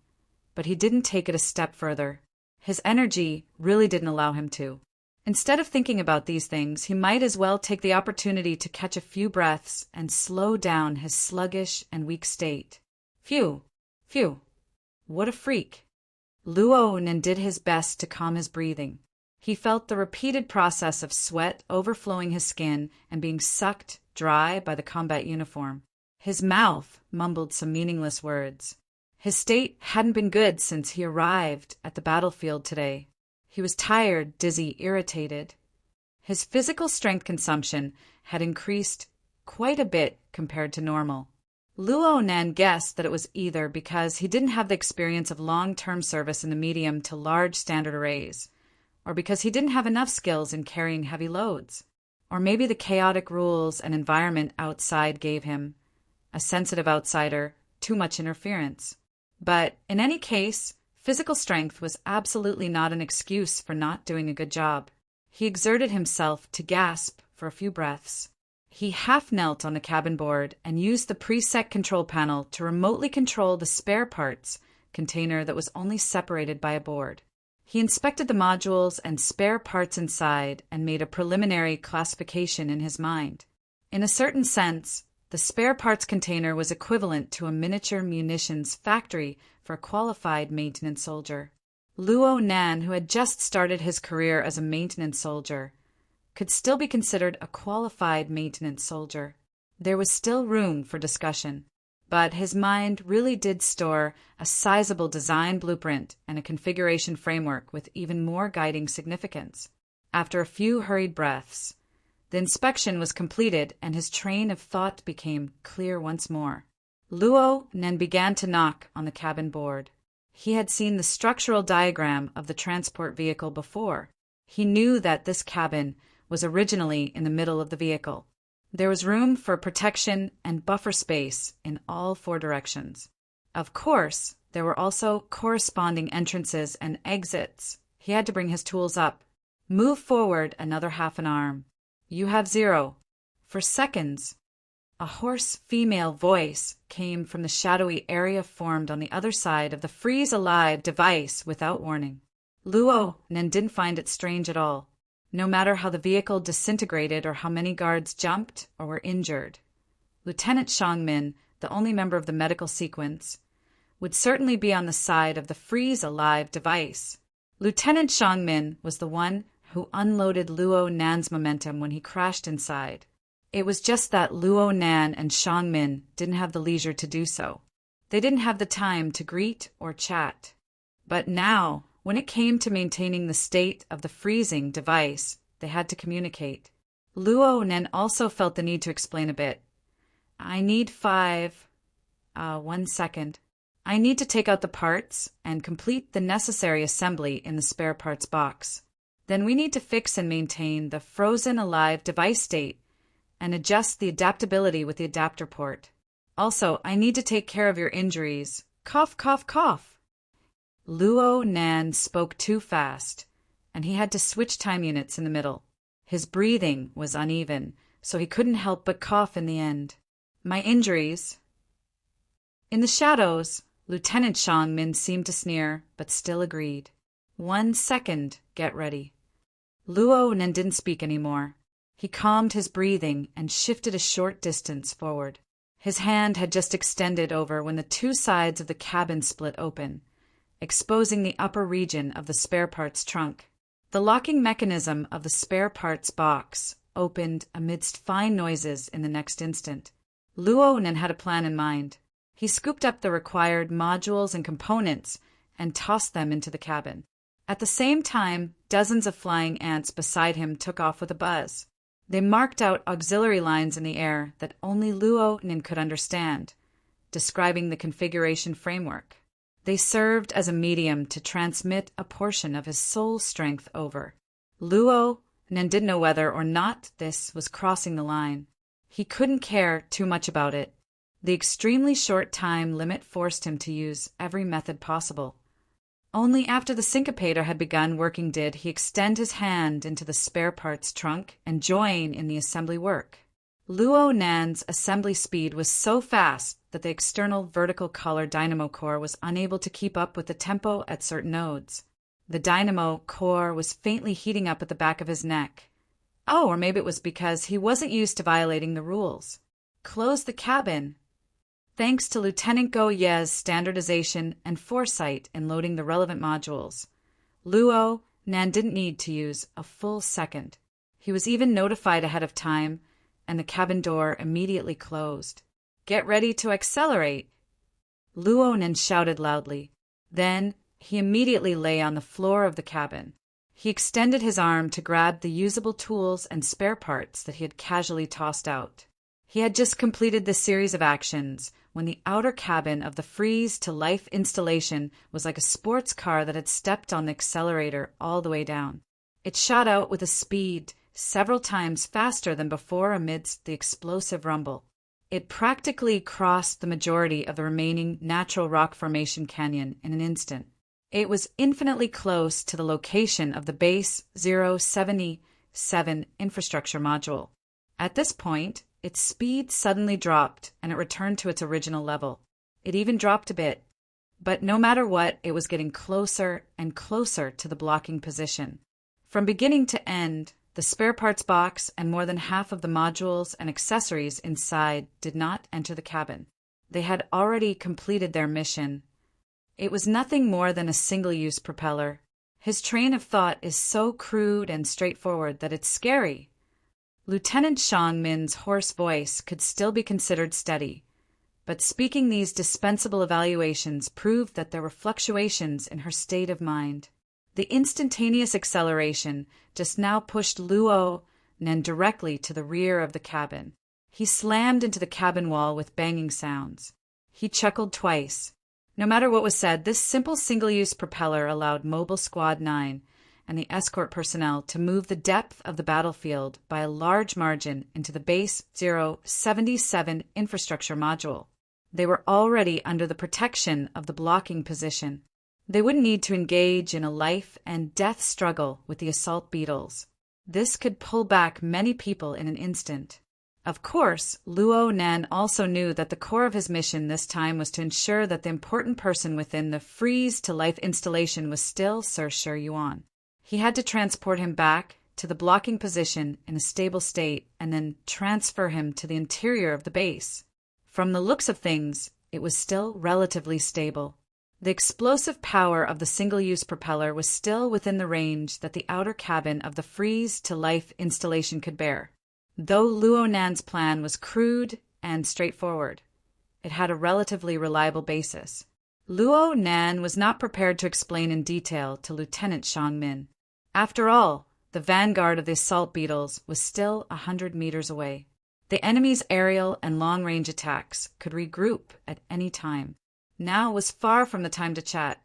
A: but he didn't take it a step further. His energy really didn't allow him to. Instead of thinking about these things, he might as well take the opportunity to catch a few breaths and slow down his sluggish and weak state. Phew! Phew! What a freak! Luo Nan did his best to calm his breathing. He felt the repeated process of sweat overflowing his skin and being sucked dry by the combat uniform. His mouth mumbled some meaningless words. His state hadn't been good since he arrived at the battlefield today. He was tired, dizzy, irritated. His physical strength consumption had increased quite a bit compared to normal. Luo Nan guessed that it was either because he didn't have the experience of long-term service in the medium to large standard arrays, or because he didn't have enough skills in carrying heavy loads, or maybe the chaotic rules and environment outside gave him, a sensitive outsider, too much interference. But in any case, physical strength was absolutely not an excuse for not doing a good job. He exerted himself to gasp for a few breaths. He half-knelt on the cabin board and used the preset control panel to remotely control the spare parts container that was only separated by a board. He inspected the modules and spare parts inside and made a preliminary classification in his mind. In a certain sense, the spare parts container was equivalent to a miniature munitions factory for a qualified maintenance soldier. Luo Nan, who had just started his career as a maintenance soldier, could still be considered a qualified maintenance soldier. There was still room for discussion, but his mind really did store a sizable design blueprint and a configuration framework with even more guiding significance. After a few hurried breaths, the inspection was completed and his train of thought became clear once more. Luo Nan began to knock on the cabin board. He had seen the structural diagram of the transport vehicle before. He knew that this cabin was originally in the middle of the vehicle. There was room for protection and buffer space in all four directions. Of course, there were also corresponding entrances and exits. He had to bring his tools up. Move forward another half an arm. You have 0. For seconds, a hoarse female voice came from the shadowy area formed on the other side of the freeze-alive device without warning. Luo Nan didn't find it strange at all. No matter how the vehicle disintegrated or how many guards jumped or were injured, Lieutenant Shangmin, the only member of the medical sequence, would certainly be on the side of the freeze-alive device. Lieutenant Shangmin was the one who unloaded Luo Nan's momentum when he crashed inside. It was just that Luo Nan and Shangmin didn't have the leisure to do so. They didn't have the time to greet or chat. But now, when it came to maintaining the state of the freezing device, they had to communicate. Luo Nan also felt the need to explain a bit. I need 1 second. I need to take out the parts and complete the necessary assembly in the spare parts box. Then we need to fix and maintain the frozen alive device state and adjust the adaptability with the adapter port. Also, I need to take care of your injuries. Cough, cough, cough. Luo Nan spoke too fast, and he had to switch time units in the middle. His breathing was uneven, so he couldn't help but cough in the end. My injuries. In the shadows, Lieutenant Shangmin seemed to sneer, but still agreed. 1 second, get ready. Luo Nan didn't speak anymore. He calmed his breathing and shifted a short distance forward. His hand had just extended over when the two sides of the cabin split open, exposing the upper region of the spare parts trunk. The locking mechanism of the spare parts box opened amidst fine noises in the next instant. Luo Nan had a plan in mind. He scooped up the required modules and components and tossed them into the cabin. At the same time, dozens of flying ants beside him took off with a buzz. They marked out auxiliary lines in the air that only Luo Nan could understand, describing the configuration framework. They served as a medium to transmit a portion of his soul strength over. Luo Nan didn't know whether or not this was crossing the line. He couldn't care too much about it. The extremely short time limit forced him to use every method possible. Only after the syncopator had begun working did he extend his hand into the spare parts trunk and join in the assembly work. Luo Nan's assembly speed was so fast that the external vertical collar dynamo core was unable to keep up with the tempo at certain nodes. The dynamo core was faintly heating up at the back of his neck. Oh, or maybe it was because he wasn't used to violating the rules. Close the cabin. Thanks to Lieutenant Go Ye's standardization and foresight in loading the relevant modules, Luo Nan didn't need to use a full second. He was even notified ahead of time, and the cabin door immediately closed. Get ready to accelerate, Luo Nan shouted loudly. Then he immediately lay on the floor of the cabin. He extended his arm to grab the usable tools and spare parts that he had casually tossed out. He had just completed this series of actions when the outer cabin of the freeze-to-life installation was like a sports car that had stepped on the accelerator all the way down. It shot out with a speed several times faster than before amidst the explosive rumble. It practically crossed the majority of the remaining natural rock formation canyon in an instant. It was infinitely close to the location of the Base 077 infrastructure module. At this point, its speed suddenly dropped and it returned to its original level. It even dropped a bit. But no matter what, it was getting closer and closer to the blocking position. From beginning to end, the spare parts box and more than half of the modules and accessories inside did not enter the cabin. They had already completed their mission. It was nothing more than a single-use propeller. His train of thought is so crude and straightforward that it's scary. Lieutenant Shang Min's hoarse voice could still be considered steady, but speaking these dispensable evaluations proved that there were fluctuations in her state of mind. The instantaneous acceleration just now pushed Luo Nan directly to the rear of the cabin. He slammed into the cabin wall with banging sounds. He chuckled twice. No matter what was said, this simple single-use propeller allowed Mobile Squad 9 and the escort personnel to move the depth of the battlefield by a large margin into the Base 077 infrastructure module. They were already under the protection of the blocking position. They wouldn't need to engage in a life-and-death struggle with the assault beetles. This could pull back many people in an instant. Of course, Luo Nan also knew that the core of his mission this time was to ensure that the important person within the freeze-to-life installation was still Sir Shi Yuan. He had to transport him back to the blocking position in a stable state and then transfer him to the interior of the base. From the looks of things, it was still relatively stable. The explosive power of the single-use propeller was still within the range that the outer cabin of the freeze-to-life installation could bear. Though Luo Nan's plan was crude and straightforward, it had a relatively reliable basis. Luo Nan was not prepared to explain in detail to Lieutenant Shang Min. After all, the vanguard of the assault beetles was still 100 meters away. The enemy's aerial and long-range attacks could regroup at any time. Now was far from the time to chat.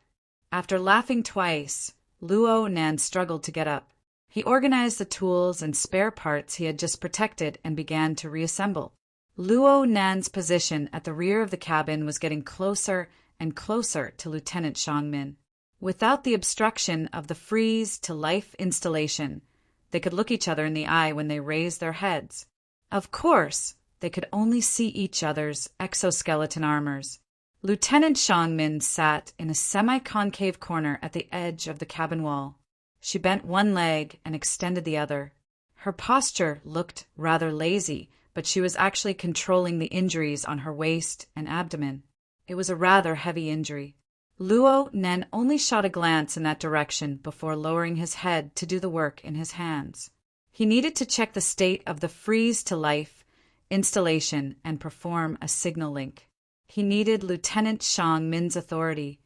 A: After laughing twice, Luo Nan struggled to get up. He organized the tools and spare parts he had just protected and began to reassemble. Luo Nan's position at the rear of the cabin was getting closer and closer to Lieutenant Shang Min. Without the obstruction of the freeze-to-life installation, they could look each other in the eye when they raised their heads. Of course, they could only see each other's exoskeleton armors. Lieutenant Shang Min sat in a semi-concave corner at the edge of the cabin wall. She bent one leg and extended the other. Her posture looked rather lazy, but she was actually controlling the injuries on her waist and abdomen. It was a rather heavy injury. Luo Nan only shot a glance in that direction before lowering his head to do the work in his hands. He needed to check the state of the freeze-to-life installation and perform a signal link. He needed Lieutenant Shang Min's authority,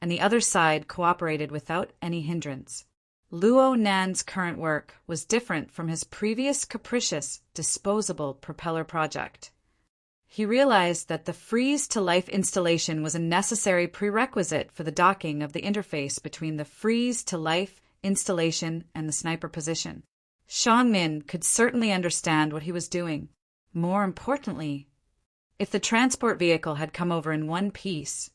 A: and the other side cooperated without any hindrance. Luo Nan's current work was different from his previous capricious, disposable propeller project. He realized that the freeze-to-life installation was a necessary prerequisite for the docking of the interface between the freeze-to-life installation and the sniper position. Xiang Min could certainly understand what he was doing. More importantly, if the transport vehicle had come over in one piece,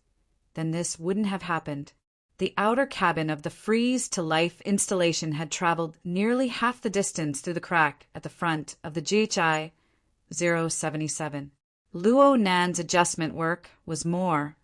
A: then this wouldn't have happened. The outer cabin of the freeze-to-life installation had traveled nearly half the distance through the crack at the front of the GHI 077. Luo Nan's adjustment work was more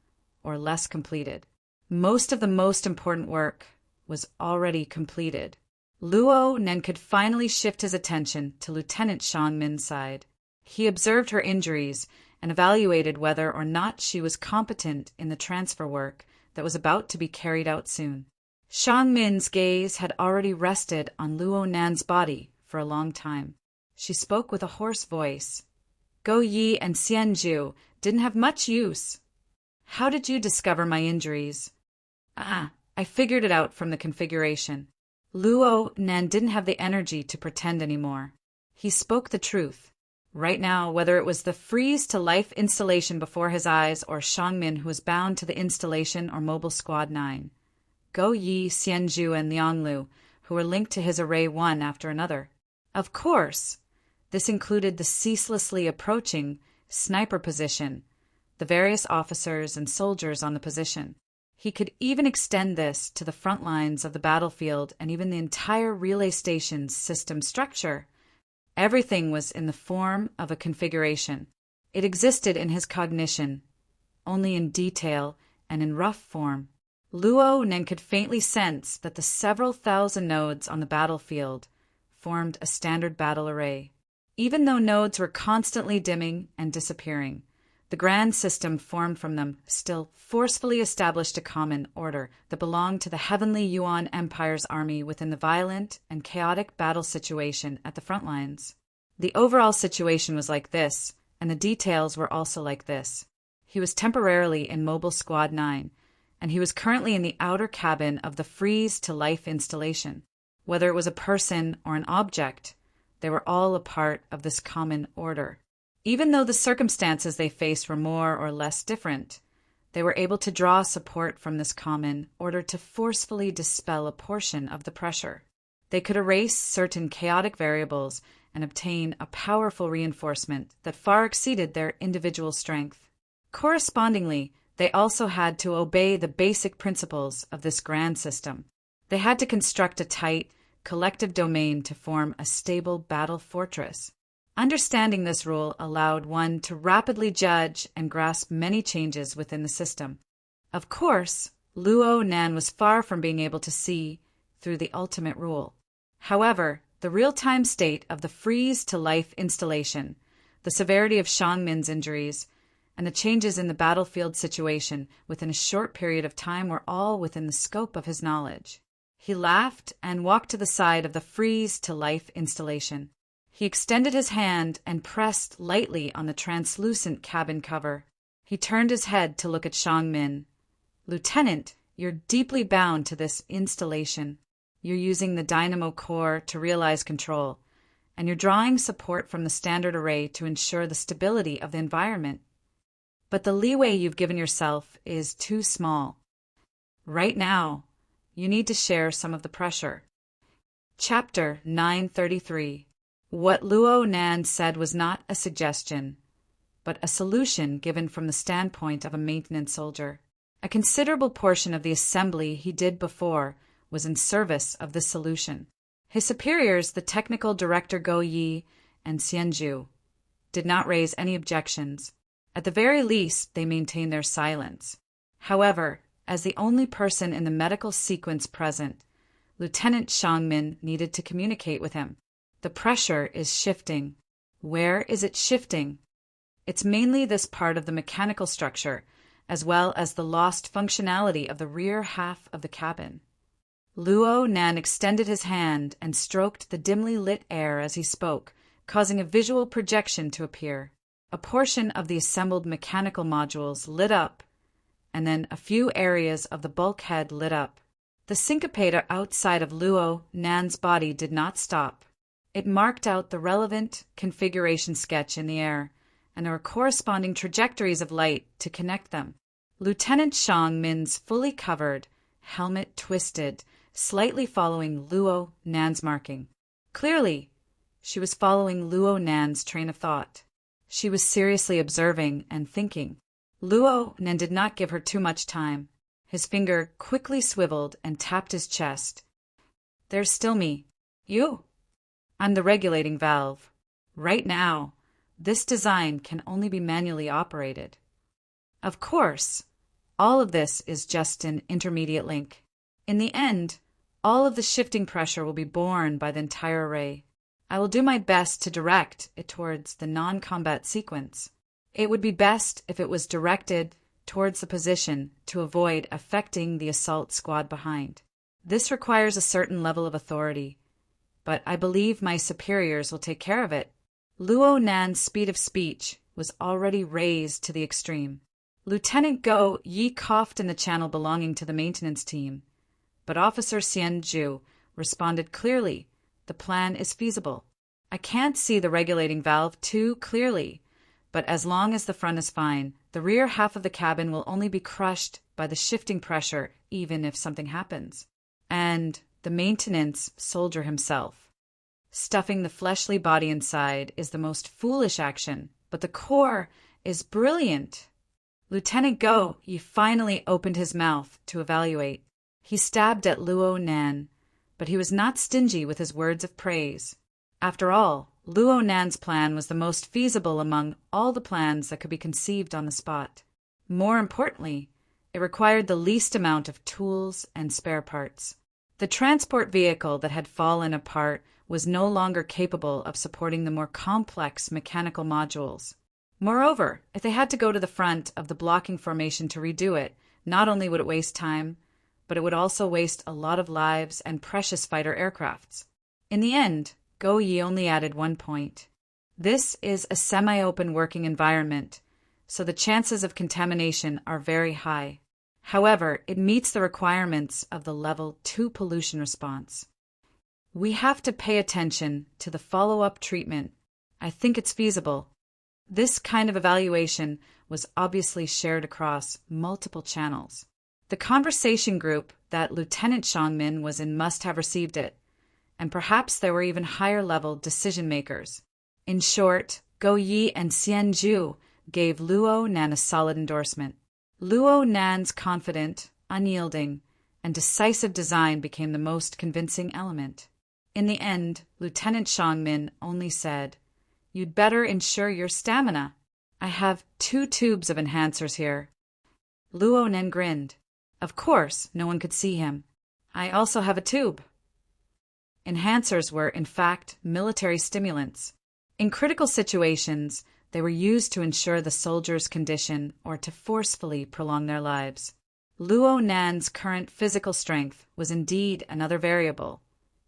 A: or less completed. Most of the most important work was already completed. Luo Nan could finally shift his attention to Lieutenant Xiang Min's side. He observed her injuries and evaluated whether or not she was competent in the transfer work that was about to be carried out soon. Xiang Min's gaze had already rested on Luo Nan's body for a long time. She spoke with a hoarse voice. Go Yi and Xianju didn't have much use. How did you discover my injuries? I figured it out from the configuration. Luo Nan didn't have the energy to pretend anymore. He spoke the truth. Right now, whether it was the freeze-to-life installation before his eyes or Xiang Min who was bound to the installation or Mobile Squad 9, Go Yi, Xianju, and Lianglu, who were linked to his Array 1 after another. Of course, this included the ceaselessly approaching sniper position, the various officers and soldiers on the position. He could even extend this to the front lines of the battlefield and even the entire relay station's system structure. Everything was in the form of a configuration. It existed in his cognition, only in detail and in rough form. Luo Nan could faintly sense that the several thousand nodes on the battlefield formed a standard battle array. Even though nodes were constantly dimming and disappearing, the grand system formed from them still forcefully established a common order that belonged to the Heavenly Yuan Empire's army within the violent and chaotic battle situation at the front lines. The overall situation was like this, and the details were also like this. He was temporarily in Mobile Squad 9, and he was currently in the outer cabin of the freeze-to-life installation. Whether it was a person or an object, they were all a part of this common order. Even though the circumstances they faced were more or less different, they were able to draw support from this common order to forcefully dispel a portion of the pressure. They could erase certain chaotic variables and obtain a powerful reinforcement that far exceeded their individual strength. Correspondingly, they also had to obey the basic principles of this grand system. They had to construct a tight, collective domain to form a stable battle fortress. Understanding this rule allowed one to rapidly judge and grasp many changes within the system. Of course, Luo Nan was far from being able to see through the ultimate rule. However, the real-time state of the freeze-to-life installation, the severity of Xiang Min's injuries, and the changes in the battlefield situation within a short period of time were all within the scope of his knowledge. He laughed and walked to the side of the freeze-to-life installation. He extended his hand and pressed lightly on the translucent cabin cover. He turned his head to look at Xiang Min. Lieutenant, you're deeply bound to this installation. You're using the dynamo core to realize control, and you're drawing support from the standard array to ensure the stability of the environment. But the leeway you've given yourself is too small. Right now, you need to share some of the pressure. Chapter 933. What Luo Nan said was not a suggestion, but a solution given from the standpoint of a maintenance soldier. A considerable portion of the assembly he did before was in service of this solution. His superiors, the technical director Go Yi and Xianju, did not raise any objections. At the very least, they maintained their silence. However, as the only person in the medical sequence present, Lieutenant Xiang Min needed to communicate with him. The pressure is shifting. Where is it shifting? It's mainly this part of the mechanical structure, as well as the lost functionality of the rear half of the cabin. Luo Nan extended his hand and stroked the dimly lit air as he spoke, causing a visual projection to appear. A portion of the assembled mechanical modules lit up, and then a few areas of the bulkhead lit up. The syncopator outside of Luo Nan's body did not stop. It marked out the relevant configuration sketch in the air, and there were corresponding trajectories of light to connect them. Lieutenant Xiang Min's fully covered, helmet twisted, slightly following Luo Nan's marking. Clearly, she was following Luo Nan's train of thought. She was seriously observing and thinking. Luo Nan did not give her too much time. His finger quickly swiveled and tapped his chest. There's still me. You. I'm the regulating valve. Right now, this design can only be manually operated. Of course, all of this is just an intermediate link. In the end, all of the shifting pressure will be borne by the entire array. I will do my best to direct it towards the non-combat sequence. It would be best if it was directed towards the position to avoid affecting the assault squad behind. This requires a certain level of authority, but I believe my superiors will take care of it. Luo Nan's speed of speech was already raised to the extreme. Lieutenant Go Yi coughed in the channel belonging to the maintenance team, but Officer Xian Zhu responded clearly. The plan is feasible. I can't see the regulating valve too clearly, but as long as the front is fine, the rear half of the cabin will only be crushed by the shifting pressure even if something happens. And the maintenance soldier himself. Stuffing the fleshly body inside is the most foolish action, but the core is brilliant. Lieutenant Go Yi finally opened his mouth to evaluate. He stabbed at Luo Nan, but he was not stingy with his words of praise. After all, Luo Nan's plan was the most feasible among all the plans that could be conceived on the spot. More importantly, it required the least amount of tools and spare parts. The transport vehicle that had fallen apart was no longer capable of supporting the more complex mechanical modules. Moreover, if they had to go to the front of the blocking formation to redo it, not only would it waste time, but it would also waste a lot of lives and precious fighter aircrafts. In the end, Go Yi only added one point. This is a semi-open working environment, so the chances of contamination are very high. However, it meets the requirements of the Level 2 pollution response. We have to pay attention to the follow-up treatment. I think it's feasible. This kind of evaluation was obviously shared across multiple channels. The conversation group that Lieutenant Shangmin was in must have received it, and perhaps there were even higher-level decision-makers. In short, Go Yi and Xian Zhu gave Luo Nan a solid endorsement. Luo Nan's confident, unyielding, and decisive design became the most convincing element. In the end, Lieutenant Shangmin only said, "You'd better ensure your stamina. I have 2 tubes of enhancers here." Luo Nan grinned. Of course, no one could see him. I also have a tube. Enhancers were, in fact, military stimulants. In critical situations, they were used to ensure the soldiers' condition or to forcefully prolong their lives. Luo Nan's current physical strength was indeed another variable,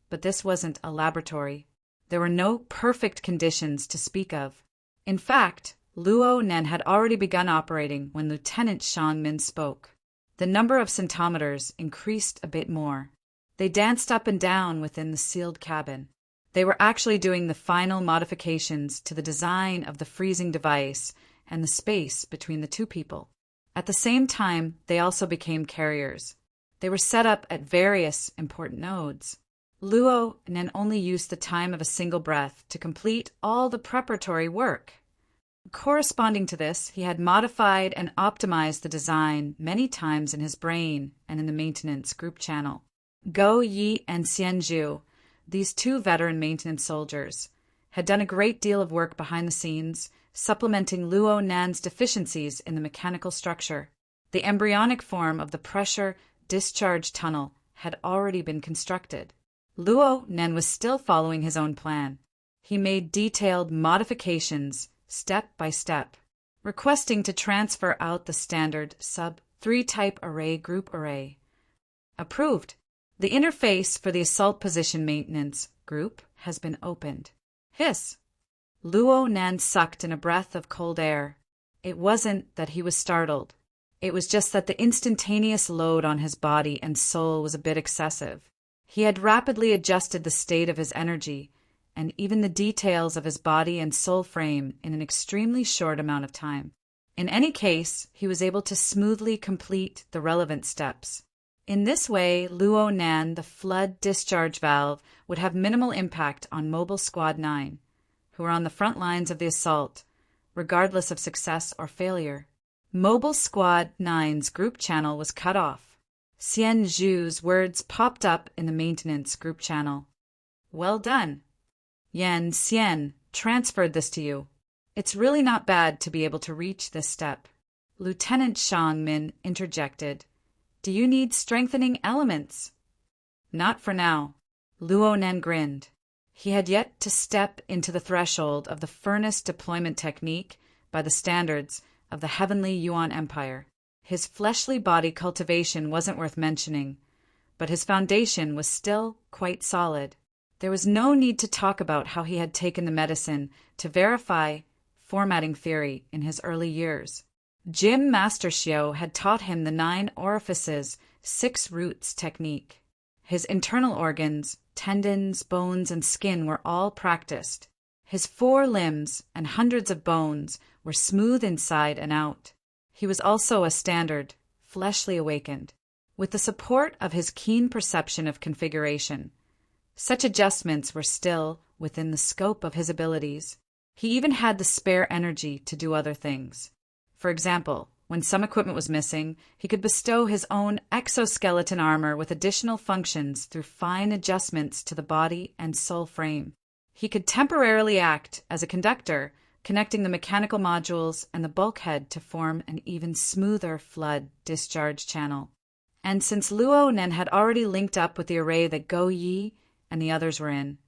A: but this wasn't a laboratory. There were no perfect conditions to speak of. In fact, Luo Nan had already begun operating when Lieutenant Shangmin spoke. The number of centimeters increased a bit more. They danced up and down within the sealed cabin. They were actually doing the final modifications to the design of the freezing device and the space between the 2 people. At the same time, they also became carriers. They were set up at various important nodes. Luo Nan only used the time of a single breath to complete all the preparatory work. Corresponding to this, he had modified and optimized the design many times in his brain and in the maintenance group channel. Go Yi and Xian Zhu, these 2 veteran maintenance soldiers, had done a great deal of work behind the scenes, supplementing Luo Nan's deficiencies in the mechanical structure. The embryonic form of the pressure discharge tunnel had already been constructed. Luo Nan was still following his own plan. He made detailed modifications step by step, requesting to transfer out the standard sub-3 type array group array. Approved. The interface for the assault position maintenance group has been opened. Hiss! Luo Nan sucked in a breath of cold air. It wasn't that he was startled. It was just that the instantaneous load on his body and soul was a bit excessive. He had rapidly adjusted the state of his energy and even the details of his body and soul frame in an extremely short amount of time. In any case, he was able to smoothly complete the relevant steps. In this way, Luo Nan, the flood discharge valve, would have minimal impact on Mobile Squad 9, who were on the front lines of the assault, regardless of success or failure. Mobile Squad 9's group channel was cut off. Xian Zhu's words popped up in the maintenance group channel. Well done. Yan Xian transferred this to you. It's really not bad to be able to reach this step. Lieutenant Shang Min interjected. Do you need strengthening elements? Not for now. Luo Nan grinned. He had yet to step into the threshold of the furnace deployment technique by the standards of the heavenly Yuan Empire. His fleshly body cultivation wasn't worth mentioning, but his foundation was still quite solid. There was no need to talk about how he had taken the medicine to verify formatting theory in his early years. Jim Master Xiao had taught him the 9 orifices, 6 roots technique. His internal organs, tendons, bones, and skin were all practiced. His 4 limbs and hundreds of bones were smooth inside and out. He was also a standard, fleshly awakened, with the support of his keen perception of configuration. Such adjustments were still within the scope of his abilities. He even had the spare energy to do other things. For example, when some equipment was missing, he could bestow his own exoskeleton armor with additional functions through fine adjustments to the body and soul frame. He could temporarily act as a conductor, connecting the mechanical modules and the bulkhead to form an even smoother flood discharge channel. And since Luo Nen had already linked up with the array that Go Yi and the others were in,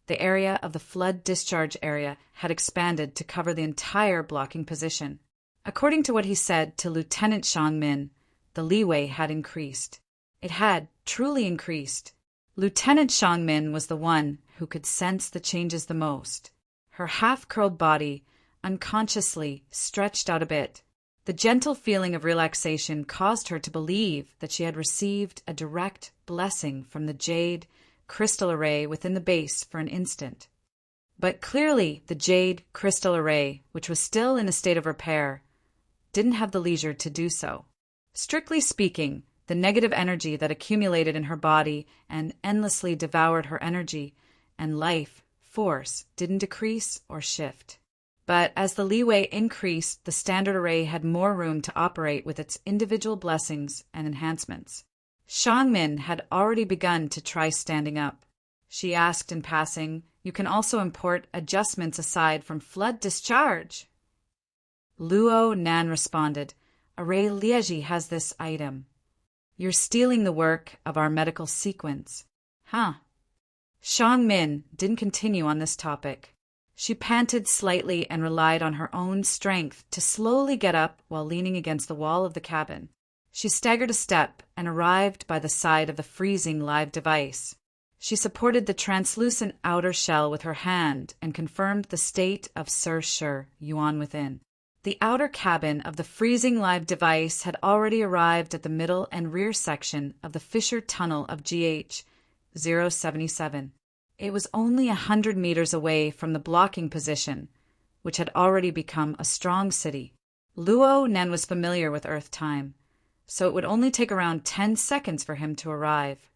A: the area of the flood discharge area had expanded to cover the entire blocking position. According to what he said to Lieutenant Shang Min, the leeway had increased. It had truly increased. Lieutenant Shang Min was the one who could sense the changes the most. Her half-curled body unconsciously stretched out a bit. The gentle feeling of relaxation caused her to believe that she had received a direct blessing from the jade crystal array within the base for an instant. But clearly the jade crystal array, which was still in a state of repair, didn't have the leisure to do so. Strictly speaking, the negative energy that accumulated in her body and endlessly devoured her energy and life force didn't decrease or shift. But as the leeway increased, the standard array had more room to operate with its individual blessings and enhancements. Shang Min had already begun to try standing up. She asked in passing, "You can also import adjustments aside from flood discharge?" Luo Nan responded, "Array Liegi has this item." "You're stealing the work of our medical sequence." "Huh." Shang Min didn't continue on this topic. She panted slightly and relied on her own strength to slowly get up while leaning against the wall of the cabin. She staggered a step and arrived by the side of the freezing live device. She supported the translucent outer shell with her hand and confirmed the state of Sir Shur Yuan within. The outer cabin of the freezing live device had already arrived at the middle and rear section of the fissure tunnel of GH 077. It was only 100 meters away from the blocking position, which had already become a strong city. Luo Nen was familiar with Earth time, so it would only take around 10 seconds for him to arrive.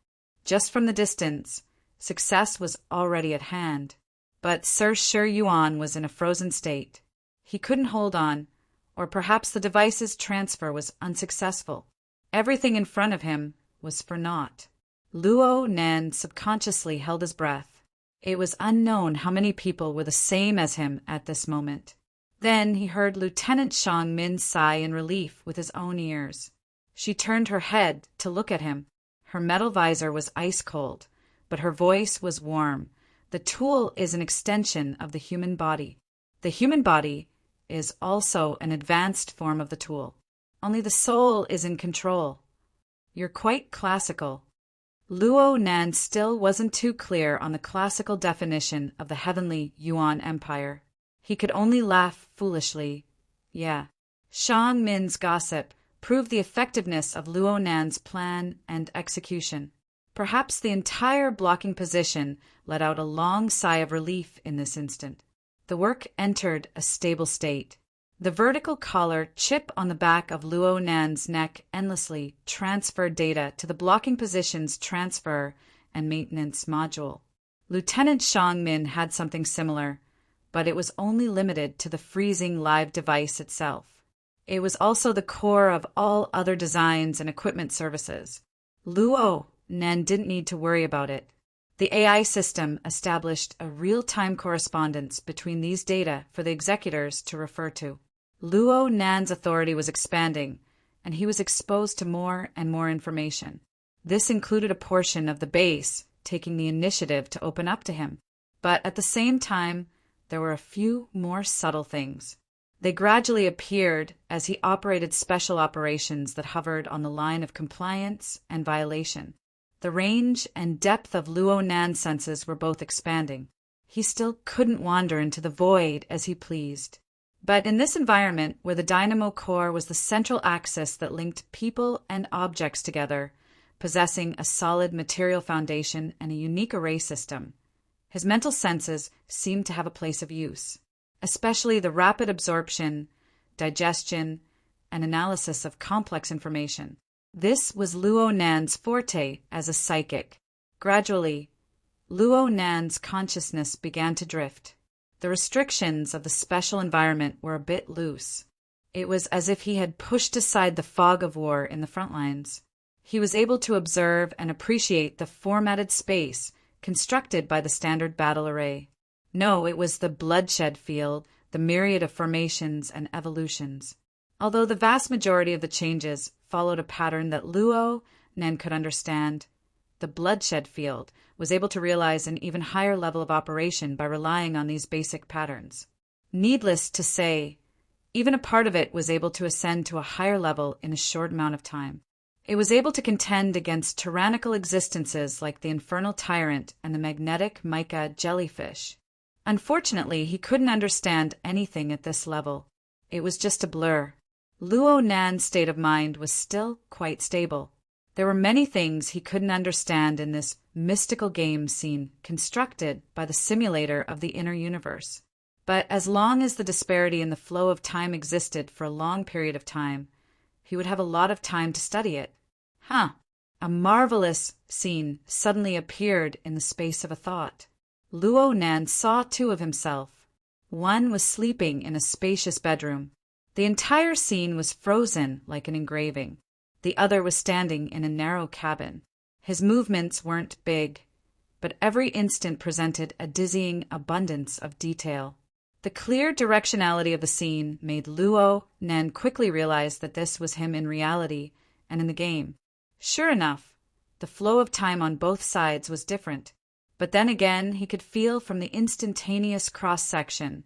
A: Just from the distance, success was already at hand. But Sir Shur Yuan was in a frozen state. He couldn't hold on, or perhaps the device's transfer was unsuccessful. Everything in front of him was for naught. Luo Nen subconsciously held his breath. It was unknown how many people were the same as him at this moment. Then he heard Lieutenant Shang Min sigh in relief with his own ears. She turned her head to look at him. Her metal visor was ice cold, but her voice was warm. The tool is an extension of the human body. The human body is also an advanced form of the tool. Only the soul is in control. You're quite classical. Luo Nan still wasn't too clear on the classical definition of the heavenly Yuan Empire. He could only laugh foolishly. Yeah. Shang Min's gossip proved the effectiveness of Luo Nan's plan and execution. Perhaps the entire blocking position let out a long sigh of relief in this instant. The work entered a stable state. The vertical collar chip on the back of Luo Nan's neck endlessly transferred data to the blocking position's transfer and maintenance module. Lieutenant Shang Min had something similar, but it was only limited to the freezing live device itself. It was also the core of all other designs and equipment services. Luo Nan didn't need to worry about it. The AI system established a real-time correspondence between these data for the executors to refer to. Luo Nan's authority was expanding, and he was exposed to more and more information. This included a portion of the base taking the initiative to open up to him. But at the same time, there were a few more subtle things. They gradually appeared as he operated special operations that hovered on the line of compliance and violation. The range and depth of Luo Nan's senses were both expanding. He still couldn't wander into the void as he pleased. But in this environment, where the dynamo core was the central axis that linked people and objects together, possessing a solid material foundation and a unique array system, his mental senses seemed to have a place of use, especially the rapid absorption, digestion, and analysis of complex information. This was Luo Nan's forte as a psychic. Gradually, Luo Nan's consciousness began to drift. The restrictions of the special environment were a bit loose. It was as if he had pushed aside the fog of war in the front lines. He was able to observe and appreciate the formatted space constructed by the standard battle array. No, it was the bloodshed field, the myriad of formations and evolutions. Although the vast majority of the changes followed a pattern that Luo Nan could understand, the bloodshed field was able to realize an even higher level of operation by relying on these basic patterns. Needless to say, even a part of it was able to ascend to a higher level in a short amount of time. It was able to contend against tyrannical existences like the infernal tyrant and the magnetic mica jellyfish. Unfortunately, he couldn't understand anything at this level. It was just a blur. Luo Nan's state of mind was still quite stable. There were many things he couldn't understand in this mystical game scene constructed by the simulator of the inner universe. But as long as the disparity in the flow of time existed for a long period of time, he would have a lot of time to study it. A marvelous scene suddenly appeared in the space of a thought. Luo Nan saw two of himself. One was sleeping in a spacious bedroom. The entire scene was frozen like an engraving. The other was standing in a narrow cabin. His movements weren't big, but every instant presented a dizzying abundance of detail. The clear directionality of the scene made Luo Nan quickly realize that this was him in reality and in the game. Sure enough, the flow of time on both sides was different, but then again he could feel from the instantaneous cross-section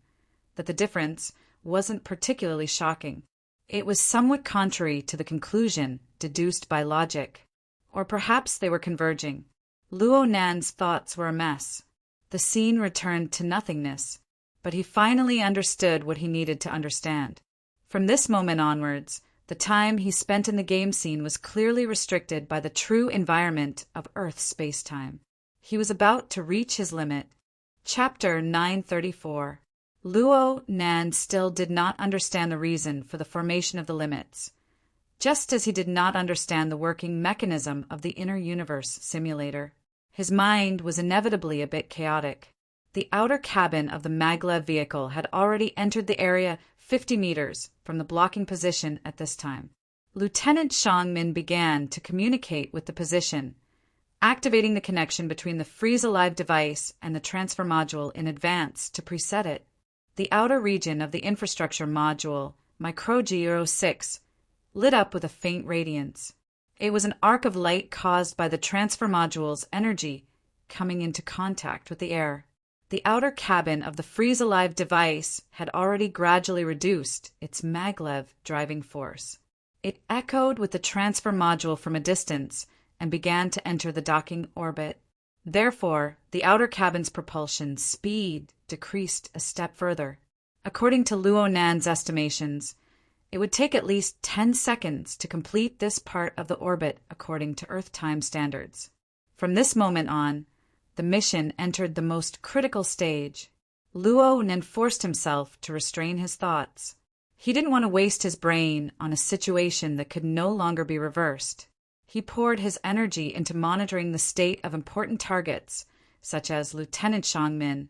A: that the difference wasn't particularly shocking. It was somewhat contrary to the conclusion deduced by logic. Or perhaps they were converging. Luo Nan's thoughts were a mess. The scene returned to nothingness, but he finally understood what he needed to understand. From this moment onwards, the time he spent in the game scene was clearly restricted by the true environment of Earth space-time. He was about to reach his limit. Chapter 934. Luo Nan still did not understand the reason for the formation of the limits, just as he did not understand the working mechanism of the inner universe simulator. His mind was inevitably a bit chaotic. The outer cabin of the maglev vehicle had already entered the area 50 meters from the blocking position at this time. Lieutenant Shang Min began to communicate with the position, activating the connection between the freeze-alive device and the transfer module in advance to preset it. The outer region of the infrastructure module, Micro 06, lit up with a faint radiance. It was an arc of light caused by the transfer module's energy coming into contact with the air. The outer cabin of the freeze-alive device had already gradually reduced its maglev driving force. It echoed with the transfer module from a distance and began to enter the docking orbit. Therefore, the outer cabin's propulsion speed decreased a step further. According to Luo Nan's estimations, it would take at least 10 seconds to complete this part of the orbit according to Earth time standards. From this moment on, the mission entered the most critical stage. Luo Nan forced himself to restrain his thoughts. He didn't want to waste his brain on a situation that could no longer be reversed. He poured his energy into monitoring the state of important targets, such as Lieutenant Shangmin,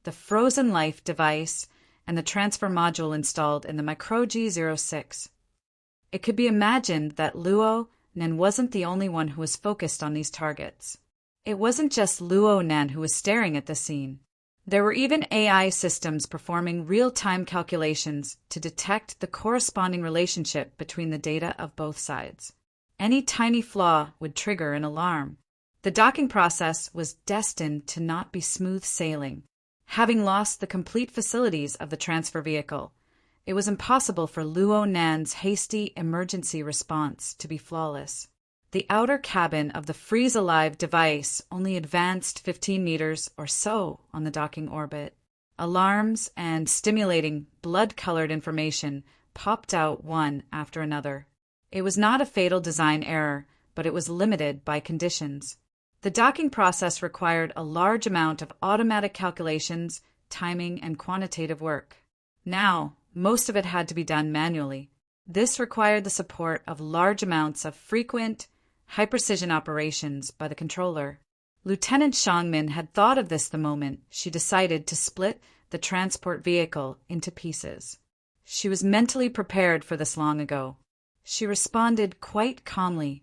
A: the Frozen Life device, and the transfer module installed in the Micro G06. It could be imagined that Luo Nan wasn't the only one who was focused on these targets. It wasn't just Luo Nan who was staring at the scene. There were even AI systems performing real-time calculations to detect the corresponding relationship between the data of both sides. Any tiny flaw would trigger an alarm. The docking process was destined to not be smooth sailing. Having lost the complete facilities of the transfer vehicle, it was impossible for Luo Nan's hasty emergency response to be flawless. The outer cabin of the freeze-alive device only advanced 15 meters or so on the docking orbit. Alarms and stimulating blood-colored information popped out one after another. It was not a fatal design error, but it was limited by conditions. The docking process required a large amount of automatic calculations, timing, and quantitative work. Now, most of it had to be done manually. This required the support of large amounts of frequent, high-precision operations by the controller. Lieutenant Shangmin had thought of this the moment she decided to split the transport vehicle into pieces. She was mentally prepared for this long ago. She responded quite calmly,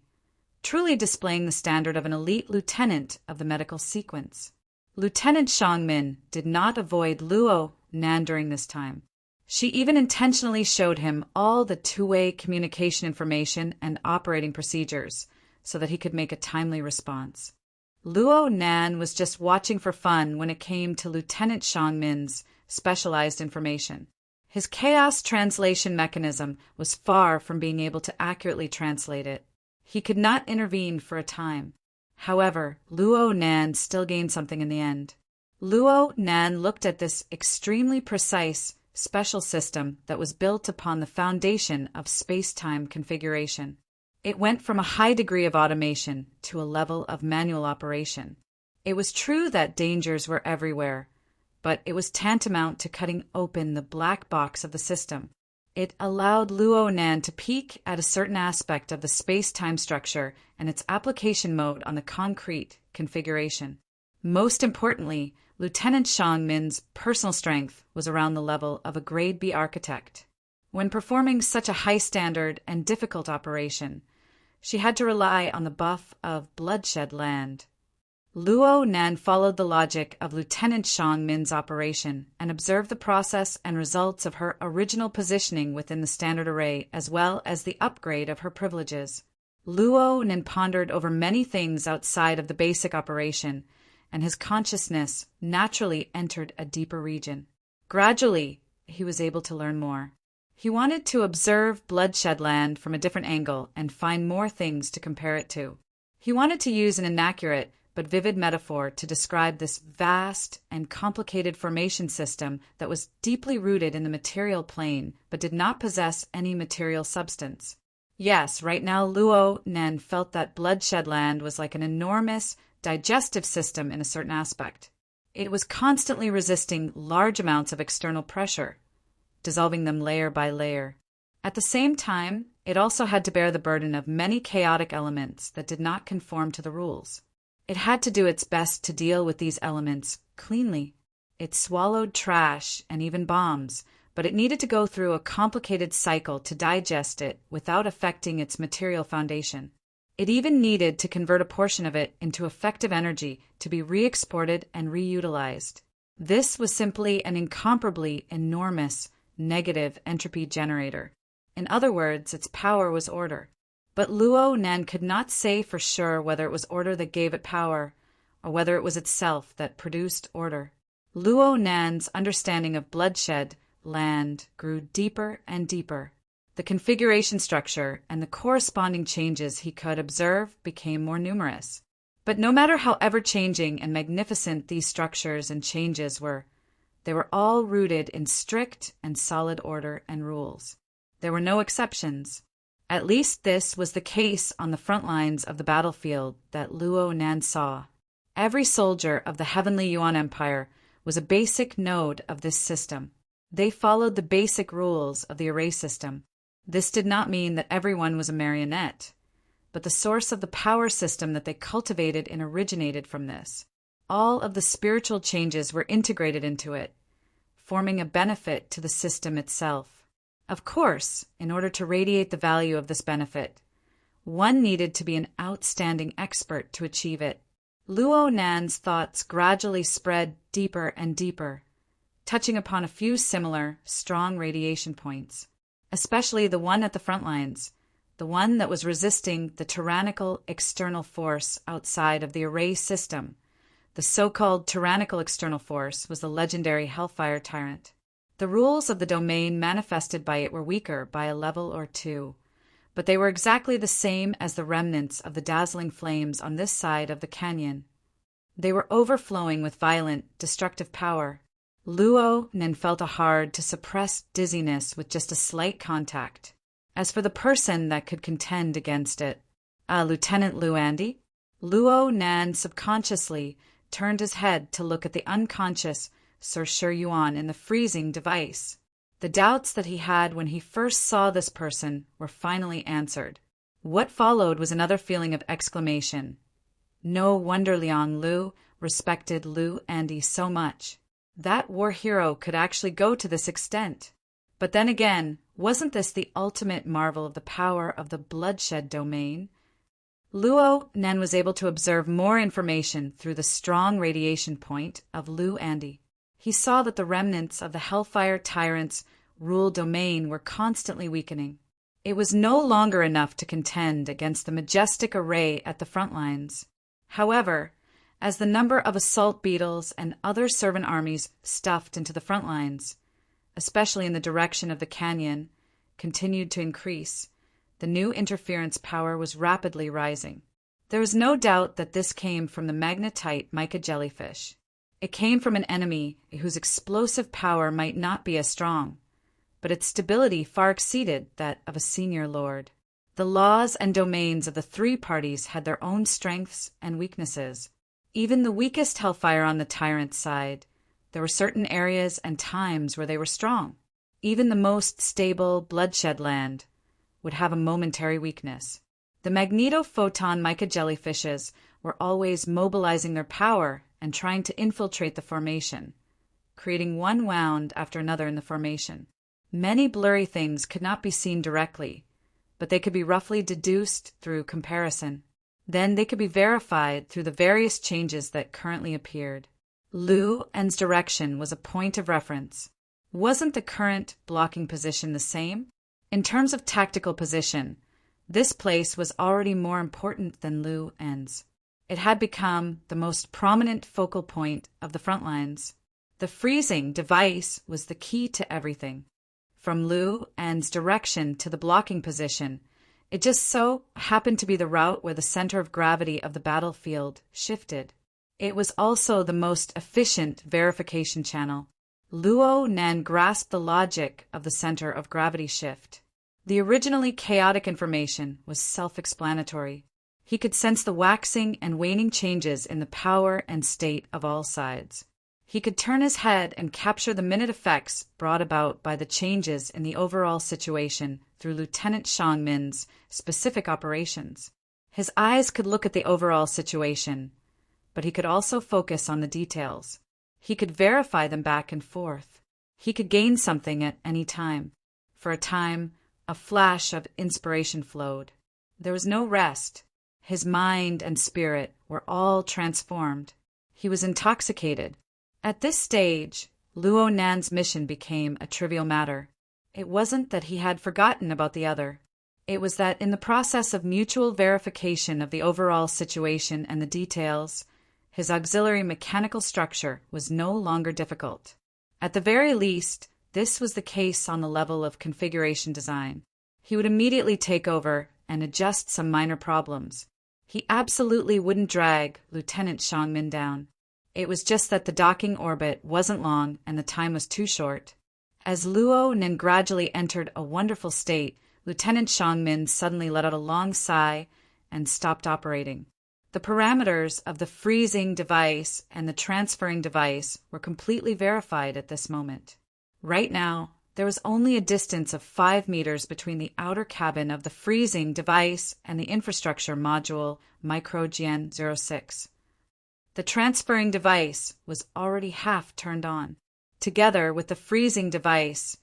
A: truly displaying the standard of an elite lieutenant of the medical sequence. Lieutenant Shangmin did not avoid Luo Nan during this time. She even intentionally showed him all the two-way communication information and operating procedures so that he could make a timely response. Luo Nan was just watching for fun when it came to Lieutenant Shangmin's specialized information. His chaos translation mechanism was far from being able to accurately translate it. He could not intervene for a time. However, Luo Nan still gained something in the end. Luo Nan looked at this extremely precise special system that was built upon the foundation of space-time configuration. It went from a high degree of automation to a level of manual operation. It was true that dangers were everywhere, but it was tantamount to cutting open the black box of the system. It allowed Luo Nan to peek at a certain aspect of the space-time structure and its application mode on the concrete configuration. Most importantly, Lieutenant Shangmin's personal strength was around the level of a Grade B architect. When performing such a high-standard and difficult operation, she had to rely on the buff of bloodshed land. Luo Nan followed the logic of Lieutenant Shangmin's operation and observed the process and results of her original positioning within the standard array as well as the upgrade of her privileges. Luo Nan pondered over many things outside of the basic operation, and his consciousness naturally entered a deeper region. Gradually, he was able to learn more. He wanted to observe bloodshed land from a different angle and find more things to compare it to. He wanted to use an inaccurate but vivid metaphor to describe this vast and complicated formation system that was deeply rooted in the material plane but did not possess any material substance. Yes, right now Luo Nan felt that bloodshed land was like an enormous digestive system in a certain aspect. It was constantly resisting large amounts of external pressure, dissolving them layer by layer. At the same time, it also had to bear the burden of many chaotic elements that did not conform to the rules. It had to do its best to deal with these elements cleanly. It swallowed trash and even bombs, but it needed to go through a complicated cycle to digest it without affecting its material foundation. It even needed to convert a portion of it into effective energy to be re-exported and reutilized. This was simply an incomparably enormous negative entropy generator. In other words, its power was order. But Luo Nan could not say for sure whether it was order that gave it power, or whether it was itself that produced order. Luo Nan's understanding of bloodshed land grew deeper and deeper. The configuration structure and the corresponding changes he could observe became more numerous. But no matter how ever-changing and magnificent these structures and changes were, they were all rooted in strict and solid order and rules. There were no exceptions. At least this was the case on the front lines of the battlefield that Luo Nan saw. Every soldier of the Heavenly Yuan Empire was a basic node of this system. They followed the basic rules of the array system. This did not mean that everyone was a marionette, but the source of the power system that they cultivated and originated from this. All of the spiritual changes were integrated into it, forming a benefit to the system itself. Of course, in order to radiate the value of this benefit, one needed to be an outstanding expert to achieve it. Luo Nan's thoughts gradually spread deeper and deeper, touching upon a few similar, strong radiation points, especially the one at the front lines, the one that was resisting the tyrannical external force outside of the array system. The so-called tyrannical external force was the legendary Hellfire Tyrant. The rules of the domain manifested by it were weaker by a level or two, but they were exactly the same as the remnants of the dazzling flames on this side of the canyon. They were overflowing with violent, destructive power. Luo Nen felt a hard-to-suppress dizziness with just a slight contact. As for the person that could contend against it, Lieutenant Lu Andy? Luo Nan subconsciously turned his head to look at the unconscious Sir Shi Yuan in the freezing device. The doubts that he had when he first saw this person were finally answered. What followed was another feeling of exclamation. No wonder Liang Lu respected Lu Andy so much. That war hero could actually go to this extent. But then again, wasn't this the ultimate marvel of the power of the bloodshed domain? Luo Nen was able to observe more information through the strong radiation point of Lu Andy. He saw that the remnants of the Hellfire Tyrant's rule domain were constantly weakening. It was no longer enough to contend against the majestic array at the front lines. However, as the number of assault beetles and other servant armies stuffed into the front lines, especially in the direction of the canyon, continued to increase, the new interference power was rapidly rising. There was no doubt that this came from the magnetite mica jellyfish. It came from an enemy whose explosive power might not be as strong, but its stability far exceeded that of a senior lord. The laws and domains of the three parties had their own strengths and weaknesses. Even the weakest Hellfire on the tyrant's side, there were certain areas and times where they were strong. Even the most stable bloodshed land would have a momentary weakness. The magnetophoton mica jellyfishes were always mobilizing their power and trying to infiltrate the formation, creating one wound after another in the formation. Many blurry things could not be seen directly, but they could be roughly deduced through comparison. Then they could be verified through the various changes that currently appeared. Lu En's direction was a point of reference. Wasn't the current blocking position the same? In terms of tactical position, this place was already more important than Lu En's. It had become the most prominent focal point of the front lines. The freezing device was the key to everything. From Lu En's direction to the blocking position, it just so happened to be the route where the center of gravity of the battlefield shifted. It was also the most efficient verification channel. Luo Nen grasped the logic of the center of gravity shift. The originally chaotic information was self-explanatory. He could sense the waxing and waning changes in the power and state of all sides. He could turn his head and capture the minute effects brought about by the changes in the overall situation through Lieutenant Shangmin's specific operations. His eyes could look at the overall situation, but he could also focus on the details. He could verify them back and forth. He could gain something at any time. For a time, a flash of inspiration flowed. There was no rest. His mind and spirit were all transformed. He was intoxicated. At this stage, Luo Nan's mission became a trivial matter. It wasn't that he had forgotten about the other. It was that in the process of mutual verification of the overall situation and the details, his auxiliary mechanical structure was no longer difficult. At the very least, this was the case on the level of configuration design. He would immediately take over and adjust some minor problems. He absolutely wouldn't drag Lieutenant Shangmin down. It was just that the docking orbit wasn't long and the time was too short. As Luo Nen gradually entered a wonderful state, Lieutenant Shangmin suddenly let out a long sigh and stopped operating. The parameters of the freezing device and the transferring device were completely verified at this moment. Right now, there was only a distance of 5 meters between the outer cabin of the freezing device and the infrastructure module Microgen 06. The transferring device was already half turned on. Together with the freezing device,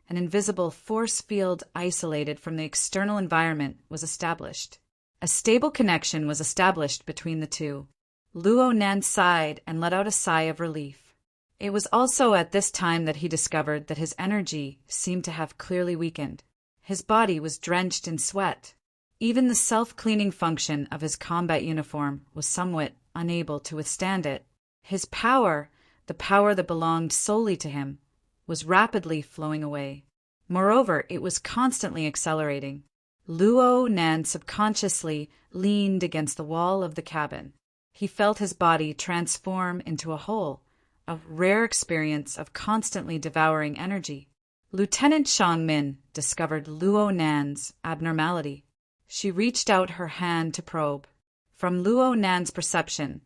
A: an invisible force field isolated from the external environment was established. A stable connection was established between the two. Luo Nan sighed and let out a sigh of relief. It was also at this time that he discovered that his energy seemed to have clearly weakened. His body was drenched in sweat. Even the self-cleaning function of his combat uniform was somewhat unable to withstand it. His power, the power that belonged solely to him, was rapidly flowing away. Moreover, it was constantly accelerating. Luo Nan subconsciously leaned against the wall of the cabin. He felt his body transform into a whole, a rare experience of constantly devouring energy. Lieutenant Shangmin discovered Luo Nan's abnormality. She reached out her hand to probe. From Luo Nan's perception,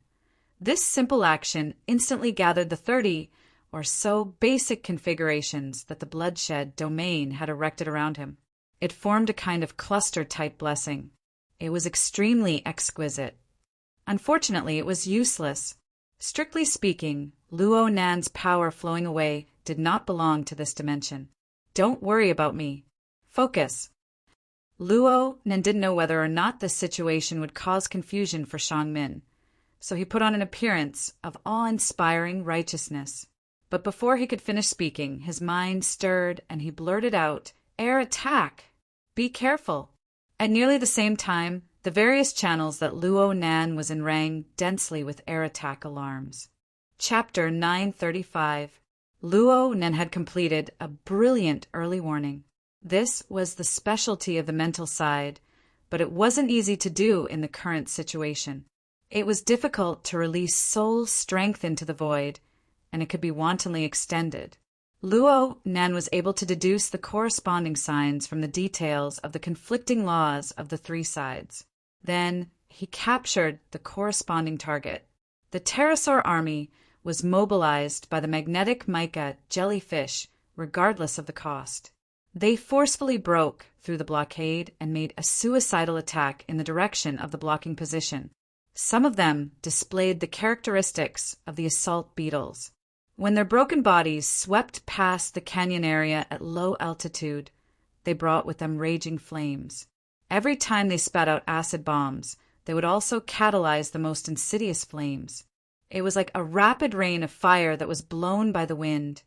A: this simple action instantly gathered the 30 or so basic configurations that the bloodshed domain had erected around him. It formed a kind of cluster-type blessing. It was extremely exquisite. Unfortunately, it was useless. Strictly speaking, Luo Nan's power flowing away did not belong to this dimension. Don't worry about me. Focus. Luo Nan didn't know whether or not this situation would cause confusion for Shangmin, so he put on an appearance of awe-inspiring righteousness. But before he could finish speaking, his mind stirred and he blurted out, "Air attack! Be careful!" At nearly the same time, the various channels that Luo Nan was in rang densely with air attack alarms. Chapter 935. Luo Nan had completed a brilliant early warning. This was the specialty of the mental side, but it wasn't easy to do in the current situation. It was difficult to release soul strength into the void, and it could be wantonly extended. Luo Nan was able to deduce the corresponding signs from the details of the conflicting laws of the three sides. Then he captured the corresponding target. The pterosaur army was mobilized by the magnetic mica jellyfish, regardless of the cost. They forcefully broke through the blockade and made a suicidal attack in the direction of the blocking position. Some of them displayed the characteristics of the assault beetles. When their broken bodies swept past the canyon area at low altitude, they brought with them raging flames. Every time they spat out acid bombs, they would also catalyze the most insidious flames. It was like a rapid rain of fire that was blown by the wind,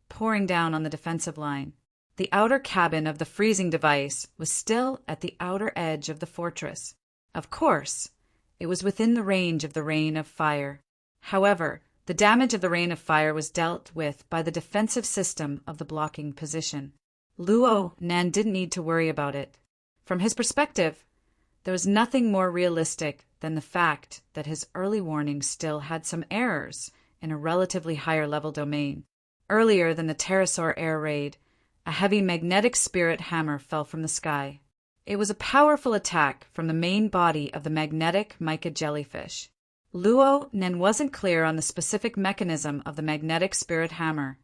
A: pouring down on the defensive line. The outer cabin of the freezing device was still at the outer edge of the fortress. Of course, it was within the range of the rain of fire. However, the damage of the rain of fire was dealt with by the defensive system of the blocking position. Luo Nan didn't need to worry about it. From his perspective, there was nothing more realistic than the fact that his early warning still had some errors in a relatively higher level domain. Earlier than the pterosaur air raid, a heavy magnetic spirit hammer fell from the sky. It was a powerful attack from the main body of the magnetic mica jellyfish. Luo Nan wasn't clear on the specific mechanism of the magnetic spirit hammer,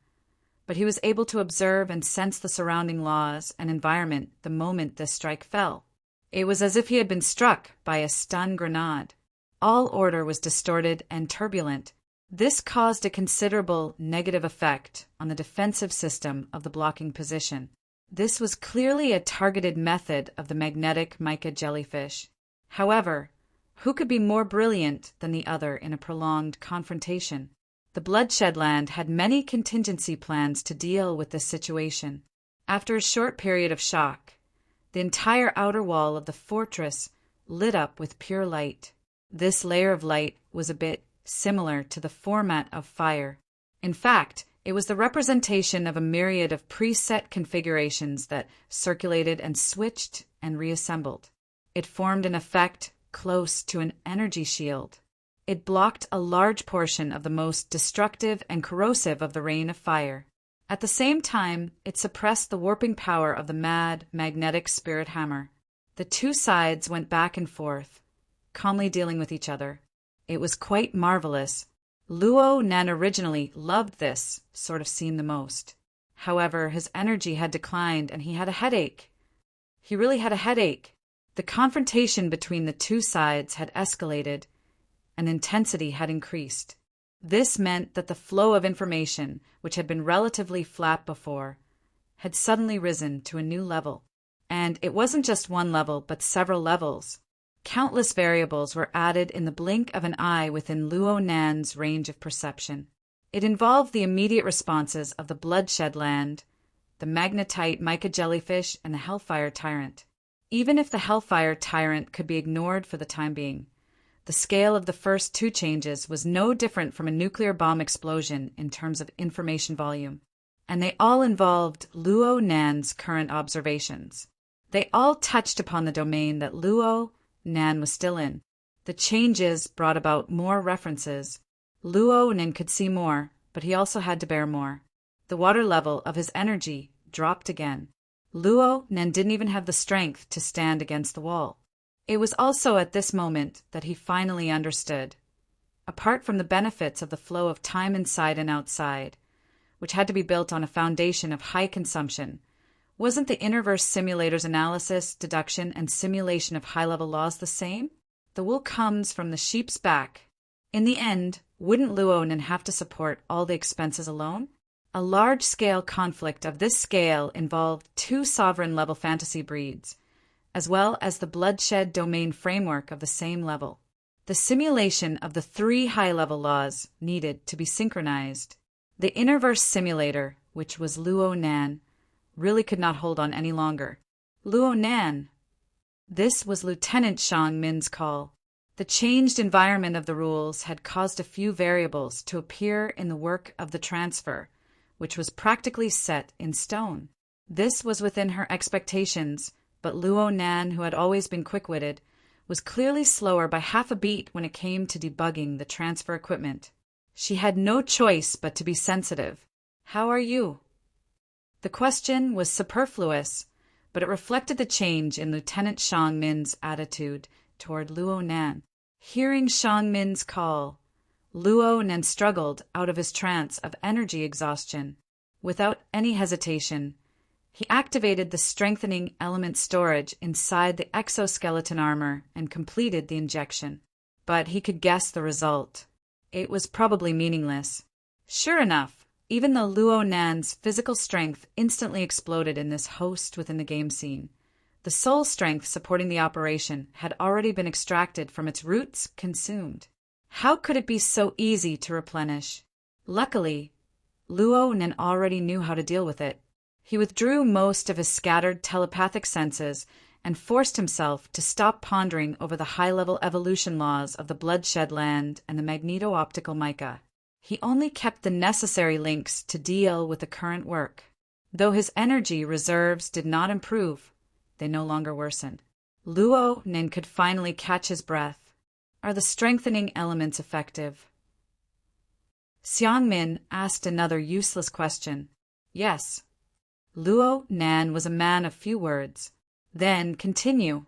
A: but he was able to observe and sense the surrounding laws and environment the moment this strike fell. It was as if he had been struck by a stun grenade. All order was distorted and turbulent. This caused a considerable negative effect on the defensive system of the blocking position. This was clearly a targeted method of the magnetic mica jellyfish. However, who could be more brilliant than the other in a prolonged confrontation? The Bloodshed Land had many contingency plans to deal with this situation. After a short period of shock, the entire outer wall of the fortress lit up with pure light. This layer of light was a bit similar to the format of fire. In fact, it was the representation of a myriad of preset configurations that circulated and switched and reassembled. It formed an effect close to an energy shield. It blocked a large portion of the most destructive and corrosive of the rain of fire. At the same time, it suppressed the warping power of the mad, magnetic spirit hammer. The two sides went back and forth, calmly dealing with each other. It was quite marvelous. Luo Nan originally loved this sort of scene the most. However, his energy had declined and he had a headache. He really had a headache. The confrontation between the two sides had escalated, and intensity had increased. This meant that the flow of information, which had been relatively flat before, had suddenly risen to a new level. And it wasn't just one level, but several levels. Countless variables were added in the blink of an eye within Luo Nan's range of perception. It involved the immediate responses of the bloodshed land, the magnetite mica jellyfish, and the hellfire tyrant. Even if the hellfire tyrant could be ignored for the time being, the scale of the first two changes was no different from a nuclear bomb explosion in terms of information volume. And they all involved Luo Nan's current observations. They all touched upon the domain that Luo Nan was still in. The changes brought about more references. Luo Nan could see more, but he also had to bear more. The water level of his energy dropped again. Luo Nan didn't even have the strength to stand against the wall. It was also at this moment that he finally understood. Apart from the benefits of the flow of time inside and outside, which had to be built on a foundation of high consumption, wasn't the Interverse Simulator's analysis, deduction, and simulation of high-level laws the same? The wool comes from the sheep's back. In the end, wouldn't Luo Nan have to support all the expenses alone? A large-scale conflict of this scale involved two sovereign-level fantasy breeds, as well as the bloodshed domain framework of the same level. The simulation of the three high-level laws needed to be synchronized. The Interverse Simulator, which was Luo Nan, really could not hold on any longer. Luo Nan! This was Lieutenant Shang Min's call. The changed environment of the rules had caused a few variables to appear in the work of the transfer, which was practically set in stone. This was within her expectations, but Luo Nan, who had always been quick-witted, was clearly slower by half a beat when it came to debugging the transfer equipment. She had no choice but to be sensitive. "How are you?" The question was superfluous, but it reflected the change in Lieutenant Shang Min's attitude toward Luo Nan. Hearing Shang Min's call, Luo Nan struggled out of his trance of energy exhaustion. Without any hesitation, he activated the strengthening element storage inside the exoskeleton armor and completed the injection. But he could guess the result. It was probably meaningless. Sure enough, even though Luo Nan's physical strength instantly exploded in this host within the game scene, the soul strength supporting the operation had already been extracted from its roots, consumed. How could it be so easy to replenish? Luckily, Luo Nan already knew how to deal with it. He withdrew most of his scattered telepathic senses and forced himself to stop pondering over the high-level evolution laws of the bloodshed land and the magneto-optical mica. He only kept the necessary links to deal with the current work. Though his energy reserves did not improve, they no longer worsened. Luo Nan could finally catch his breath. Are the strengthening elements effective? Xiang Min asked another useless question. Yes. Luo Nan was a man of few words. Then continue.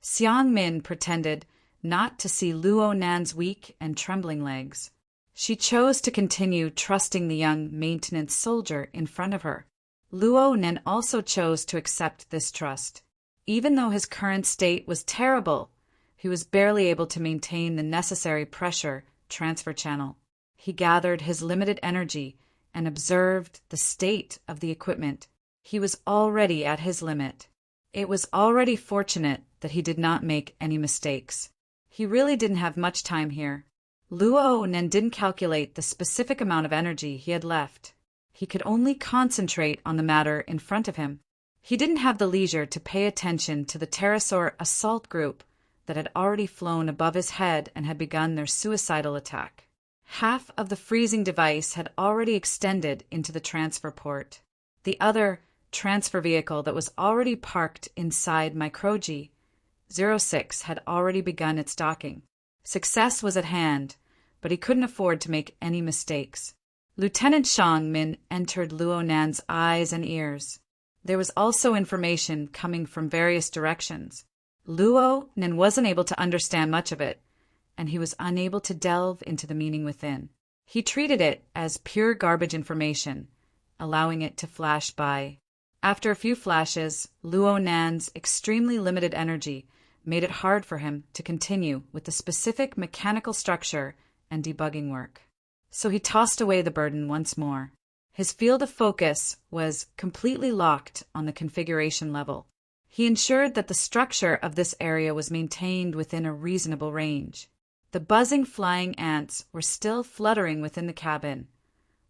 A: Xiang Min pretended not to see Luo Nan's weak and trembling legs. She chose to continue trusting the young maintenance soldier in front of her. Luo Nan also chose to accept this trust. Even though his current state was terrible, he was barely able to maintain the necessary pressure transfer channel. He gathered his limited energy and observed the state of the equipment. He was already at his limit. It was already fortunate that he did not make any mistakes. He really didn't have much time here. Luo Nan didn't calculate the specific amount of energy he had left. He could only concentrate on the matter in front of him. He didn't have the leisure to pay attention to the pterosaur assault group that had already flown above his head and had begun their suicidal attack. Half of the freezing device had already extended into the transfer port. The other transfer vehicle that was already parked inside Microji 06 had already begun its docking. Success was at hand, but he couldn't afford to make any mistakes. Lieutenant Shang Min entered Luo Nan's eyes and ears. There was also information coming from various directions. Luo Nan wasn't able to understand much of it, and he was unable to delve into the meaning within. He treated it as pure garbage information, allowing it to flash by. After a few flashes, Luo Nan's extremely limited energy made it hard for him to continue with the specific mechanical structure and debugging work. So he tossed away the burden once more. His field of focus was completely locked on the configuration level. He ensured that the structure of this area was maintained within a reasonable range. The buzzing flying ants were still fluttering within the cabin,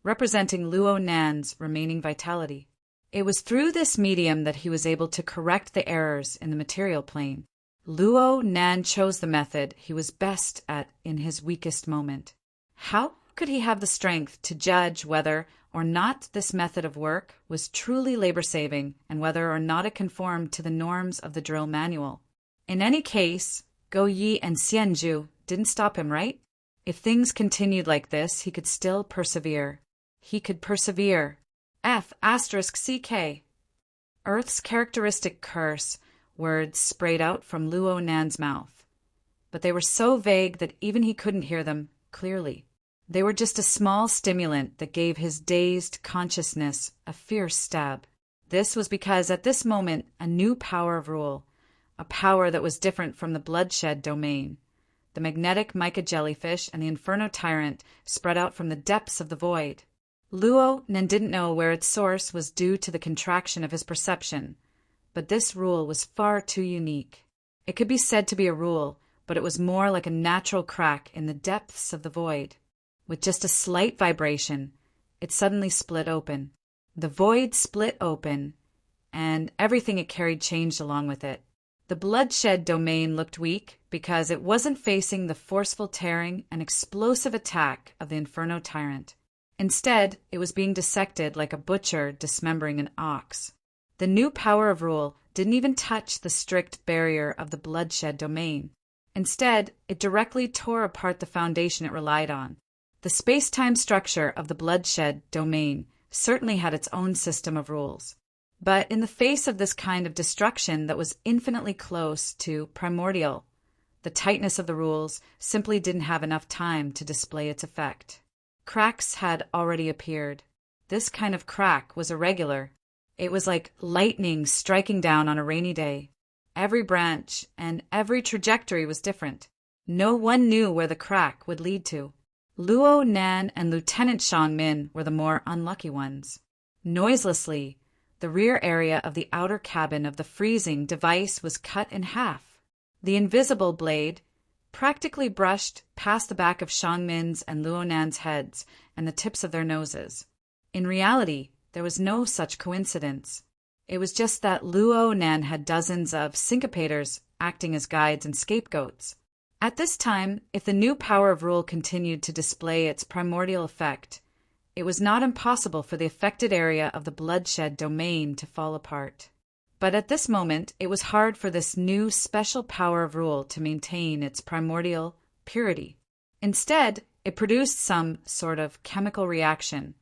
A: representing Luo Nan's remaining vitality. It was through this medium that he was able to correct the errors in the material plane. Luo Nan chose the method he was best at in his weakest moment. How could he have the strength to judge whether or not this method of work was truly labor-saving and whether or not it conformed to the norms of the drill manual? In any case, Go Yi and Xianju didn't stop him, right? If things continued like this, he could still persevere. He could persevere. F***CK. Earth's characteristic curse words sprayed out from Luo Nan's mouth, but they were so vague that even he couldn't hear them clearly. They were just a small stimulant that gave his dazed consciousness a fierce stab. This was because at this moment a new power of rule, a power that was different from the bloodshed domain, the magnetic mica jellyfish and the inferno tyrant, spread out from the depths of the void. Luo Nan didn't know where its source was due to the contraction of his perception, but this rule was far too unique. It could be said to be a rule, but it was more like a natural crack in the depths of the void. With just a slight vibration, it suddenly split open. The void split open, and everything it carried changed along with it. The bloodshed domain looked weak because it wasn't facing the forceful tearing and explosive attack of the inferno tyrant. Instead, it was being dissected like a butcher dismembering an ox. The new power of rule didn't even touch the strict barrier of the bloodshed domain. Instead, it directly tore apart the foundation it relied on. The space-time structure of the bloodshed domain certainly had its own system of rules. But in the face of this kind of destruction that was infinitely close to primordial, the tightness of the rules simply didn't have enough time to display its effect. Cracks had already appeared. This kind of crack was irregular. It was like lightning striking down on a rainy day. Every branch and every trajectory was different. No one knew where the crack would lead to. Luo Nan and Lieutenant Shang Min were the more unlucky ones. Noiselessly, the rear area of the outer cabin of the freezing device was cut in half. The invisible blade practically brushed past the back of Shang Min's and Luo Nan's heads and the tips of their noses. In reality, there was no such coincidence. It was just that Luo Nan had dozens of syncopators acting as guides and scapegoats. At this time, if the new power of rule continued to display its primordial effect, it was not impossible for the affected area of the bloodshed domain to fall apart. But at this moment, it was hard for this new special power of rule to maintain its primordial purity. Instead, it produced some sort of chemical reaction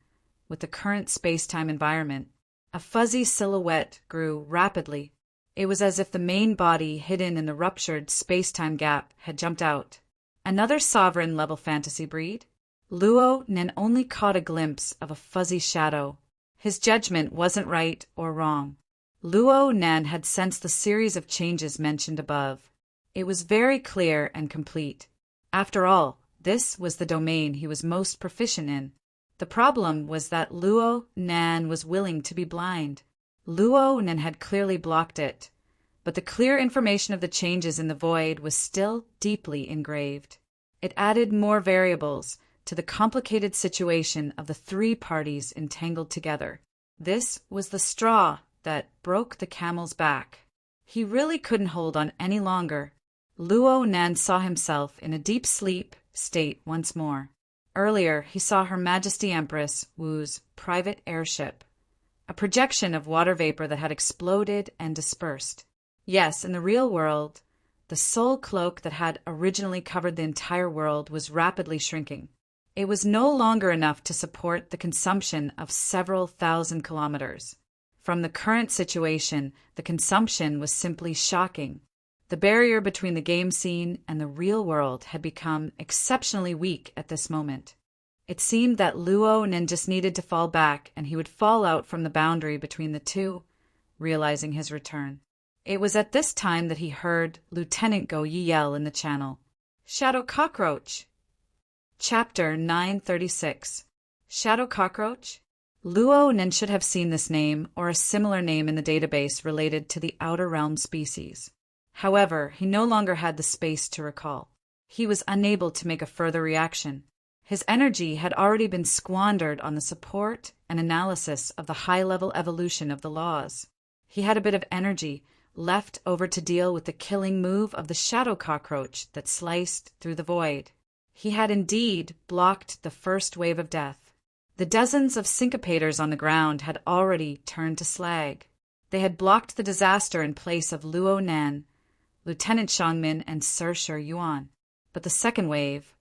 A: with the current space-time environment. A fuzzy silhouette grew rapidly. It was as if the main body hidden in the ruptured space-time gap had jumped out. Another sovereign-level fantasy breed? Luo Nan only caught a glimpse of a fuzzy shadow. His judgment wasn't right or wrong. Luo Nan had sensed the series of changes mentioned above. It was very clear and complete. After all, this was the domain he was most proficient in. The problem was that Luo Nan was willing to be blind. Luo Nan had clearly blocked it, but the clear information of the changes in the void was still deeply engraved. It added more variables to the complicated situation of the three parties entangled together. This was the straw that broke the camel's back. He really couldn't hold on any longer. Luo Nan saw himself in a deep sleep state once more. Earlier, he saw Her Majesty Empress Wu's private airship, a projection of water vapor that had exploded and dispersed. Yes, in the real world, the soul cloak that had originally covered the entire world was rapidly shrinking. It was no longer enough to support the consumption of several thousand kilometers. From the current situation, the consumption was simply shocking. The barrier between the game scene and the real world had become exceptionally weak at this moment. It seemed that Luo Nen just needed to fall back and he would fall out from the boundary between the two, realizing his return. It was at this time that he heard Lieutenant Go Yi yell in the channel, "Shadow Cockroach!" Chapter 936. Shadow Cockroach? Luo Nen should have seen this name or a similar name in the database related to the Outer Realm species. However, he no longer had the space to recall. He was unable to make a further reaction. His energy had already been squandered on the support and analysis of the high-level evolution of the laws. He had a bit of energy left over to deal with the killing move of the shadow cockroach that sliced through the void. He had indeed blocked the first wave of death. The dozens of syncopators on the ground had already turned to slag. They had blocked the disaster in place of Luo Nan, Lieutenant Shangmin, and Sir Shi Yuan. But the second wave...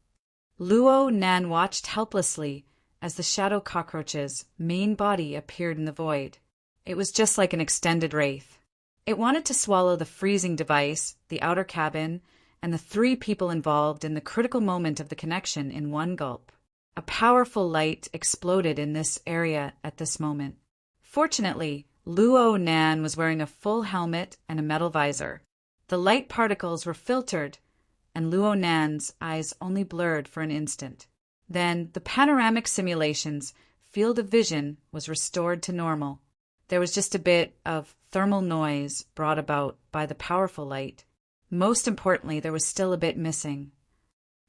A: Luo Nan watched helplessly as the shadow cockroach's main body appeared in the void. It was just like an extended wraith. It wanted to swallow the freezing device, the outer cabin, and the 3 people involved in the critical moment of the connection in one gulp. A powerful light exploded in this area at this moment. Fortunately, Luo Nan was wearing a full helmet and a metal visor. The light particles were filtered, and Luo Nan's eyes only blurred for an instant. Then the panoramic simulation's field of vision was restored to normal. There was just a bit of thermal noise brought about by the powerful light. Most importantly, there was still a bit missing.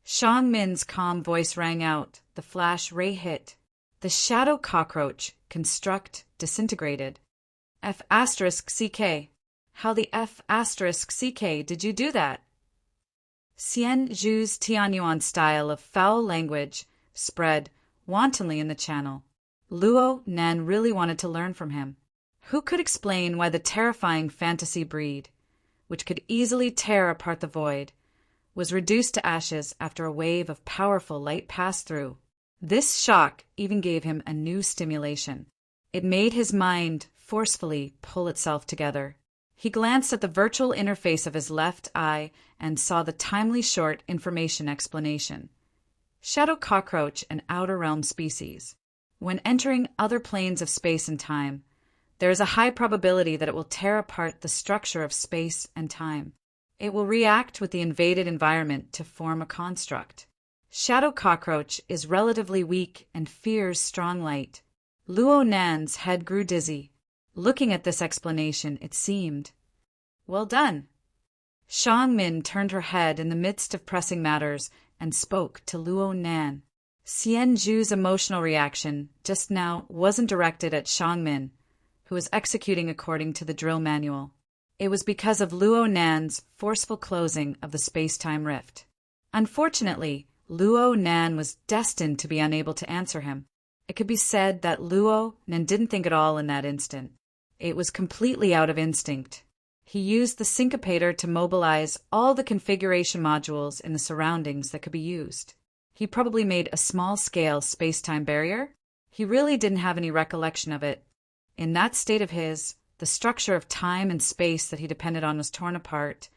A: Shang Min's calm voice rang out. The flash ray hit. The shadow cockroach, construct, disintegrated. F*CK. How the F*CK did you do that? Xian Zhu's Tianyuan style of foul language spread wantonly in the channel. Luo Nan really wanted to learn from him. Who could explain why the terrifying fantasy breed, which could easily tear apart the void, was reduced to ashes after a wave of powerful light passed through? This shock even gave him a new stimulation. It made his mind forcefully pull itself together. He glanced at the virtual interface of his left eye and saw the timely short information explanation. Shadow cockroach, an outer realm species. When entering other planes of space and time, there is a high probability that it will tear apart the structure of space and time. It will react with the invaded environment to form a construct. Shadow cockroach is relatively weak and fears strong light. Luo Nan's head grew dizzy. Looking at this explanation, it seemed, well done. Shang Min turned her head in the midst of pressing matters and spoke to Luo Nan. Xian Zhu's emotional reaction just now wasn't directed at Shang Min, who was executing according to the drill manual. It was because of Luo Nan's forceful closing of the space-time rift. Unfortunately, Luo Nan was destined to be unable to answer him. It could be said that Luo Nan didn't think at all in that instant. It was completely out of instinct. He used the syncopator to mobilize all the configuration modules in the surroundings that could be used. He probably made a small-scale space-time barrier. He really didn't have any recollection of it. In that state of his, the structure of time and space that he depended on was torn apart,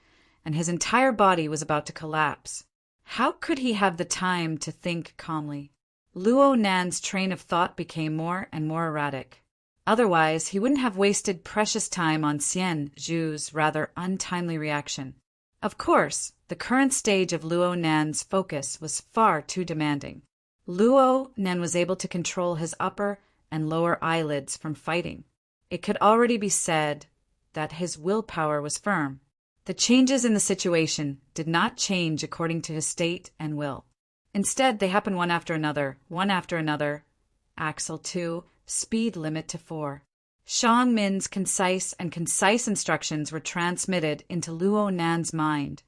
A: and his entire body was about to collapse. How could he have the time to think calmly? Luo Nan's train of thought became more and more erratic. Otherwise, he wouldn't have wasted precious time on Xian Zhu's rather untimely reaction. Of course, the current stage of Luo Nan's focus was far too demanding. Luo Nan was able to control his upper and lower eyelids from fighting. It could already be said that his willpower was firm. The changes in the situation did not change according to his state and will. Instead, they happened one after another, Axle 2, speed limit to 4. Shang Min's concise instructions were transmitted into Luo Nan's mind,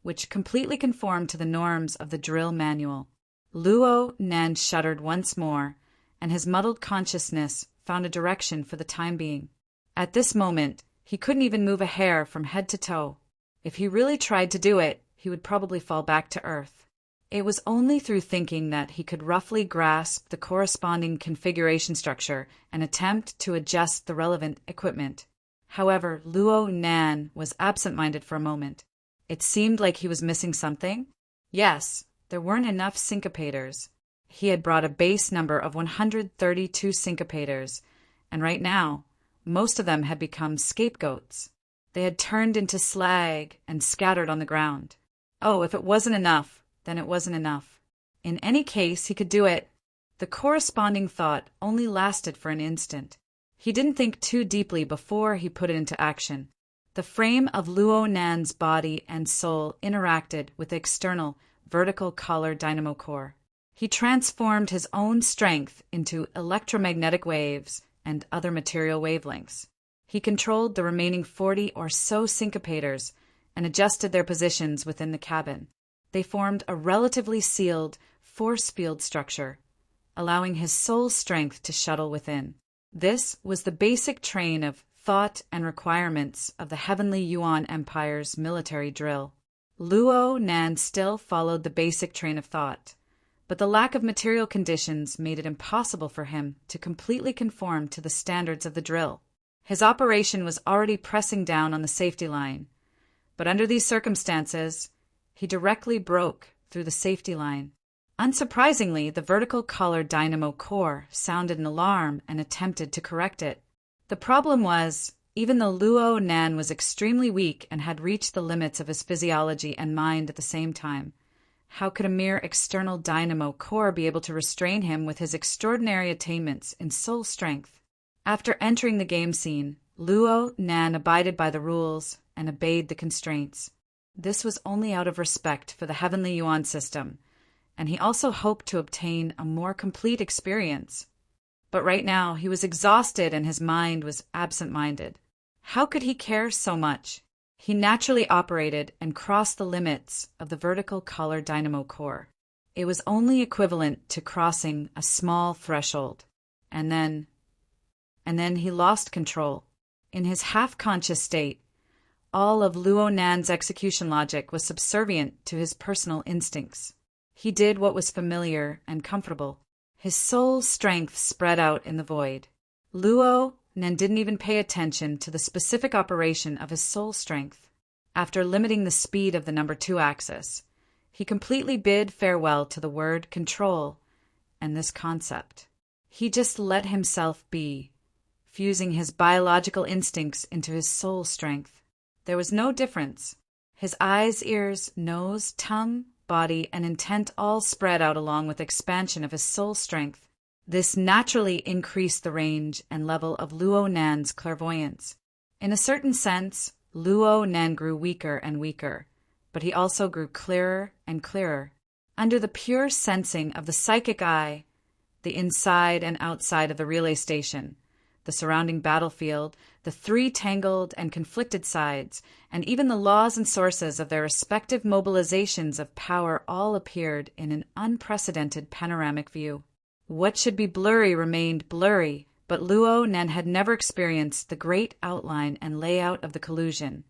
A: which completely conformed to the norms of the drill manual. Luo Nan shuddered once more, and his muddled consciousness found a direction for the time being. At this moment, he couldn't even move a hair from head to toe. If he really tried to do it, he would probably fall back to earth. It was only through thinking that he could roughly grasp the corresponding configuration structure and attempt to adjust the relevant equipment. However, Luo Nan was absent-minded for a moment. It seemed like he was missing something. Yes, there weren't enough syncopators. He had brought a base number of 132 syncopators, and right now, most of them had become scapegoats. They had turned into slag and scattered on the ground. Oh, if it wasn't enough, then it wasn't enough. In any case, he could do it. The corresponding thought only lasted for an instant. He didn't think too deeply before he put it into action. The frame of Luo Nan's body and soul interacted with the external, vertical collar dynamo core. He transformed his own strength into electromagnetic waves and other material wavelengths. He controlled the remaining 40 or so syncopators and adjusted their positions within the cabin. They formed a relatively sealed force field structure, allowing his soul strength to shuttle within. This was the basic train of thought and requirements of the Heavenly Yuan Empire's military drill. Luo Nan still followed the basic train of thought, but the lack of material conditions made it impossible for him to completely conform to the standards of the drill. His operation was already pressing down on the safety line, but under these circumstances, he directly broke through the safety line. Unsurprisingly, the vertical collar dynamo core sounded an alarm and attempted to correct it. The problem was, even though Luo Nan was extremely weak and had reached the limits of his physiology and mind at the same time, how could a mere external dynamo core be able to restrain him with his extraordinary attainments in soul strength? After entering the game scene, Luo Nan abided by the rules and obeyed the constraints. This was only out of respect for the Heavenly Yuan system, and he also hoped to obtain a more complete experience. But right now he was exhausted and his mind was absent-minded. How could he care so much? He naturally operated and crossed the limits of the vertical collar dynamo core. It was only equivalent to crossing a small threshold. And then he lost control. In his half-conscious state, all of Luo Nan's execution logic was subservient to his personal instincts. He did what was familiar and comfortable. His soul's strength spread out in the void. Luo Nan didn't even pay attention to the specific operation of his soul strength. After limiting the speed of the number 2 axis, he completely bid farewell to the word control and this concept. He just let himself be, fusing his biological instincts into his soul strength. There was no difference. His eyes, ears, nose, tongue, body, and intent all spread out along with expansion of his soul strength. This naturally increased the range and level of Luo Nan's clairvoyance. In a certain sense, Luo Nan grew weaker and weaker, but he also grew clearer and clearer. Under the pure sensing of the psychic eye, the inside and outside of the relay station, the surrounding battlefield, the 3 tangled and conflicted sides, and even the laws and sources of their respective mobilizations of power all appeared in an unprecedented panoramic view. What should be blurry remained blurry, but Luo Nan had never experienced the great outline and layout of the collusion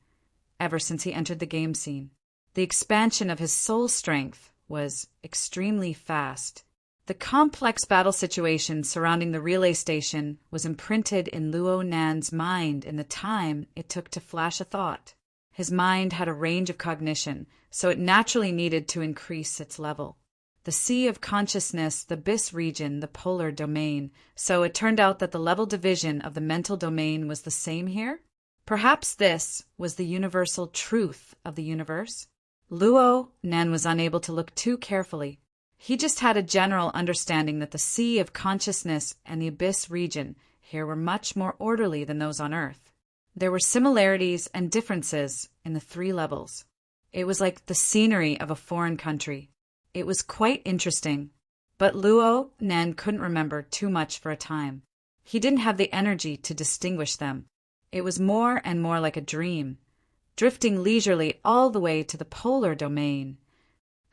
A: ever since he entered the game scene. The expansion of his soul strength was extremely fast. The complex battle situation surrounding the relay station was imprinted in Luo Nan's mind in the time it took to flash a thought. His mind had a range of cognition, so it naturally needed to increase its level. The sea of consciousness, the abyss region, the polar domain, so it turned out that the level division of the mental domain was the same here? Perhaps this was the universal truth of the universe? Luo Nan was unable to look too carefully. He just had a general understanding that the sea of consciousness and the abyss region here were much more orderly than those on Earth. There were similarities and differences in the 3 levels. It was like the scenery of a foreign country. It was quite interesting, but Luo Nan couldn't remember too much for a time. He didn't have the energy to distinguish them. It was more and more like a dream, drifting leisurely all the way to the polar domain.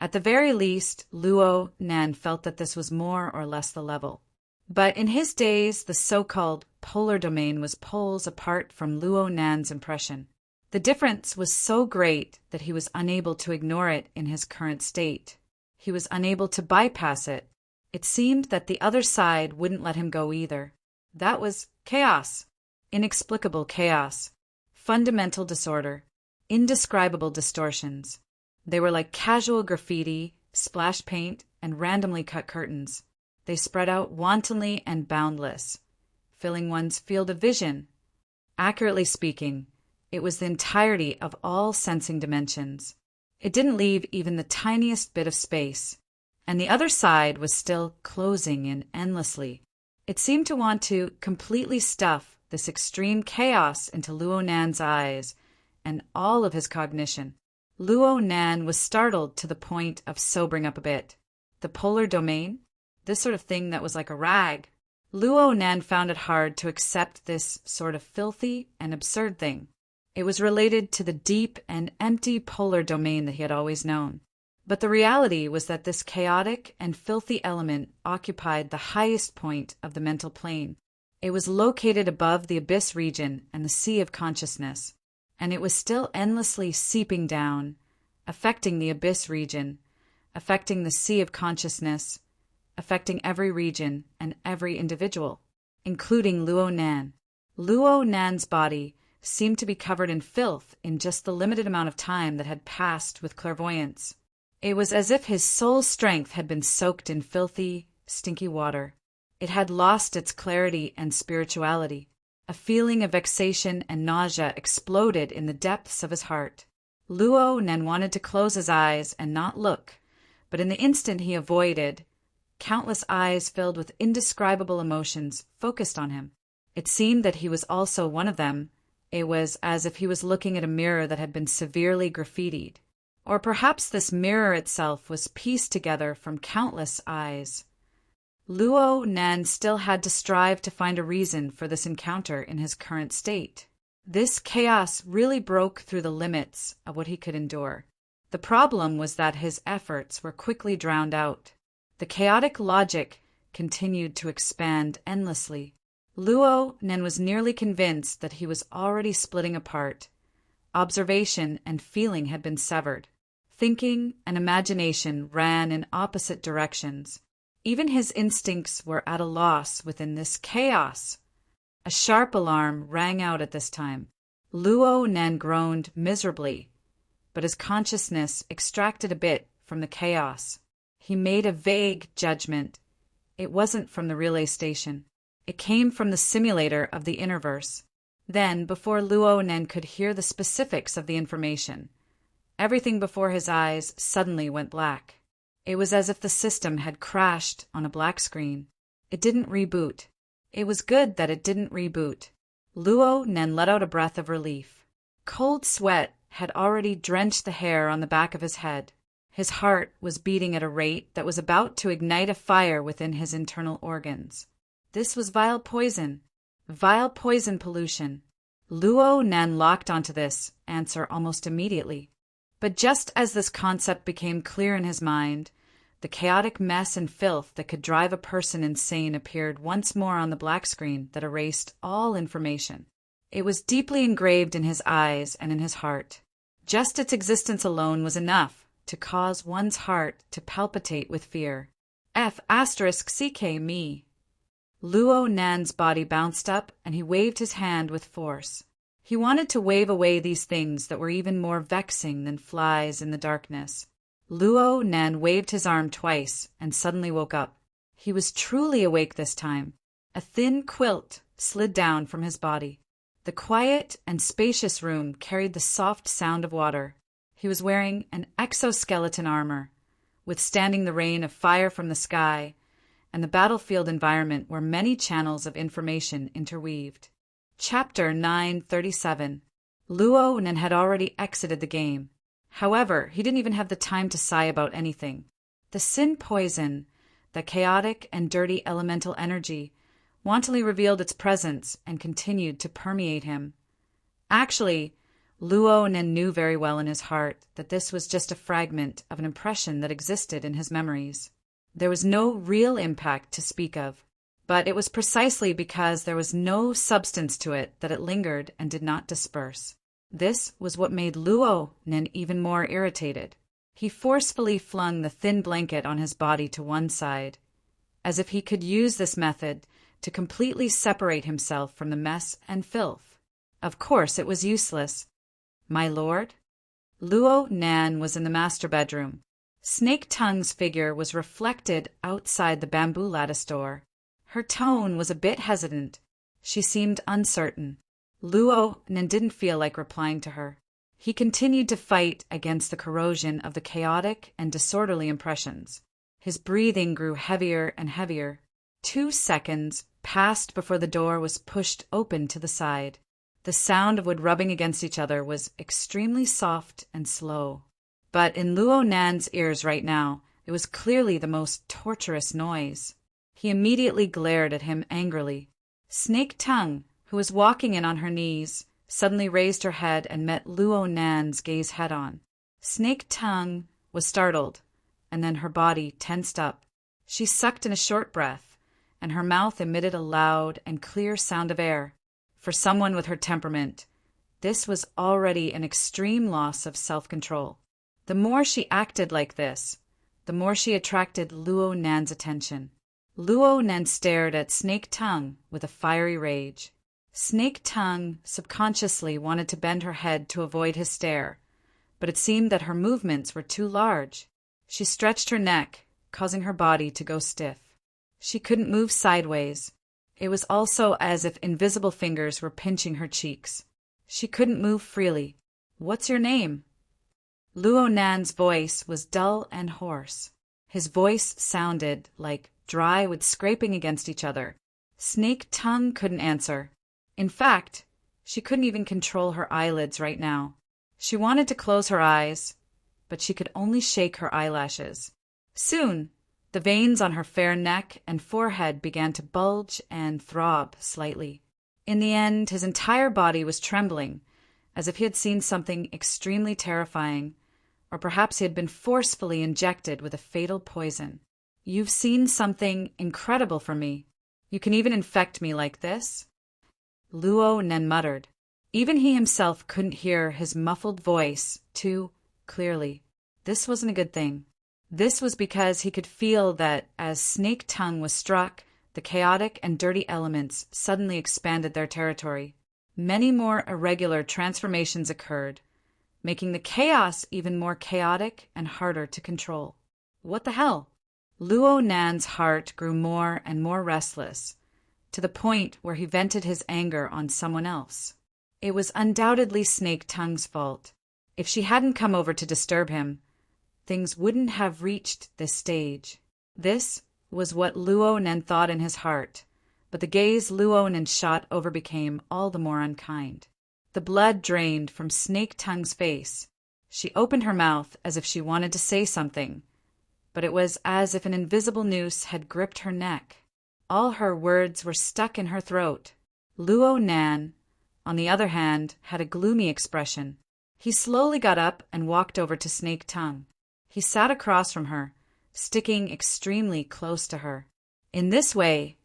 A: At the very least, Luo Nan felt that this was more or less the level. But in his days, the so-called polar domain was poles apart from Luo Nan's impression. The difference was so great that he was unable to ignore it in his current state. He was unable to bypass it. It seemed that the other side wouldn't let him go either. That was chaos. Inexplicable chaos. Fundamental disorder. Indescribable distortions. They were like casual graffiti, splash paint, and randomly cut curtains. They spread out wantonly and boundless, filling one's field of vision. Accurately speaking, it was the entirety of all sensing dimensions. It didn't leave even the tiniest bit of space, and the other side was still closing in endlessly. It seemed to want to completely stuff this extreme chaos into Luo Nan's eyes and all of his cognition. Luo Nan was startled to the point of sobering up a bit. The polar domain? This sort of thing that was like a rag. Luo Nan found it hard to accept this sort of filthy and absurd thing. It was related to the deep and empty polar domain that he had always known. But the reality was that this chaotic and filthy element occupied the highest point of the mental plane. It was located above the abyss region and the sea of consciousness, and it was still endlessly seeping down, affecting the abyss region, affecting the sea of consciousness, affecting every region and every individual, including Luo Nan. Luo Nan's body seemed to be covered in filth in just the limited amount of time that had passed with clairvoyance. It was as if his soul strength had been soaked in filthy, stinky water. It had lost its clarity and spirituality. A feeling of vexation and nausea exploded in the depths of his heart. Luo Nan wanted to close his eyes and not look, but in the instant he avoided, countless eyes filled with indescribable emotions focused on him. It seemed that he was also one of them. It was as if he was looking at a mirror that had been severely graffitied. Or perhaps this mirror itself was pieced together from countless eyes. Luo Nan still had to strive to find a reason for this encounter in his current state. This chaos really broke through the limits of what he could endure. The problem was that his efforts were quickly drowned out. The chaotic logic continued to expand endlessly. Luo Nan was nearly convinced that he was already splitting apart. Observation and feeling had been severed. Thinking and imagination ran in opposite directions. Even his instincts were at a loss within this chaos. A sharp alarm rang out at this time. Luo Nan groaned miserably, but his consciousness extracted a bit from the chaos. He made a vague judgment. It wasn't from the relay station. It came from the simulator of the Innerverse. Then, before Luo Nan could hear the specifics of the information, everything before his eyes suddenly went black. It was as if the system had crashed on a black screen. It didn't reboot. It was good that it didn't reboot. Luo Nan let out a breath of relief. Cold sweat had already drenched the hair on the back of his head. His heart was beating at a rate that was about to ignite a fire within his internal organs. This was vile poison pollution. Luo Nan locked onto this answer almost immediately. But just as this concept became clear in his mind, the chaotic mess and filth that could drive a person insane appeared once more on the black screen that erased all information. It was deeply engraved in his eyes and in his heart. Just its existence alone was enough to cause one's heart to palpitate with fear. F***ck me. Luo Nan's body bounced up and he waved his hand with force. He wanted to wave away these things that were even more vexing than flies in the darkness. Luo Nan waved his arm twice and suddenly woke up. He was truly awake this time. A thin quilt slid down from his body. The quiet and spacious room carried the soft sound of water. He was wearing an exoskeleton armor, withstanding the rain of fire from the sky and the battlefield environment where many channels of information interweaved. Chapter 937. Luo Nan had already exited the game. However, he didn't even have the time to sigh about anything. The sin poison, the chaotic and dirty elemental energy, wantonly revealed its presence and continued to permeate him. Actually, Luo Nan knew very well in his heart that this was just a fragment of an impression that existed in his memories. There was no real impact to speak of, but it was precisely because there was no substance to it that it lingered and did not disperse. This was what made Luo Nan even more irritated. He forcefully flung the thin blanket on his body to one side, as if he could use this method to completely separate himself from the mess and filth. Of course, it was useless. My lord? Luo Nan was in the master bedroom, Snake Tongue's figure was reflected outside the bamboo lattice door. Her tone was a bit hesitant. She seemed uncertain. Luo Nen didn't feel like replying to her. He continued to fight against the corrosion of the chaotic and disorderly impressions. His breathing grew heavier and heavier. 2 seconds passed before the door was pushed open to the side. The sound of wood rubbing against each other was extremely soft and slow. But in Luo Nan's ears right now, it was clearly the most torturous noise. He immediately glared at him angrily. Snake Tongue, who was walking in on her knees, suddenly raised her head and met Luo Nan's gaze head-on. Snake Tongue was startled, and then her body tensed up. She sucked in a short breath, and her mouth emitted a loud and clear sound of air. For someone with her temperament, this was already an extreme loss of self-control. The more she acted like this, the more she attracted Luo Nan's attention. Luo Nan stared at Snake Tongue with a fiery rage. Snake Tongue subconsciously wanted to bend her head to avoid his stare, but it seemed that her movements were too large. She stretched her neck, causing her body to go stiff. She couldn't move sideways. It was also as if invisible fingers were pinching her cheeks. She couldn't move freely. "What's your name?" Luo Nan's voice was dull and hoarse. His voice sounded like dry wood scraping against each other. Snake Tongue couldn't answer. In fact, she couldn't even control her eyelids right now. She wanted to close her eyes, but she could only shake her eyelashes. Soon, the veins on her fair neck and forehead began to bulge and throb slightly. In the end, his entire body was trembling, as if he had seen something extremely terrifying, or perhaps he had been forcefully injected with a fatal poison. "You've seen something incredible from me. You can even infect me like this?" Luo Nen muttered. Even he himself couldn't hear his muffled voice too clearly. This wasn't a good thing. This was because he could feel that as Snake Tongue was struck, the chaotic and dirty elements suddenly expanded their territory. Many more irregular transformations occurred, making the chaos even more chaotic and harder to control. What the hell? Luo Nan's heart grew more and more restless, to the point where he vented his anger on someone else. It was undoubtedly Snake Tongue's fault. If she hadn't come over to disturb him, things wouldn't have reached this stage. This was what Luo Nen thought in his heart, but the gaze Luo Nen shot over became all the more unkind. The blood drained from Snake Tongue's face. She opened her mouth as if she wanted to say something, but it was as if an invisible noose had gripped her neck. All her words were stuck in her throat. Luo Nan, on the other hand, had a gloomy expression. He slowly got up and walked over to Snake Tongue. He sat across from her, sticking extremely close to her. In this way,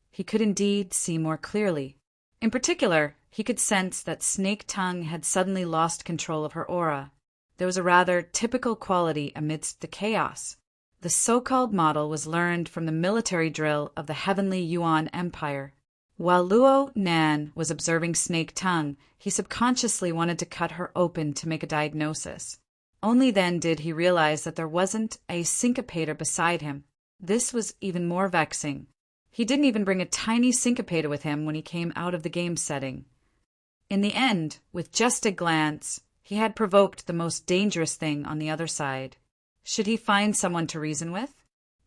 A: he could indeed see more clearly. In particular, he could sense that Snake Tongue had suddenly lost control of her aura. There was a rather typical quality amidst the chaos. The so-called model was learned from the military drill of the Heavenly Yuan Empire. While Luo Nan was observing Snake Tongue, he subconsciously wanted to cut her open to make a diagnosis. Only then did he realize that there wasn't a syncopator beside him. This was even more vexing. He didn't even bring a tiny syncopator with him when he came out of the game setting. In the end, with just a glance, he had provoked the most dangerous thing on the other side. Should he find someone to reason with?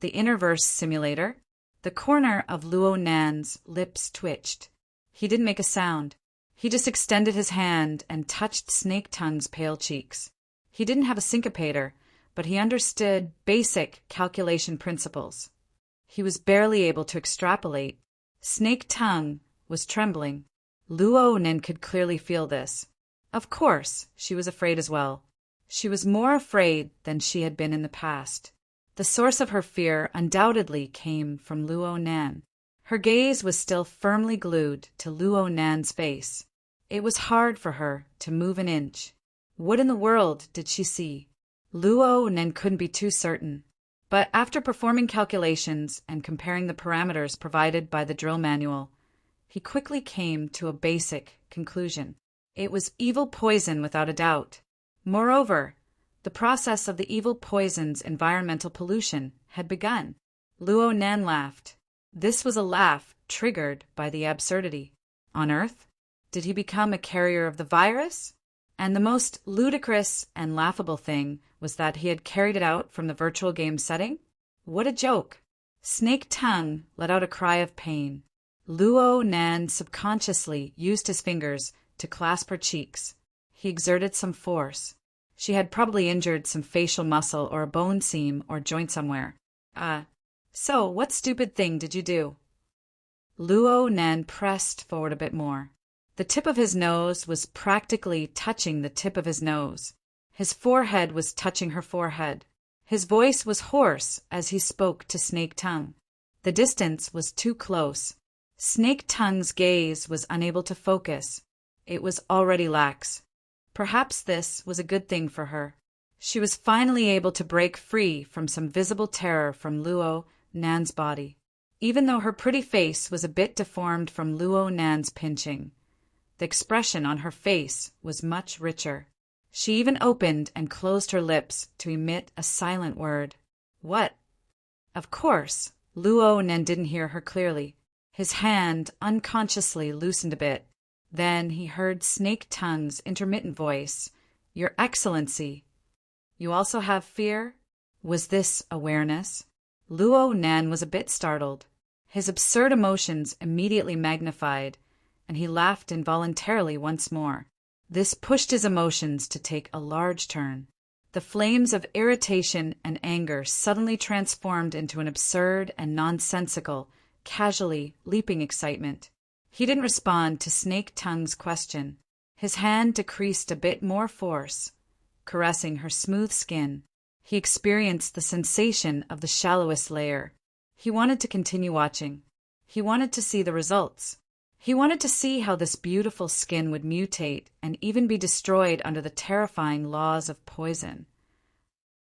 A: The Interverse Simulator? The corner of Luo Nan's lips twitched. He didn't make a sound. He just extended his hand and touched Snake Tongue's pale cheeks. He didn't have a syncopator, but he understood basic calculation principles. He was barely able to extrapolate. Snake Tongue was trembling. Luo Nan could clearly feel this. Of course, she was afraid as well. She was more afraid than she had been in the past. The source of her fear undoubtedly came from Luo Nan. Her gaze was still firmly glued to Luo Nan's face. It was hard for her to move an inch. What in the world did she see? Luo Nan couldn't be too certain. But after performing calculations and comparing the parameters provided by the drill manual, he quickly came to a basic conclusion. It was evil poison without a doubt. Moreover, The process of the evil poison's environmental pollution had begun. Luo Nan laughed. This was a laugh triggered by the absurdity. On Earth? Did he become a carrier of the virus? And the most ludicrous and laughable thing was that he had carried it out from the virtual game setting? What a joke! Snake Tongue let out a cry of pain. Luo Nan subconsciously used his fingers to clasp her cheeks. He exerted some force. She had probably injured some facial muscle or a bone seam or joint somewhere. So what stupid thing did you do? Luo Nan pressed forward a bit more. The tip of his nose was practically touching the tip of his nose. His forehead was touching her forehead. His voice was hoarse as he spoke to Snake Tongue. The distance was too close. Snake Tongue's gaze was unable to focus. It was already lax. Perhaps this was a good thing for her. She was finally able to break free from some visible terror from Luo Nan's body. Even though her pretty face was a bit deformed from Luo Nan's pinching, the expression on her face was much richer. She even opened and closed her lips to emit a silent word. What? Of course, Luo Nan didn't hear her clearly. His hand unconsciously loosened a bit. Then he heard Snake Tongue's intermittent voice. Your Excellency. You also have fear? Was this awareness? Luo Nan was a bit startled. His absurd emotions immediately magnified, and he laughed involuntarily once more. This pushed his emotions to take a large turn. The flames of irritation and anger suddenly transformed into an absurd and nonsensical, casually leaping excitement. He didn't respond to Snake Tongue's question. His hand decreased a bit more force, caressing her smooth skin. He experienced the sensation of the shallowest layer. He wanted to continue watching. He wanted to see the results. He wanted to see how this beautiful skin would mutate and even be destroyed under the terrifying laws of poison.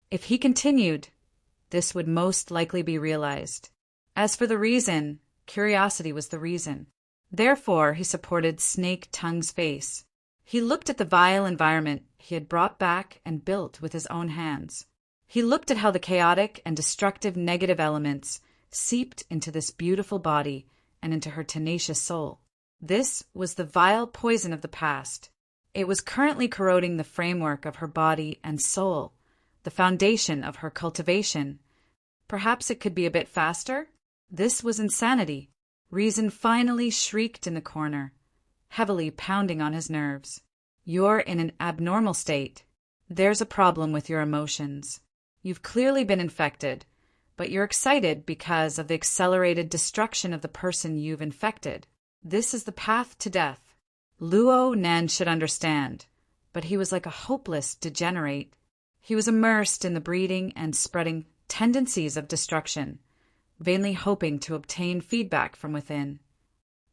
A: If he continued, this would most likely be realized. As for the reason, curiosity was the reason. Therefore, he supported Snake Tongue's face. He looked at the vile environment he had brought back and built with his own hands. He looked at how the chaotic and destructive negative elements seeped into this beautiful body and into her tenacious soul. This was the vile poison of the past. It was currently corroding the framework of her body and soul, the foundation of her cultivation. Perhaps it could be a bit faster? This was insanity. Reason finally shrieked in the corner, heavily pounding on his nerves. You're in an abnormal state. There's a problem with your emotions. You've clearly been infected, but you're excited because of the accelerated destruction of the person you've infected. This is the path to death. Luo Nan should understand, but he was like a hopeless degenerate. He was immersed in the breeding and spreading tendencies of destruction, vainly hoping to obtain feedback from within.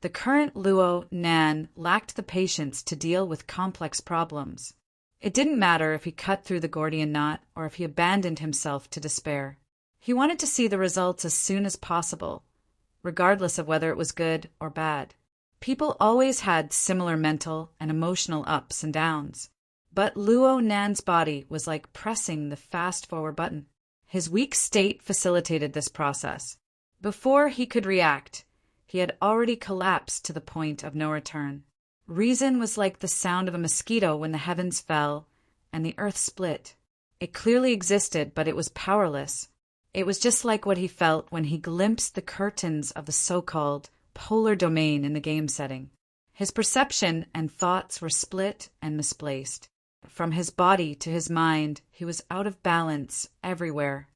A: The current Luo Nan lacked the patience to deal with complex problems. It didn't matter if he cut through the Gordian knot or if he abandoned himself to despair. He wanted to see the results as soon as possible, regardless of whether it was good or bad. People always had similar mental and emotional ups and downs, but Luo Nan's body was like pressing the fast-forward button. His weak state facilitated this process. Before he could react, he had already collapsed to the point of no return. Reason was like the sound of a mosquito when the heavens fell and the earth split. It clearly existed, but it was powerless. It was just like what he felt when he glimpsed the curtains of the so-called polar domain in the game setting. His perception and thoughts were split and misplaced. From his body to his mind, he was out of balance everywhere.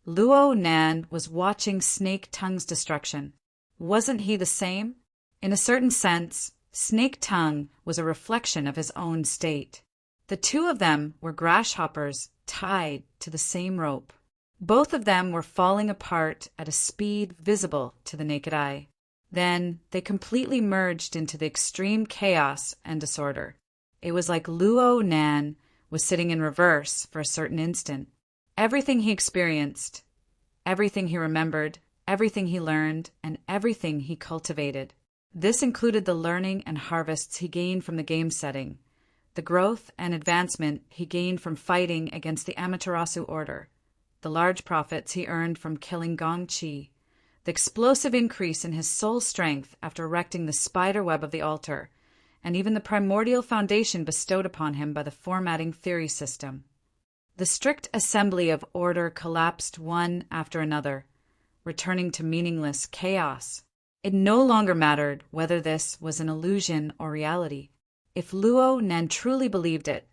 A: Luo Nan was watching Snake Tongue's destruction. Wasn't he the same? In a certain sense, Snake Tongue was a reflection of his own state. The two of them were grasshoppers tied to the same rope. Both of them were falling apart at a speed visible to the naked eye. Then they completely merged into the extreme chaos and disorder. It was like Luo Nan was sitting in reverse for a certain instant. Everything he experienced, everything he remembered, everything he learned, and everything he cultivated. This included the learning and harvests he gained from the game setting, the growth and advancement he gained from fighting against the Amaterasu Order, the large profits he earned from killing Gong Chi, the explosive increase in his soul strength after erecting the spider web of the altar, and even the primordial foundation bestowed upon him by the formatting theory system. The strict assembly of order collapsed one after another, returning to meaningless chaos. It no longer mattered whether this was an illusion or reality. If Luo Nan truly believed it,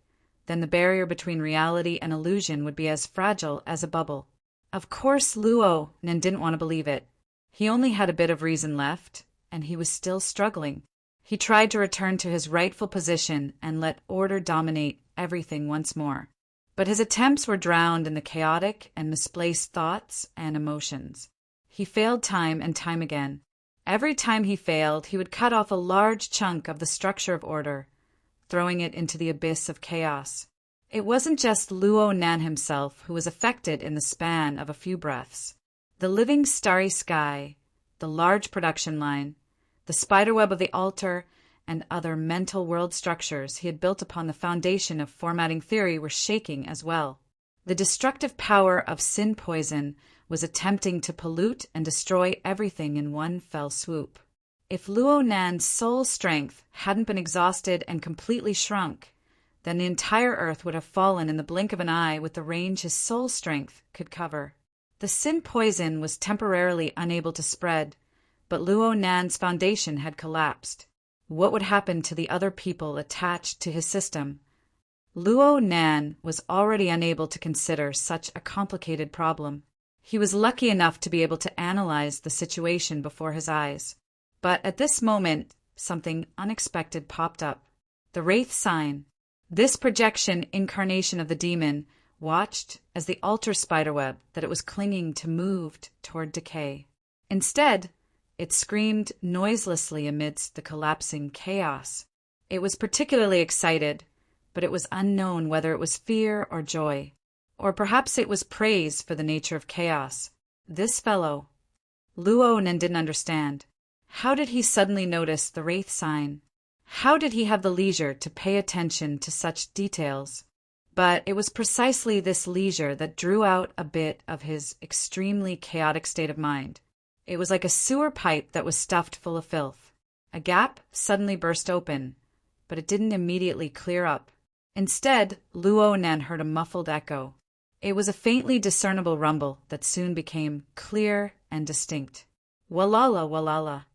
A: then the barrier between reality and illusion would be as fragile as a bubble. Of course, Luo Nan didn't want to believe it. He only had a bit of reason left, and he was still struggling. He tried to return to his rightful position and let order dominate everything once more. But his attempts were drowned in the chaotic and misplaced thoughts and emotions. He failed time and time again. Every time he failed, he would cut off a large chunk of the structure of order, throwing it into the abyss of chaos. It wasn't just Luo Nan himself who was affected in the span of a few breaths. The living starry sky, the large production line, the spiderweb of the altar, and other mental world structures he had built upon the foundation of formatting theory were shaking as well. The destructive power of sin poison was attempting to pollute and destroy everything in one fell swoop. If Luo Nan's soul strength hadn't been exhausted and completely shrunk, then the entire earth would have fallen in the blink of an eye with the range his soul strength could cover. The sin poison was temporarily unable to spread, but Luo Nan's foundation had collapsed. What would happen to the other people attached to his system? Luo Nan was already unable to consider such a complicated problem. He was lucky enough to be able to analyze the situation before his eyes. But at this moment, something unexpected popped up. The Wraith sign. This projection incarnation of the demon watched as the altar spiderweb that it was clinging to moved toward decay. Instead, it screamed noiselessly amidst the collapsing chaos. It was particularly excited, but it was unknown whether it was fear or joy. Or perhaps it was praise for the nature of chaos. This fellow, Luo Nan didn't understand. How did he suddenly notice the Wraith sign? How did he have the leisure to pay attention to such details? But it was precisely this leisure that drew out a bit of his extremely chaotic state of mind. It was like a sewer pipe that was stuffed full of filth. A gap suddenly burst open, but it didn't immediately clear up. Instead, Luo Nan heard a muffled echo. It was a faintly discernible rumble that soon became clear and distinct. Walala walala.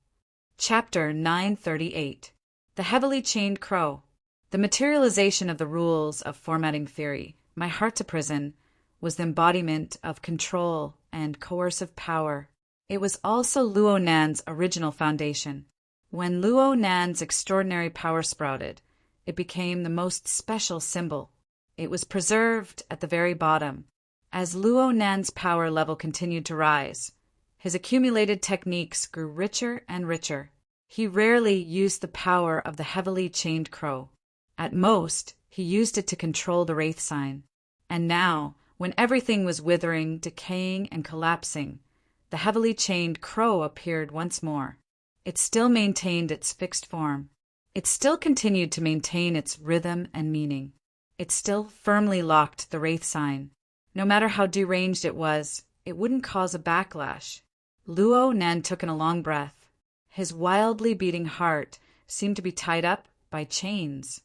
A: Chapter 938. The Heavily Chained Crow. The materialization of the rules of formatting theory, my heart to prison, was the embodiment of control and coercive power. It was also Luo Nan's original foundation. When Luo Nan's extraordinary power sprouted, it became the most special symbol. It was preserved at the very bottom. As Luo Nan's power level continued to rise, his accumulated techniques grew richer and richer. He rarely used the power of the heavily chained crow. At most, he used it to control the Wraith sign. And now, when everything was withering, decaying, and collapsing, the heavily chained crow appeared once more. It still maintained its fixed form. It still continued to maintain its rhythm and meaning. It still firmly locked the Wraith sign. No matter how deranged it was, it wouldn't cause a backlash. Luo Nan took in a long breath. His wildly beating heart seemed to be tied up by chains.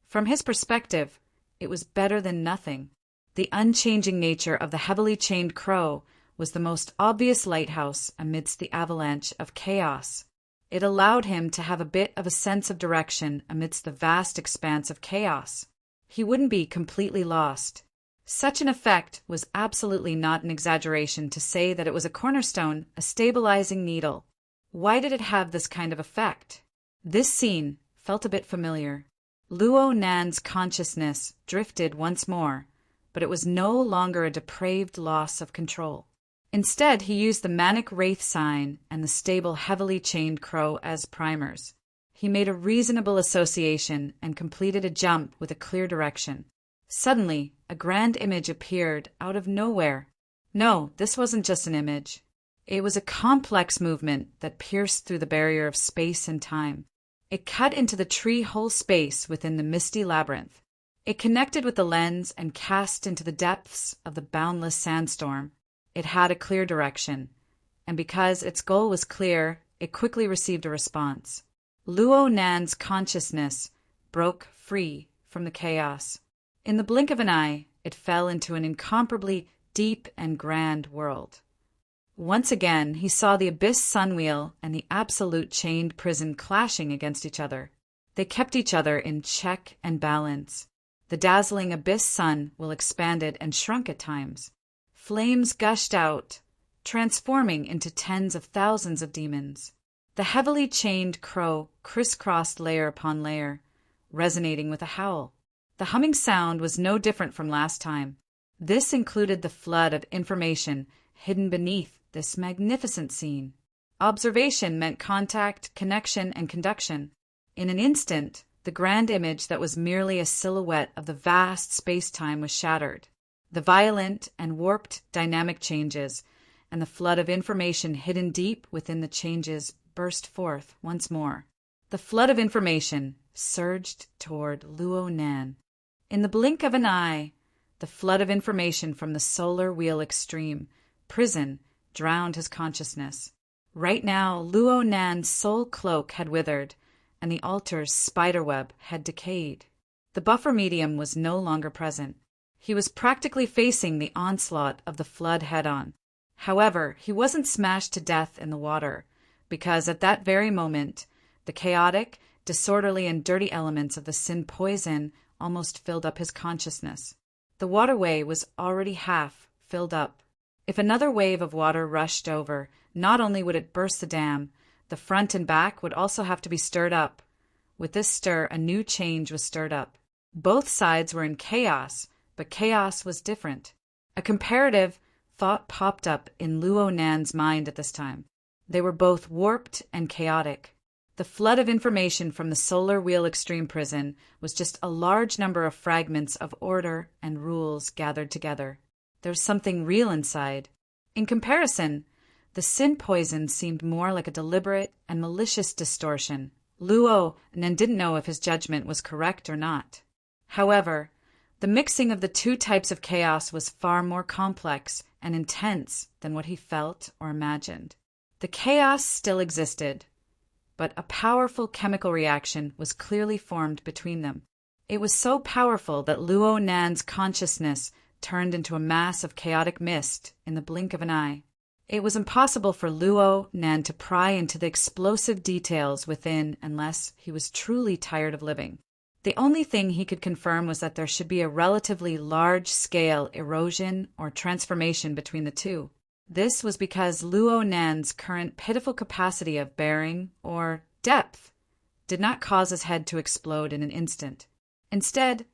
A: From his perspective, it was better than nothing. The unchanging nature of the heavily chained crow was the most obvious lighthouse amidst the avalanche of chaos. It allowed him to have a bit of a sense of direction amidst the vast expanse of chaos. He wouldn't be completely lost. Such an effect was absolutely not an exaggeration to say that it was a cornerstone, a stabilizing needle. Why did it have this kind of effect? This scene felt a bit familiar. Luo Nan's consciousness drifted once more, but it was no longer a depraved loss of control. Instead, he used the manic Wraith sign and the stable heavily chained crow as primers. He made a reasonable association and completed a jump with a clear direction. Suddenly, a grand image appeared out of nowhere. No, this wasn't just an image. It was a complex movement that pierced through the barrier of space and time. It cut into the tree whole space within the misty labyrinth. It connected with the lens and cast into the depths of the boundless sandstorm. It had a clear direction, and because its goal was clear, it quickly received a response. Luo Nan's consciousness broke free from the chaos. In the blink of an eye, it fell into an incomparably deep and grand world. Once again, he saw the abyss sunwheel and the absolute chained prison clashing against each other. They kept each other in check and balance. The dazzling abyss sun will expanded and shrunk at times. Flames gushed out, transforming into tens of thousands of demons. The heavily chained crow crisscrossed layer upon layer, resonating with a howl. The humming sound was no different from last time. This included the flood of information hidden beneath this magnificent scene. Observation meant contact, connection, and conduction. In an instant, the grand image that was merely a silhouette of the vast space-time was shattered. The violent and warped dynamic changes and the flood of information hidden deep within the changes burst forth once more. The flood of information surged toward Luo Nan. In the blink of an eye, the flood of information from the solar wheel extreme prison drowned his consciousness. Right now, Luo Nan's soul cloak had withered, and the altar's spiderweb had decayed. The buffer medium was no longer present. He was practically facing the onslaught of the flood head-on. However, he wasn't smashed to death in the water, because at that very moment, the chaotic, disorderly, and dirty elements of the sin poison almost filled up his consciousness. The waterway was already half filled up. If another wave of water rushed over, not only would it burst the dam, the front and back would also have to be stirred up. With this stir, a new change was stirred up. Both sides were in chaos, but chaos was different. A comparative thought popped up in Luo Nan's mind at this time. They were both warped and chaotic. The flood of information from the solar wheel extreme prison was just a large number of fragments of order and rules gathered together. There was something real inside. In comparison, the sin poison seemed more like a deliberate and malicious distortion. Luo Nan didn't know if his judgment was correct or not. However, the mixing of the two types of chaos was far more complex and intense than what he felt or imagined. The chaos still existed, but a powerful chemical reaction was clearly formed between them. It was so powerful that Luo Nan's consciousness turned into a mass of chaotic mist in the blink of an eye. It was impossible for Luo Nan to pry into the explosive details within unless he was truly tired of living. The only thing he could confirm was that there should be a relatively large-scale erosion or transformation between the two. This was because Luo Nan's current pitiful capacity of bearing, or depth, did not cause his head to explode in an instant. Instead,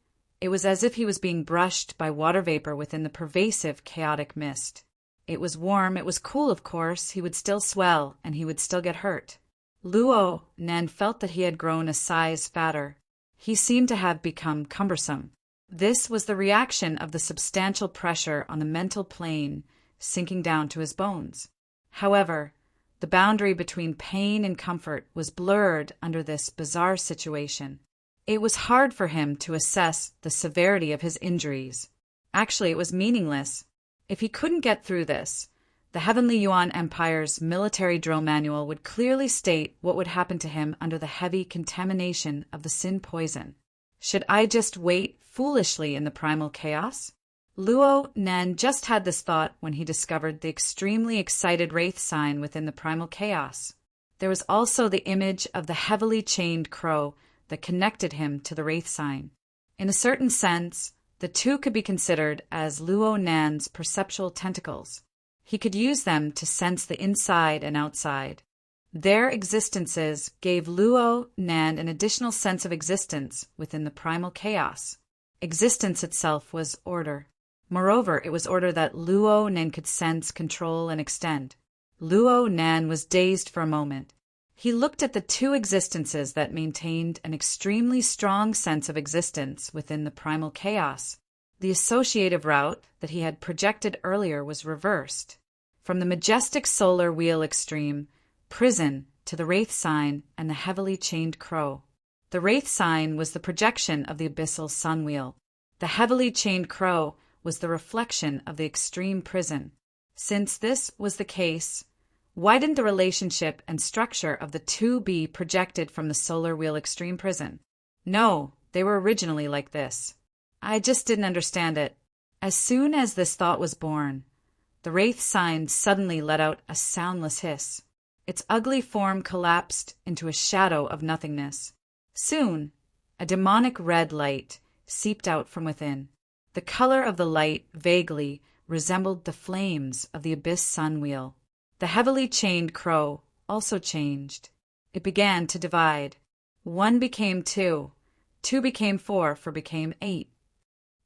A: it was as if he was being brushed by water vapor within the pervasive chaotic mist. It was warm, it was cool, of course, he would still swell, and he would still get hurt. Luo Nan felt that he had grown a size fatter. He seemed to have become cumbersome. This was the reaction of the substantial pressure on the mental plane sinking down to his bones. However, the boundary between pain and comfort was blurred under this bizarre situation. It was hard for him to assess the severity of his injuries. Actually, it was meaningless. If he couldn't get through this, the Heavenly Yuan Empire's military drill manual would clearly state what would happen to him under the heavy contamination of the sin poison. Should I just wait foolishly in the primal chaos? Luo Nan just had this thought when he discovered the extremely excited wraith sign within the primal chaos. There was also the image of the heavily chained crow that connected him to the wraith sign. In a certain sense, the two could be considered as Luo Nan's perceptual tentacles. He could use them to sense the inside and outside. Their existences gave Luo Nan an additional sense of existence within the primal chaos. Existence itself was order. Moreover, it was order that Luo Nan could sense, control, and extend. Luo Nan was dazed for a moment. He looked at the two existences that maintained an extremely strong sense of existence within the primal chaos. The associative route that he had projected earlier was reversed. From the majestic solar wheel extreme, prison to the Wraith sign and the heavily chained crow. The Wraith sign was the projection of the abyssal sun wheel. The heavily chained crow was the reflection of the extreme prison. Since this was the case, why didn't the relationship and structure of the two be projected from the solar wheel extreme prison? No, they were originally like this. I just didn't understand it. As soon as this thought was born, the Wraith sign suddenly let out a soundless hiss. Its ugly form collapsed into a shadow of nothingness. Soon, a demonic red light seeped out from within. The color of the light vaguely resembled the flames of the abyss sun wheel. The heavily chained crow also changed. It began to divide. 1 became 2, 2 became 4, 4 became 8.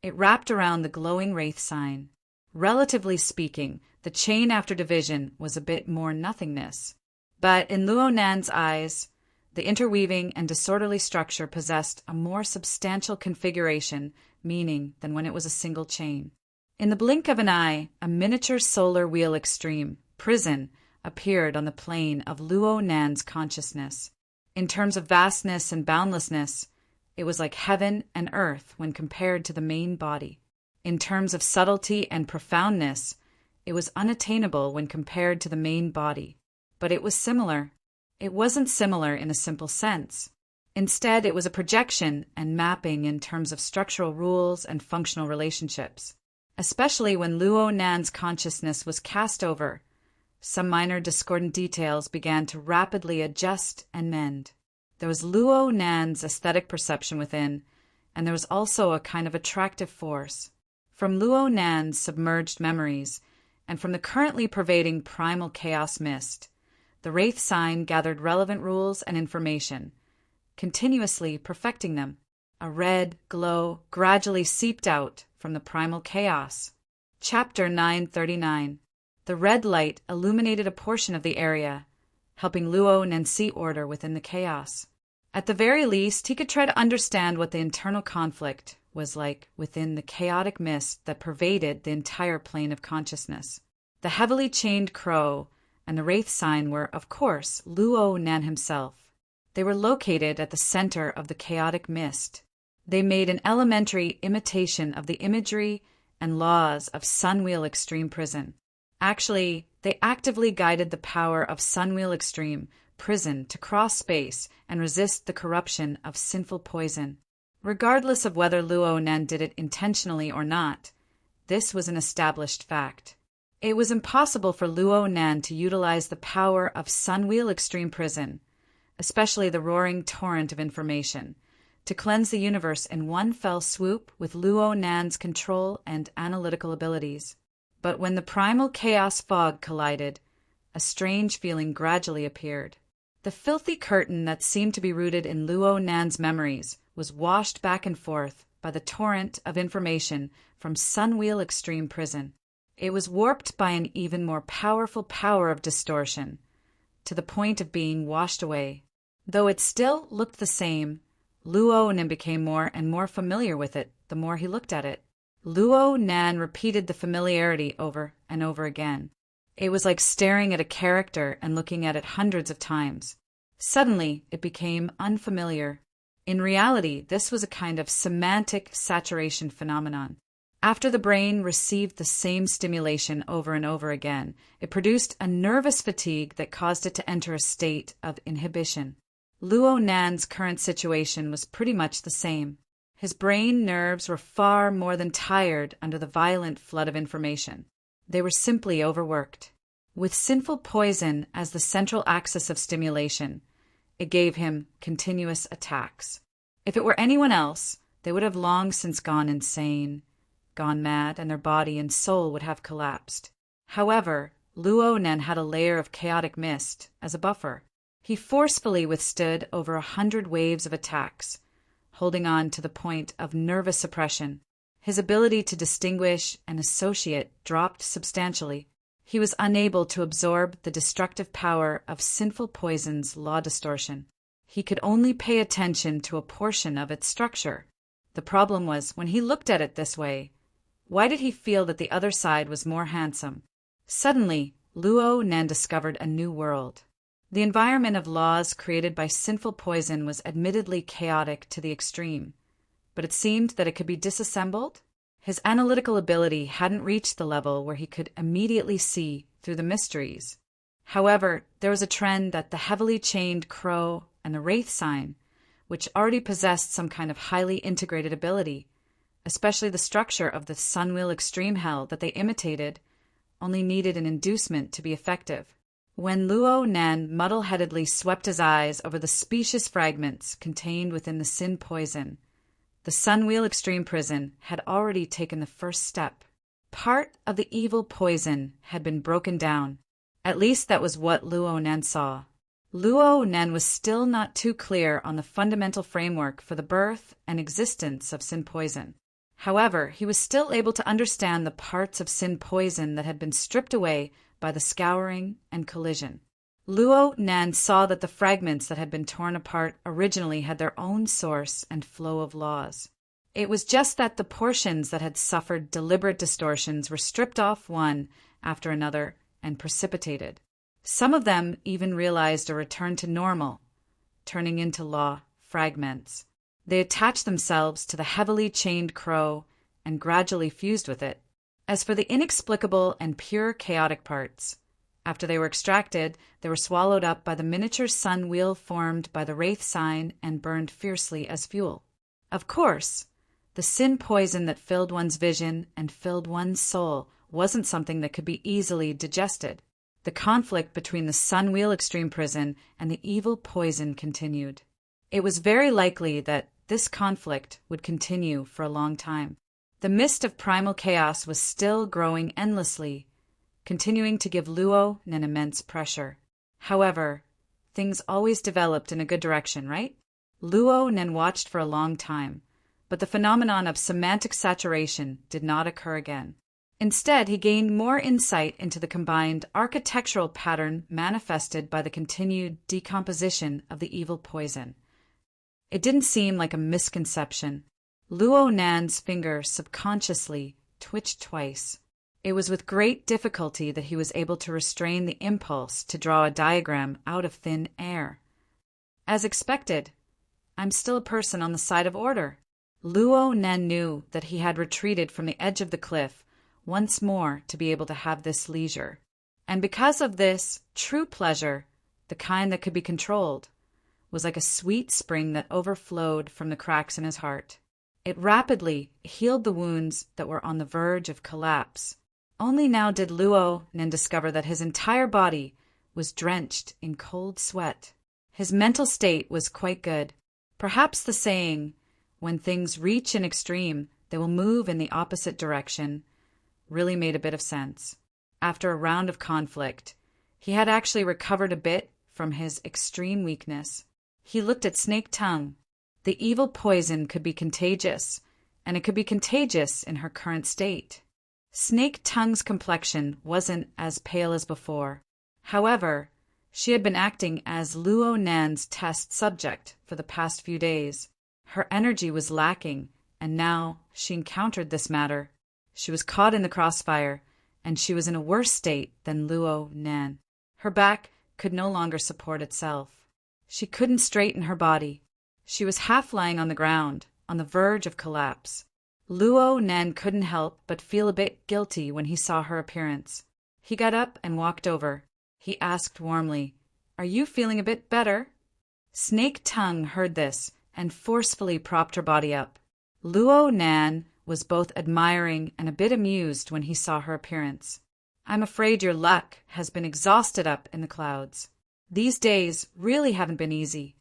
A: It wrapped around the glowing Wraith sign. Relatively speaking, the chain after division was a bit more nothingness. But in Luo Nan's eyes, the interweaving and disorderly structure possessed a more substantial configuration, meaning, than when it was a single chain. In the blink of an eye, a miniature solar wheel extreme, prison, appeared on the plane of Luo Nan's consciousness. In terms of vastness and boundlessness, it was like heaven and earth when compared to the main body. In terms of subtlety and profoundness, it was unattainable when compared to the main body. But it was similar. It wasn't similar in a simple sense. Instead, it was a projection and mapping in terms of structural rules and functional relationships. Especially when Luo Nan's consciousness was cast over, some minor discordant details began to rapidly adjust and mend. There was Luo Nan's aesthetic perception within, and there was also a kind of attractive force. From Luo Nan's submerged memories, and from the currently pervading primal chaos mist, the Wraith sign gathered relevant rules and information, continuously perfecting them. A red glow gradually seeped out from the primal chaos. Chapter 939. The red light illuminated a portion of the area, helping Luo Nan see order within the chaos. At the very least, he could try to understand what the internal conflict was like within the chaotic mist that pervaded the entire plane of consciousness. The heavily chained crow and the Wraith sign were, of course, Luo Nan himself. They were located at the center of the chaotic mist. They made an elementary imitation of the imagery and laws of Sunwheel Extreme Prison. Actually, they actively guided the power of Sunwheel Extreme Prison to cross space and resist the corruption of sinful poison. Regardless of whether Luo Nan did it intentionally or not, this was an established fact. It was impossible for Luo Nan to utilize the power of Sunwheel Extreme Prison, especially the roaring torrent of information, to cleanse the universe in one fell swoop with Luo Nan's control and analytical abilities. But when the primal chaos fog collided, a strange feeling gradually appeared. The filthy curtain that seemed to be rooted in Luo Nan's memories was washed back and forth by the torrent of information from Sunwheel Extreme Prison. It was warped by an even more powerful power of distortion, to the point of being washed away. Though it still looked the same, Luo Nan became more and more familiar with it the more he looked at it. Luo Nan repeated the familiarity over and over again. It was like staring at a character and looking at it hundreds of times. Suddenly, it became unfamiliar. In reality, this was a kind of semantic saturation phenomenon. After the brain received the same stimulation over and over again, it produced a nervous fatigue that caused it to enter a state of inhibition. Luo Nan's current situation was pretty much the same. His brain nerves were far more than tired under the violent flood of information. They were simply overworked. With sinful poison as the central axis of stimulation, it gave him continuous attacks. If it were anyone else, they would have long since gone insane, gone mad, and their body and soul would have collapsed. However, Luo Nan had a layer of chaotic mist as a buffer. He forcefully withstood over 100 waves of attacks, holding on to the point of nervous suppression. His ability to distinguish and associate dropped substantially. He was unable to absorb the destructive power of sinful poison's law distortion. He could only pay attention to a portion of its structure. The problem was, when he looked at it this way, why did he feel that the other side was more handsome? Suddenly, Luo Nan discovered a new world. The environment of laws created by sinful poison was admittedly chaotic to the extreme, but it seemed that it could be disassembled. His analytical ability hadn't reached the level where he could immediately see through the mysteries. However, there was a trend that the heavily chained crow and the wraith sign, which already possessed some kind of highly integrated ability, especially the structure of the Sunwheel Extreme Hell that they imitated, only needed an inducement to be effective. When Luo Nan muddle-headedly swept his eyes over the specious fragments contained within the sin poison, the Sunwheel Extreme Prison had already taken the first step. Part of the evil poison had been broken down. At least that was what Luo Nan saw. Luo Nan was still not too clear on the fundamental framework for the birth and existence of sin poison. However, he was still able to understand the parts of sin poison that had been stripped away by the scouring and collision. Luo Nan saw that the fragments that had been torn apart originally had their own source and flow of laws. It was just that the portions that had suffered deliberate distortions were stripped off one after another and precipitated. Some of them even realized a return to normal, turning into law fragments. They attached themselves to the heavily chained crow and gradually fused with it. As for the inexplicable and pure chaotic parts, after they were extracted, they were swallowed up by the miniature sun wheel formed by the wraith sign and burned fiercely as fuel. Of course, the sin poison that filled one's vision and filled one's soul wasn't something that could be easily digested. The conflict between the Sunwheel Extreme Prison and the evil poison continued. It was very likely that this conflict would continue for a long time. The mist of primal chaos was still growing endlessly, continuing to give Luo an immense pressure. However, things always developed in a good direction, right? Luo Nen watched for a long time, but the phenomenon of semantic saturation did not occur again. Instead, he gained more insight into the combined architectural pattern manifested by the continued decomposition of the evil poison. It didn't seem like a misconception. Luo Nan's finger subconsciously twitched twice. It was with great difficulty that he was able to restrain the impulse to draw a diagram out of thin air. As expected, I'm still a person on the side of order. Luo Nen knew that he had retreated from the edge of the cliff once more to be able to have this leisure. And because of this, true pleasure, the kind that could be controlled, was like a sweet spring that overflowed from the cracks in his heart. It rapidly healed the wounds that were on the verge of collapse. Only now did Luo Nen discover that his entire body was drenched in cold sweat. His mental state was quite good. Perhaps the saying, when things reach an extreme, they will move in the opposite direction, really made a bit of sense. After a round of conflict, he had actually recovered a bit from his extreme weakness. He looked at Snake Tongue. The evil poison could be contagious, and it could be contagious in her current state. Snake Tongue's complexion wasn't as pale as before. However, she had been acting as Luo Nan's test subject for the past few days. Her energy was lacking, and now she encountered this matter. She was caught in the crossfire, and she was in a worse state than Luo Nan. Her back could no longer support itself. She couldn't straighten her body. She was half lying on the ground, on the verge of collapse. Luo Nan couldn't help but feel a bit guilty when he saw her appearance. He got up and walked over. He asked warmly, "Are you feeling a bit better?" Snake Tongue heard this and forcefully propped her body up. Luo Nan was both admiring and a bit amused when he saw her appearance. "I'm afraid your luck has been exhausted up in the clouds. These days really haven't been easy."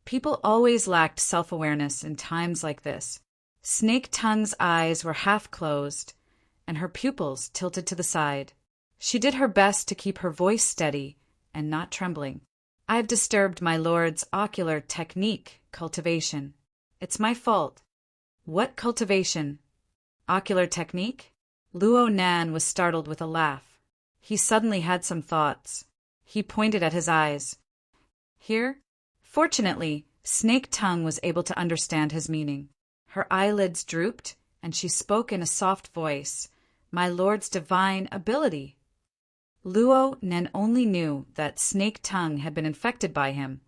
A: People always lacked self-awareness in times like this. Snake Tongue's eyes were half closed, and her pupils tilted to the side. She did her best to keep her voice steady and not trembling. "I've disturbed my lord's ocular technique cultivation. It's my fault." "What cultivation? Ocular technique?" Luo Nan was startled with a laugh. He suddenly had some thoughts. He pointed at his eyes. "Here?" Fortunately, Snake Tongue was able to understand his meaning. Her eyelids drooped, and she spoke in a soft voice. "My lord's divine ability." Luo Nen only knew that Snake Tongue had been infected by him,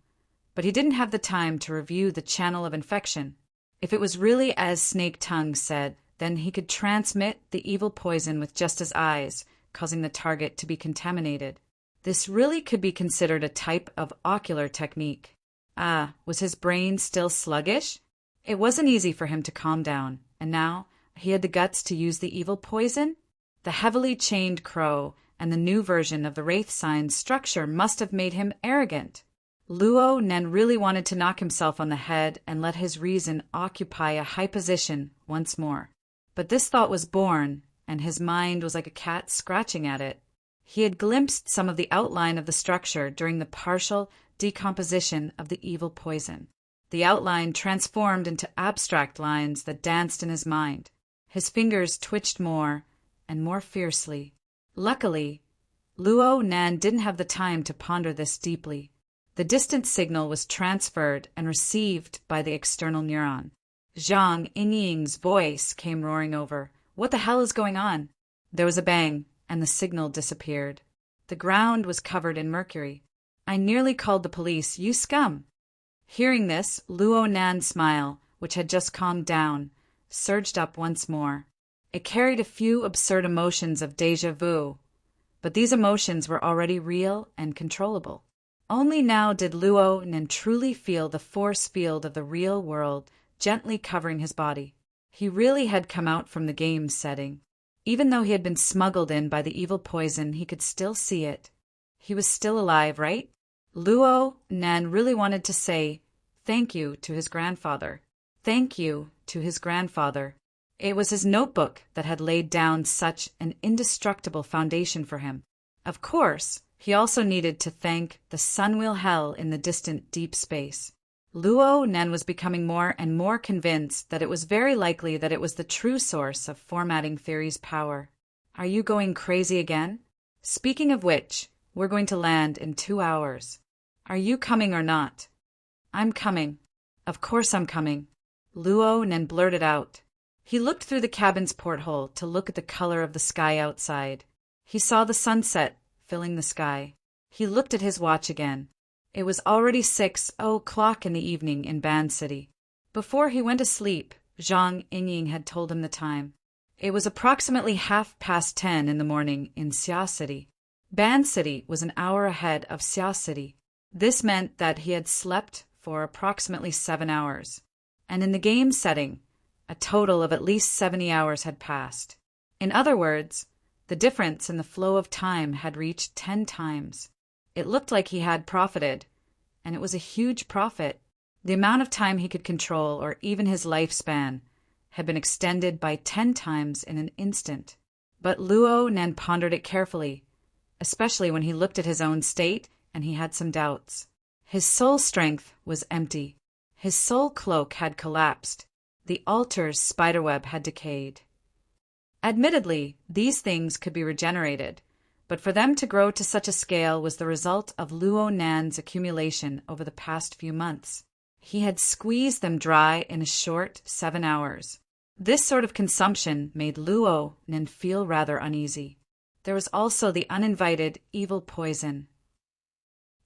A: but he didn't have the time to review the channel of infection. If it was really as Snake Tongue said, then he could transmit the evil poison with just his eyes, causing the target to be contaminated. This really could be considered a type of ocular technique. Was his brain still sluggish? It wasn't easy for him to calm down, and now he had the guts to use the evil poison? The heavily chained crow and the new version of the Wraith Sign's structure must have made him arrogant. Luo Nen really wanted to knock himself on the head and let his reason occupy a high position once more. But this thought was born, and his mind was like a cat scratching at it. He had glimpsed some of the outline of the structure during the partial decomposition of the evil poison. The outline transformed into abstract lines that danced in his mind. His fingers twitched more and more fiercely. Luckily, Luo Nan didn't have the time to ponder this deeply. The distant signal was transferred and received by the external neuron. Zhang Yingying's voice came roaring over. "What the hell is going on?" There was a bang, and the signal disappeared. The ground was covered in mercury. "I nearly called the police, you scum!" Hearing this, Luo Nan's smile, which had just calmed down, surged up once more. It carried a few absurd emotions of déjà vu, but these emotions were already real and controllable. Only now did Luo Nan truly feel the force field of the real world gently covering his body. He really had come out from the game setting. Even though he had been smuggled in by the evil poison, he could still see it. He was still alive, right? Luo Nan really wanted to say thank you to his grandfather. Thank you to his grandfather. It was his notebook that had laid down such an indestructible foundation for him. Of course, he also needed to thank the Sunwheel Hell in the distant deep space. Luo Nen was becoming more and more convinced that it was very likely that it was the true source of formatting theory's power. Are you going crazy again? Speaking of which, we're going to land in 2 hours. Are you coming or not? I'm coming. Of course I'm coming. Luo Nen blurted out. He looked through the cabin's porthole to look at the color of the sky outside. He saw the sunset filling the sky. He looked at his watch again. It was already 6:00 in the evening in Ban City. Before he went to sleep, Zhang Yingying had told him the time. It was approximately 10:30 in the morning in Xia City. Ban City was an hour ahead of Xia City. This meant that he had slept for approximately 7 hours. And in the game setting, a total of at least 70 hours had passed. In other words, the difference in the flow of time had reached 10 times. It looked like he had profited, and it was a huge profit. The amount of time he could control, or even his lifespan, had been extended by 10 times in an instant. But Luo Nen pondered it carefully, especially when he looked at his own state and he had some doubts. His soul strength was empty. His soul cloak had collapsed. The altar's spiderweb had decayed. Admittedly, these things could be regenerated, but for them to grow to such a scale was the result of Luo Nan's accumulation over the past few months. He had squeezed them dry in a short 7 hours. This sort of consumption made Luo Nan feel rather uneasy. There was also the uninvited evil poison.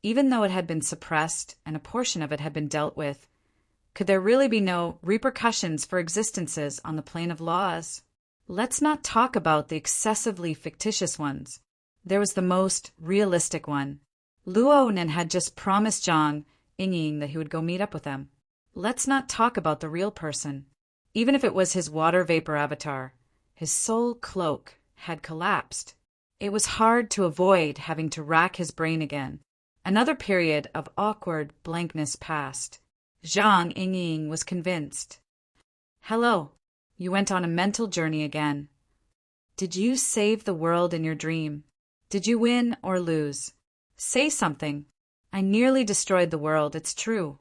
A: Even though it had been suppressed and a portion of it had been dealt with, could there really be no repercussions for existences on the plane of laws? Let's not talk about the excessively fictitious ones. There was the most realistic one. Luo Nen had just promised Zhang Yingying that he would go meet up with them. Let's not talk about the real person. Even if it was his water vapor avatar, his soul cloak had collapsed. It was hard to avoid having to rack his brain again. Another period of awkward blankness passed. Zhang Yingying was convinced. Hello. You went on a mental journey again. Did you save the world in your dream? Did you win or lose? Say something. I nearly destroyed the world, it's true.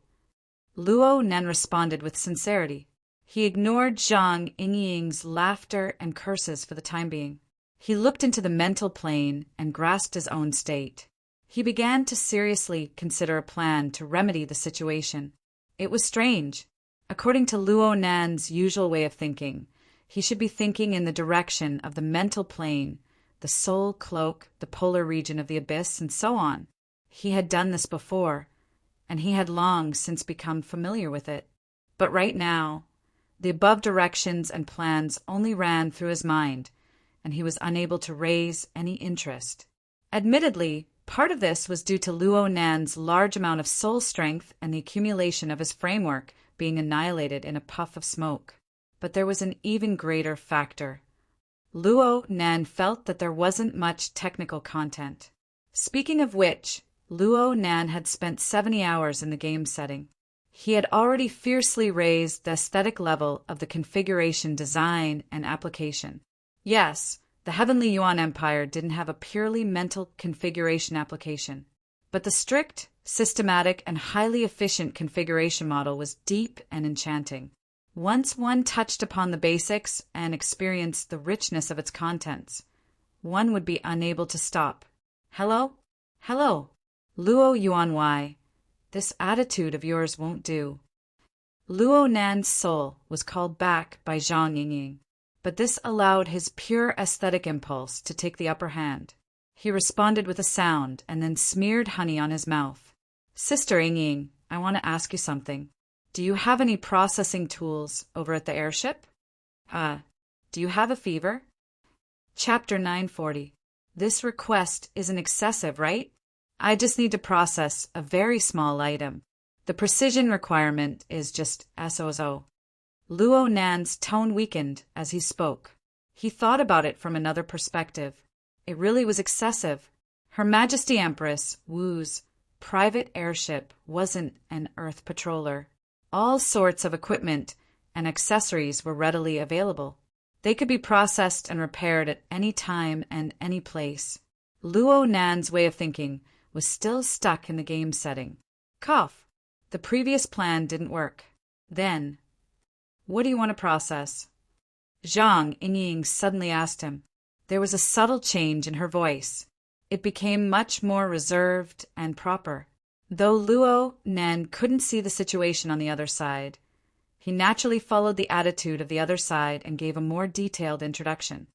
A: Luo Nen responded with sincerity. He ignored Zhang Yingying's laughter and curses for the time being. He looked into the mental plane and grasped his own state. He began to seriously consider a plan to remedy the situation. It was strange. According to Luo Nan's usual way of thinking, he should be thinking in the direction of the mental plane, the soul cloak, the polar region of the abyss, and so on. He had done this before, and he had long since become familiar with it. But right now, the above directions and plans only ran through his mind, and he was unable to raise any interest. Admittedly, part of this was due to Luo Nan's large amount of soul strength and the accumulation of his framework being annihilated in a puff of smoke. But there was an even greater factor. Luo Nan felt that there wasn't much technical content. Speaking of which, Luo Nan had spent 70 hours in the game setting. He had already fiercely raised the aesthetic level of the configuration design and application. Yes, the Heavenly Yuan Empire didn't have a purely mental configuration application, but the strict, systematic, and highly efficient configuration model was deep and enchanting. Once one touched upon the basics and experienced the richness of its contents, one would be unable to stop. Hello? Hello? Luo Yuanwei. This attitude of yours won't do. Luo Nan's soul was called back by Zhang Yingying, but this allowed his pure aesthetic impulse to take the upper hand. He responded with a sound and then smeared honey on his mouth. Sister Yingying, I want to ask you something. Do you have any processing tools over at the airship? Do you have a fever? Chapter 940. This request isn't excessive, right? I just need to process a very small item. The precision requirement is just SOZO. Luo Nan's tone weakened as he spoke. He thought about it from another perspective. It really was excessive. Her Majesty Empress Wu's private airship wasn't an Earth patroller. All sorts of equipment and accessories were readily available. They could be processed and repaired at any time and any place. Luo Nan's way of thinking was still stuck in the game setting. Cough. The previous plan didn't work. Then, what do you want to process? Zhang Yingying suddenly asked him. There was a subtle change in her voice. It became much more reserved and proper. Though Luo Nan couldn't see the situation on the other side, he naturally followed the attitude of the other side and gave a more detailed introduction.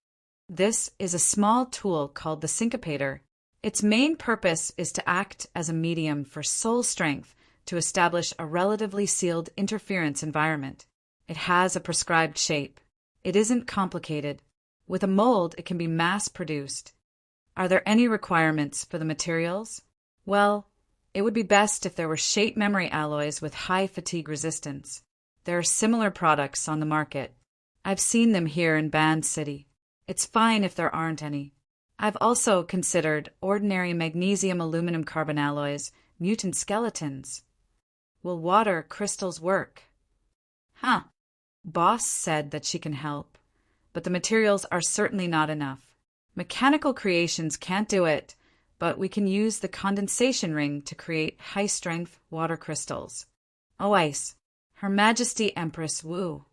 A: This is a small tool called the syncopator. Its main purpose is to act as a medium for soul strength to establish a relatively sealed interference environment. It has a prescribed shape. It isn't complicated. With a mold, it can be mass-produced. Are there any requirements for the materials? Well, it would be best if there were shape memory alloys with high fatigue resistance. There are similar products on the market. I've seen them here in Band City. It's fine if there aren't any. I've also considered ordinary magnesium aluminum carbon alloys, mutant skeletons. Will water crystals work? Boss said that she can help, but the materials are certainly not enough. Mechanical creations can't do it, but we can use the condensation ring to create high-strength water crystals. Oh, ice. Her Majesty Empress Wu.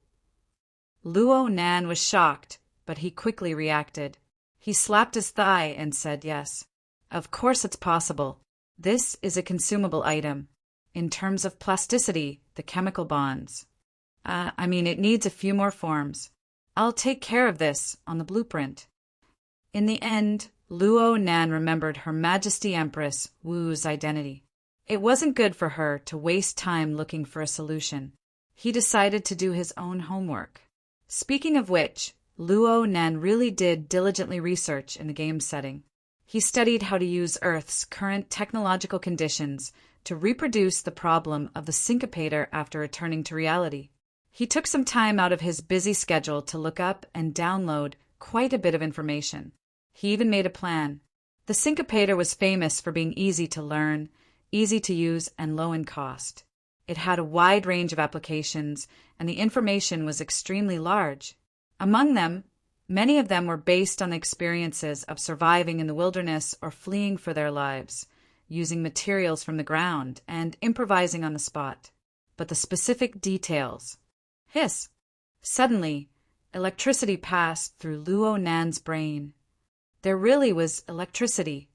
A: Luo Nan was shocked, but he quickly reacted. He slapped his thigh and said yes. Of course it's possible. This is a consumable item. In terms of plasticity, the chemical bonds. It needs a few more forms. I'll take care of this on the blueprint. In the end, Luo Nan remembered Her Majesty Empress Wu's identity. It wasn't good for her to waste time looking for a solution. He decided to do his own homework. Speaking of which, Luo Nan really did diligently research in the game setting. He studied how to use Earth's current technological conditions to reproduce the problem of the syncopator after returning to reality. He took some time out of his busy schedule to look up and download quite a bit of information. He even made a plan. The syncopator was famous for being easy to learn, easy to use, and low in cost. It had a wide range of applications, and the information was extremely large. Among them, many of them were based on the experiences of surviving in the wilderness or fleeing for their lives, using materials from the ground and improvising on the spot. But the specific details. Hiss! Suddenly, electricity passed through Luo Nan's brain. There really was electricity.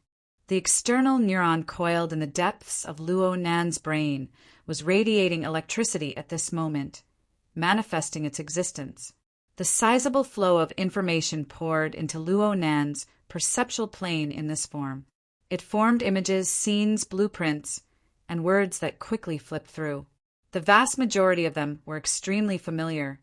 A: The external neuron coiled in the depths of Luo Nan's brain was radiating electricity at this moment, manifesting its existence. The sizable flow of information poured into Luo Nan's perceptual plane in this form. It formed images, scenes, blueprints, and words that quickly flipped through. The vast majority of them were extremely familiar,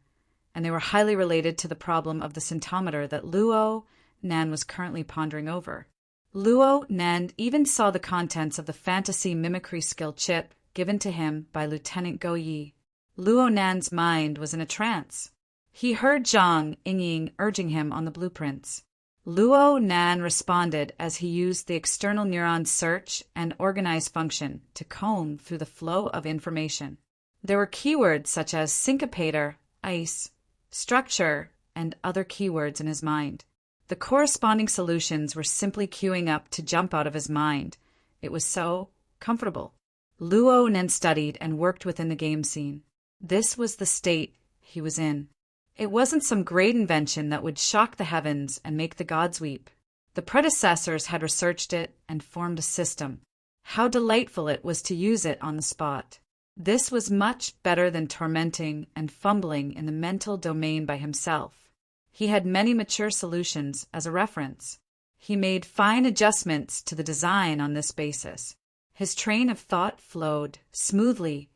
A: and they were highly related to the problem of the scintometer that Luo Nan was currently pondering over. Luo Nan even saw the contents of the fantasy mimicry skill chip given to him by Lieutenant Go Yi. Luo Nan's mind was in a trance. He heard Zhang Yingying urging him on the blueprints. Luo Nan responded as he used the external neuron search and organize function to comb through the flow of information. There were keywords such as syncopator, ice, structure, and other keywords in his mind. The corresponding solutions were simply queuing up to jump out of his mind. It was so comfortable. Luo Nan studied and worked within the game scene. This was the state he was in. It wasn't some great invention that would shock the heavens and make the gods weep. The predecessors had researched it and formed a system. How delightful it was to use it on the spot. This was much better than tormenting and fumbling in the mental domain by himself. He had many mature solutions as a reference. He made fine adjustments to the design on this basis. His train of thought flowed smoothly,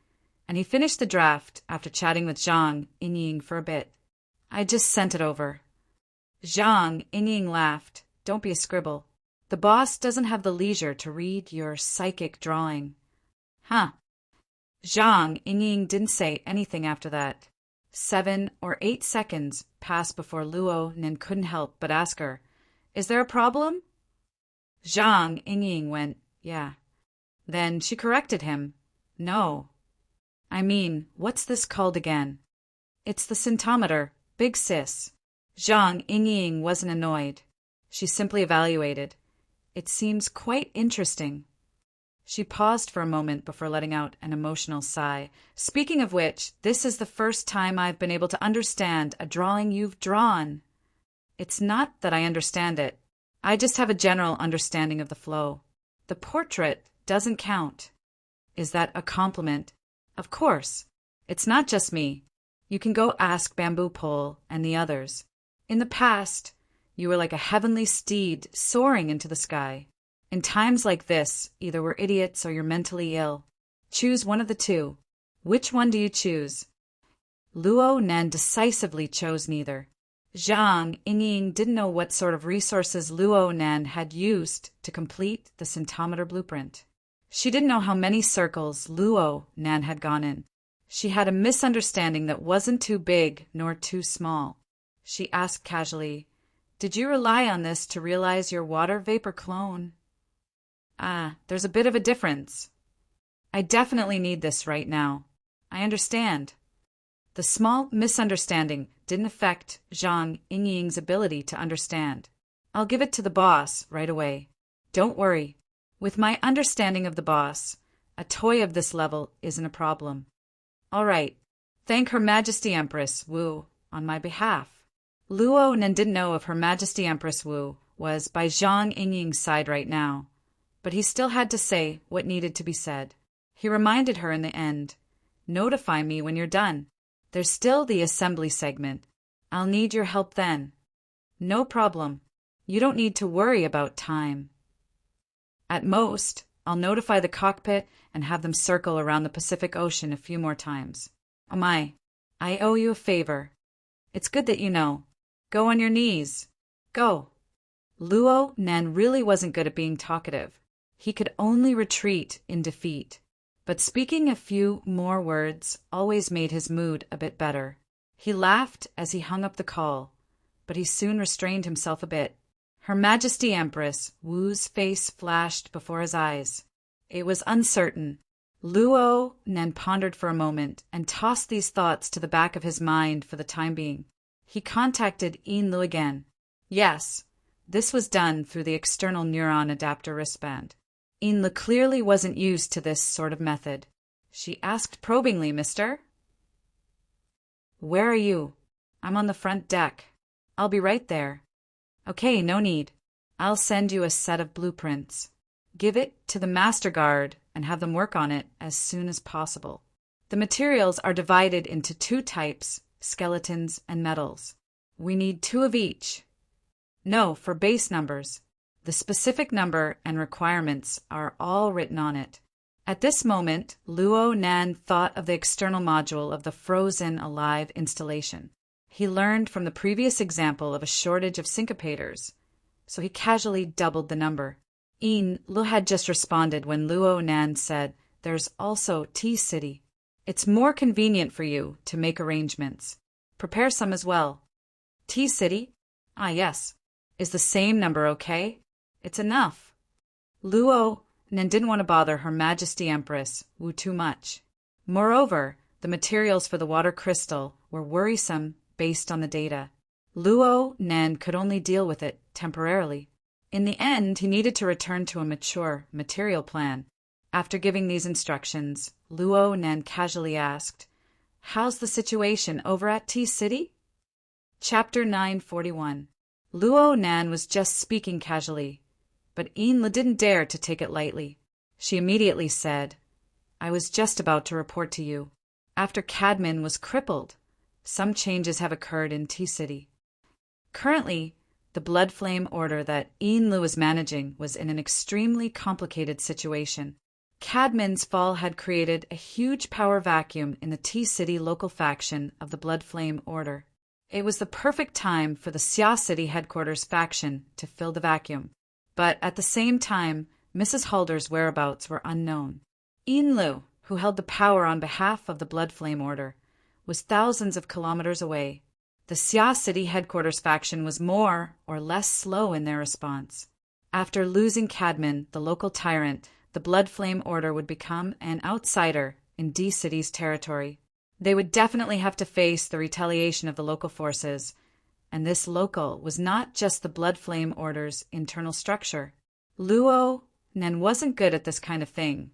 A: and he finished the draft after chatting with Zhang Yingying for a bit. I just sent it over. Zhang Yingying laughed. Don't be a scribble. The boss doesn't have the leisure to read your psychic drawing. Huh. Zhang Yingying didn't say anything after that. 7 or 8 seconds passed before Luo Nan couldn't help but ask her, "Is there a problem?" Zhang Yingying went, "Yeah." Then she corrected him, "No. I mean, what's this called again?" "It's the scintometer, big sis." Zhang Yingying wasn't annoyed. She simply evaluated. "It seems quite interesting." She paused for a moment before letting out an emotional sigh. "Speaking of which, this is the first time I've been able to understand a drawing you've drawn." "It's not that I understand it. I just have a general understanding of the flow. The portrait doesn't count." "Is that a compliment?" "Of course. It's not just me. You can go ask Bamboo Pole and the others. In the past, you were like a heavenly steed soaring into the sky. In times like this, either we're idiots or you're mentally ill. Choose one of the two. Which one do you choose?" Luo Nan decisively chose neither. Zhang Yingying didn't know what sort of resources Luo Nan had used to complete the scintometer blueprint. She didn't know how many circles Luo Nan had gone in. She had a misunderstanding that wasn't too big nor too small. She asked casually, "Did you rely on this to realize your water vapor clone?" "Ah, there's a bit of a difference. I definitely need this right now. I understand." The small misunderstanding didn't affect Zhang Yingying's ability to understand. "I'll give it to the boss right away. Don't worry. With my understanding of the boss, a toy of this level isn't a problem." "All right. Thank Her Majesty Empress Wu on my behalf." Luo Nan didn't know if Her Majesty Empress Wu was by Zhang Yingying's side right now, but he still had to say what needed to be said. He reminded her in the end, "Notify me when you're done. There's still the assembly segment. I'll need your help then." "No problem. You don't need to worry about time. At most, I'll notify the cockpit and have them circle around the Pacific Ocean a few more times." "Oh my, I owe you a favor. It's good that you know. Go on your knees. Go." Luo Nan really wasn't good at being talkative. He could only retreat in defeat. But speaking a few more words always made his mood a bit better. He laughed as he hung up the call, but he soon restrained himself a bit. Her Majesty Empress Wu's face flashed before his eyes. It was uncertain. Luo Nan pondered for a moment and tossed these thoughts to the back of his mind for the time being. He contacted Yin Lu again. Yes, this was done through the external neuron adapter wristband. Yin Lu clearly wasn't used to this sort of method. She asked probingly, "Mister?" "Where are you?" "I'm on the front deck." "I'll be right there." "Okay, no need. I'll send you a set of blueprints. Give it to the Master Guard and have them work on it as soon as possible. The materials are divided into 2 types, skeletons and metals. We need 2 of each. No, for base numbers. The specific number and requirements are all written on it. At this moment, Luo Nan thought of the external module of the frozen alive installation. He learned from the previous example of a shortage of syncopators, so he casually doubled the number. Yin Lu had just responded when Luo Nan said, "There's also T-City. It's more convenient for you to make arrangements. Prepare some as well." T-City? Ah, yes. Is the same number okay? It's enough. Luo Nan didn't want to bother Her Majesty Empress Wu too much. Moreover, the materials for the water crystal were worrisome based on the data. Luo Nan could only deal with it temporarily. In the end, he needed to return to a mature material plan. After giving these instructions, Luo Nan casually asked, "How's the situation over at T-City?" Chapter 941. Luo Nan was just speaking casually, but Yin didn't dare to take it lightly. She immediately said, "I was just about to report to you. After Cadman was crippled, some changes have occurred in T-City. Currently, the Blood Flame Order that Yin was managing was in an extremely complicated situation. Cadman's fall had created a huge power vacuum in the T-City local faction of the Blood Flame Order. It was the perfect time for the Xia City headquarters faction to fill the vacuum. But at the same time, Mrs. Halder's whereabouts were unknown. Yin Lu, who held the power on behalf of the Blood Flame Order, was thousands of kilometers away. The Xia City headquarters faction was more or less slow in their response. After losing Cadman, the local tyrant, the Blood Flame Order would become an outsider in D-City's territory. They would definitely have to face the retaliation of the local forces, and this local was not just the Blood Flame Order's internal structure. Luo Nan wasn't good at this kind of thing,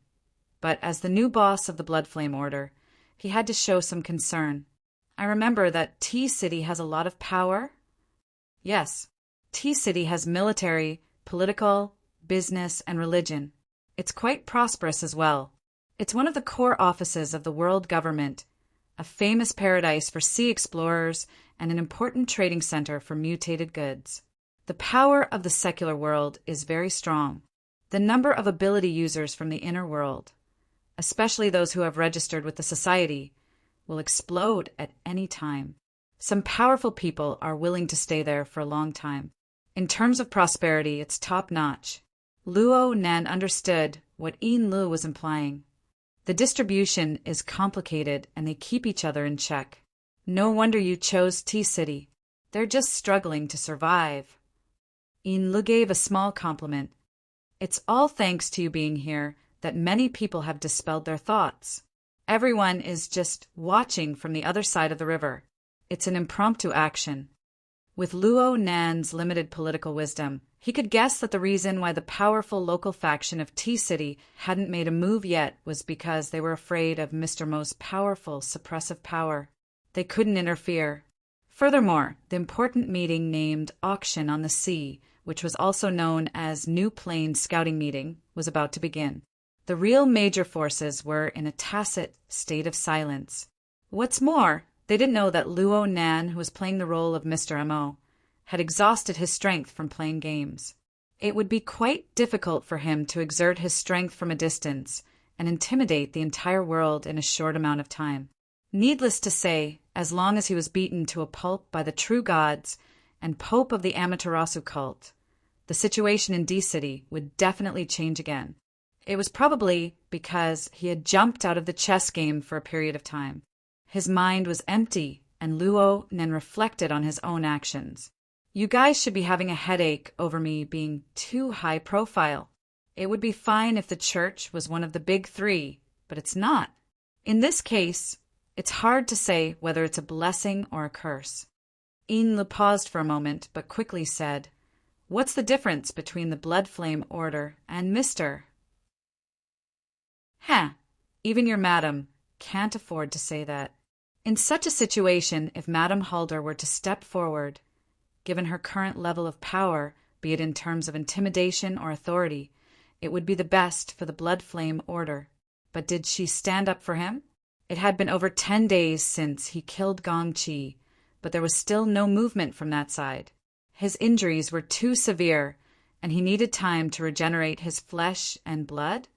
A: but as the new boss of the Blood Flame Order, he had to show some concern. "I remember that T-City has a lot of power." "Yes, T-City has military, political, business, and religion. It's quite prosperous as well. It's one of the core offices of the world government, a famous paradise for sea explorers, and an important trading center for mutated goods. The power of the secular world is very strong. The number of ability users from the inner world, especially those who have registered with the society, will explode at any time. Some powerful people are willing to stay there for a long time. In terms of prosperity, it's top-notch." Luo Nan understood what Yin Lu was implying. The distribution is complicated and they keep each other in check. No wonder you chose T-City. They're just struggling to survive. Yin Lu gave a small compliment. "It's all thanks to you being here that many people have dispelled their thoughts. Everyone is just watching from the other side of the river. It's an impromptu action." With Luo Nan's limited political wisdom, he could guess that the reason why the powerful local faction of T-City hadn't made a move yet was because they were afraid of Mr. Mo's powerful suppressive power. They couldn't interfere. Furthermore, the important meeting named Auction on the Sea, which was also known as New Plane Scouting Meeting, was about to begin. The real major forces were in a tacit state of silence. What's more, they didn't know that Luo Nan, who was playing the role of Mr. Mo, had exhausted his strength from playing games. It would be quite difficult for him to exert his strength from a distance and intimidate the entire world in a short amount of time. Needless to say, as long as he was beaten to a pulp by the true gods and Pope of the Amaterasu cult, the situation in D-City would definitely change again. It was probably because he had jumped out of the chess game for a period of time. His mind was empty, and Luo Nan reflected on his own actions. "You guys should be having a headache over me being too high profile. It would be fine if the church was one of the big 3, but it's not. In this case, it's hard to say whether it's a blessing or a curse." Yin Lu paused for a moment, but quickly said, "What's the difference between the Blood Flame Order and Mr.?" Even your madam can't afford to say that. In such a situation, if Madame Halder were to step forward, given her current level of power, be it in terms of intimidation or authority, it would be the best for the Blood Flame Order. But did she stand up for him? It had been over 10 days since he killed Gong Chi, but there was still no movement from that side. His injuries were too severe, and he needed time to regenerate his flesh and blood?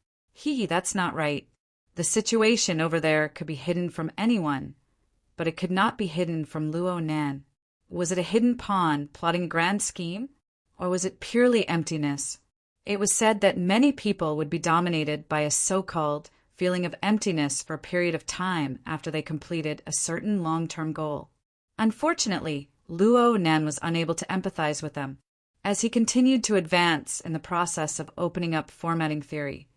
A: That's not right. The situation over there could be hidden from anyone, but it could not be hidden from Luo Nan. Was it a hidden pawn plotting a grand scheme? Or was it purely emptiness? It was said that many people would be dominated by a so-called feeling of emptiness for a period of time after they completed a certain long-term goal. Unfortunately, Luo Nan was unable to empathize with them. As he continued to advance in the process of opening up formatting theory,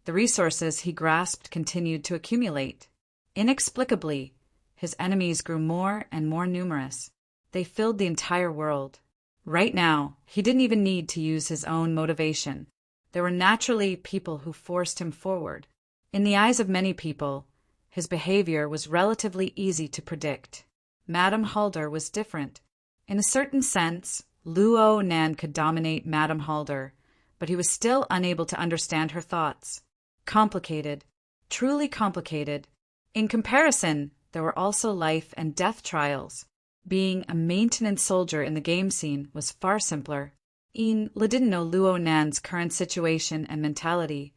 A: the resources he grasped continued to accumulate. Inexplicably, his enemies grew more and more numerous. They filled the entire world. Right now, he didn't even need to use his own motivation. There were naturally people who forced him forward. In the eyes of many people, his behavior was relatively easy to predict. Madame Halder was different. In a certain sense, Luo Nan could dominate Madame Halder, but he was still unable to understand her thoughts. Complicated, truly complicated. In comparison, there were also life and death trials. Being a maintenance soldier in the game scene was far simpler. Le didn't know Luo Nan's current situation and mentality,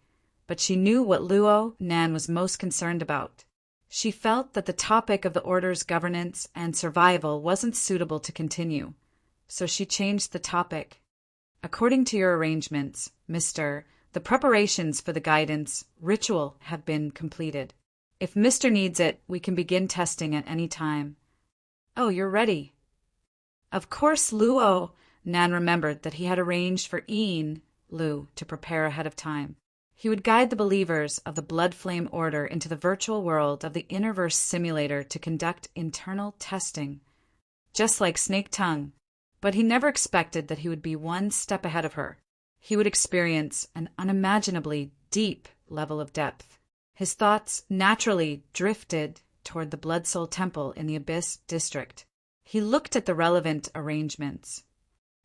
A: but she knew what Luo Nan was most concerned about. She felt that the topic of the Order's governance and survival wasn't suitable to continue, so she changed the topic. According to your arrangements, Mr. The preparations for the guidance ritual have been completed. If Mr. needs it, we can begin testing at any time. Oh, you're ready. Of course, Luo Nan remembered that he had arranged for Lu to prepare ahead of time. He would guide the believers of the Blood Flame Order into the virtual world of the Innerverse Simulator to conduct internal testing, just like Snake Tongue. But he never expected that he would be one step ahead of her. He would experience an unimaginably deep level of depth. His thoughts naturally drifted toward the Blood Soul Temple in the Abyss District. He looked at the relevant arrangements.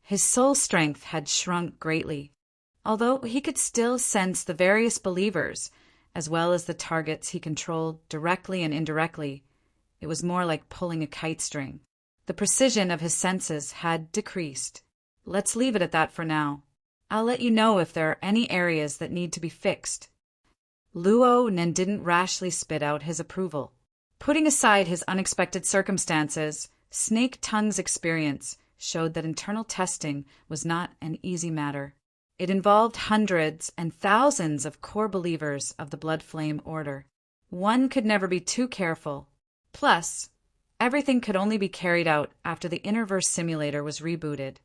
A: His soul strength had shrunk greatly, although he could still sense the various believers, as well as the targets he controlled directly and indirectly. It was more like pulling a kite string. The precision of his senses had decreased. Let's leave it at that for now. I'll let you know if there are any areas that need to be fixed. Luo Nan didn't rashly spit out his approval. Putting aside his unexpected circumstances, Snake Tongue's experience showed that internal testing was not an easy matter. It involved hundreds and thousands of core believers of the Blood Flame Order. One could never be too careful. Plus, everything could only be carried out after the Innerverse Simulator was rebooted.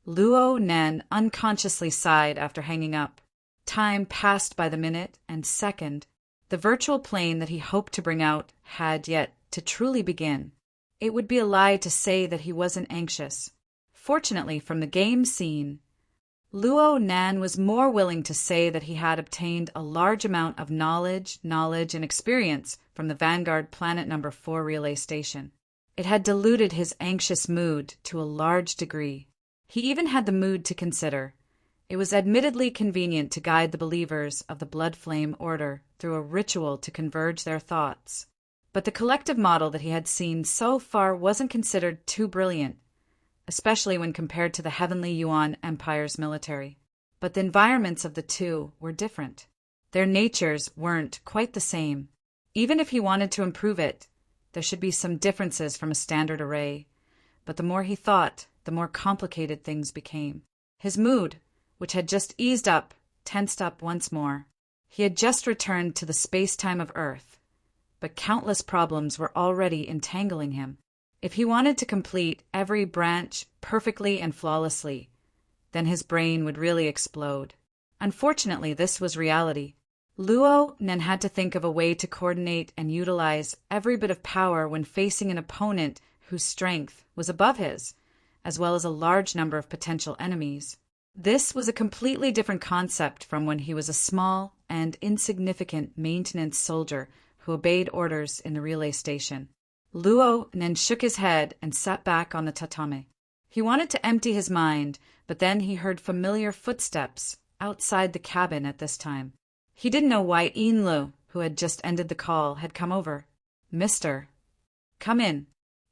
A: Luo Nan unconsciously sighed after hanging up. Time passed by the minute and second. The virtual plane that he hoped to bring out had yet to truly begin. It would be a lie to say that he wasn't anxious. Fortunately, from the game scene, Luo Nan was more willing to say that he had obtained a large amount of knowledge, and experience from the Vanguard Planet No. 4 relay station. It had diluted his anxious mood to a large degree. He even had the mood to consider. It was admittedly convenient to guide the believers of the Blood Flame Order through a ritual to converge their thoughts. But the collective model that he had seen so far wasn't considered too brilliant, especially when compared to the Heavenly Yuan Empire's military. But the environments of the two were different. Their natures weren't quite the same. Even if he wanted to improve it, there should be some differences from a standard array. But the more he thought, the more complicated things became. His mood, which had just eased up, tensed up once more. He had just returned to the space-time of Earth, but countless problems were already entangling him. If he wanted to complete every branch perfectly and flawlessly, then his brain would really explode. Unfortunately, this was reality. Luo Nan had to think of a way to coordinate and utilize every bit of power when facing an opponent whose strength was above his, as well as a large number of potential enemies. This was a completely different concept from when he was a small and insignificant maintenance soldier who obeyed orders in the relay station. Luo Nan shook his head and sat back on the tatame. He wanted to empty his mind, but then he heard familiar footsteps outside the cabin at this time. He didn't know why Lu, who had just ended the call, had come over. "Mister." "Come in."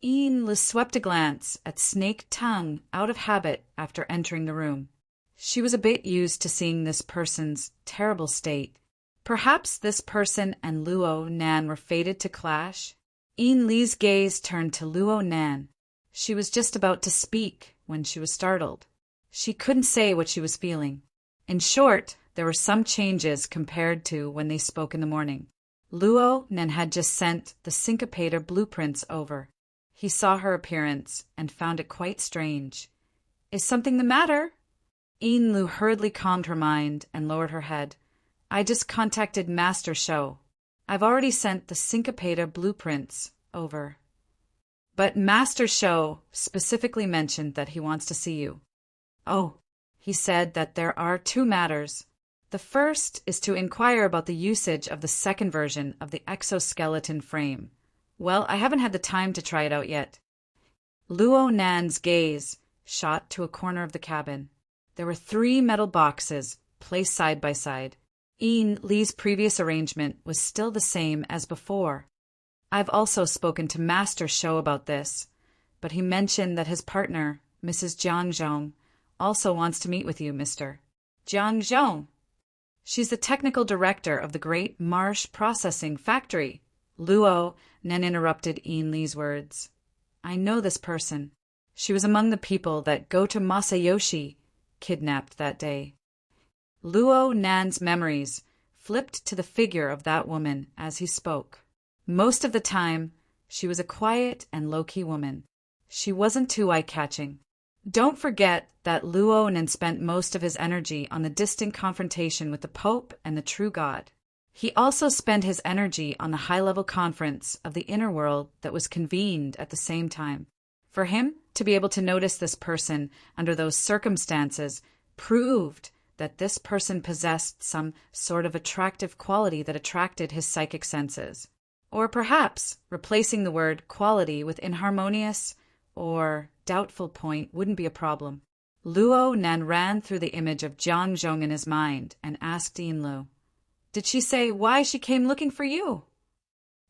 A: Ian Lu swept a glance at Snake Tongue out of habit after entering the room. She was a bit used to seeing this person's terrible state. Perhaps this person and Luo Nan were fated to clash? Ian Li's gaze turned to Luo Nan. She was just about to speak when she was startled. She couldn't say what she was feeling. In short, there were some changes compared to when they spoke in the morning. Luo Nan had just sent the syncopator blueprints over. He saw her appearance and found it quite strange. "Is something the matter?" Ian Lu hurriedly calmed her mind and lowered her head. "I just contacted Master Shou. I've already sent the syncopator blueprints over. But Master Shou specifically mentioned that he wants to see you." "Oh." He said that there are two matters. The first is to inquire about the usage of the second version of the exoskeleton frame. Well, I haven't had the time to try it out yet. Luo Nan's gaze shot to a corner of the cabin. There were 3 metal boxes placed side by side. Ian Li's previous arrangement was still the same as before. "I've also spoken to Master Shou about this, but he mentioned that his partner, Mrs. Jiang Zhong, also wants to meet with you, Mr. Jiang Zhong. She's the technical director of the Great Marsh Processing Factory." Luo Nan interrupted Ian Li's words. "I know this person. She was among the people that Goto Masayoshi kidnapped that day." Luo Nan's memories flipped to the figure of that woman as he spoke. Most of the time, she was a quiet and low-key woman. She wasn't too eye-catching. Don't forget that Luo Nan spent most of his energy on the distant confrontation with the Pope and the true God. He also spent his energy on the high-level conference of the inner world that was convened at the same time. For him to be able to notice this person under those circumstances proved that this person possessed some sort of attractive quality that attracted his psychic senses. Or perhaps replacing the word quality with inharmonious or doubtful point wouldn't be a problem. Luo Nan ran through the image of Jiang Zhong in his mind and asked Ian Lu, "Did she say why she came looking for you?"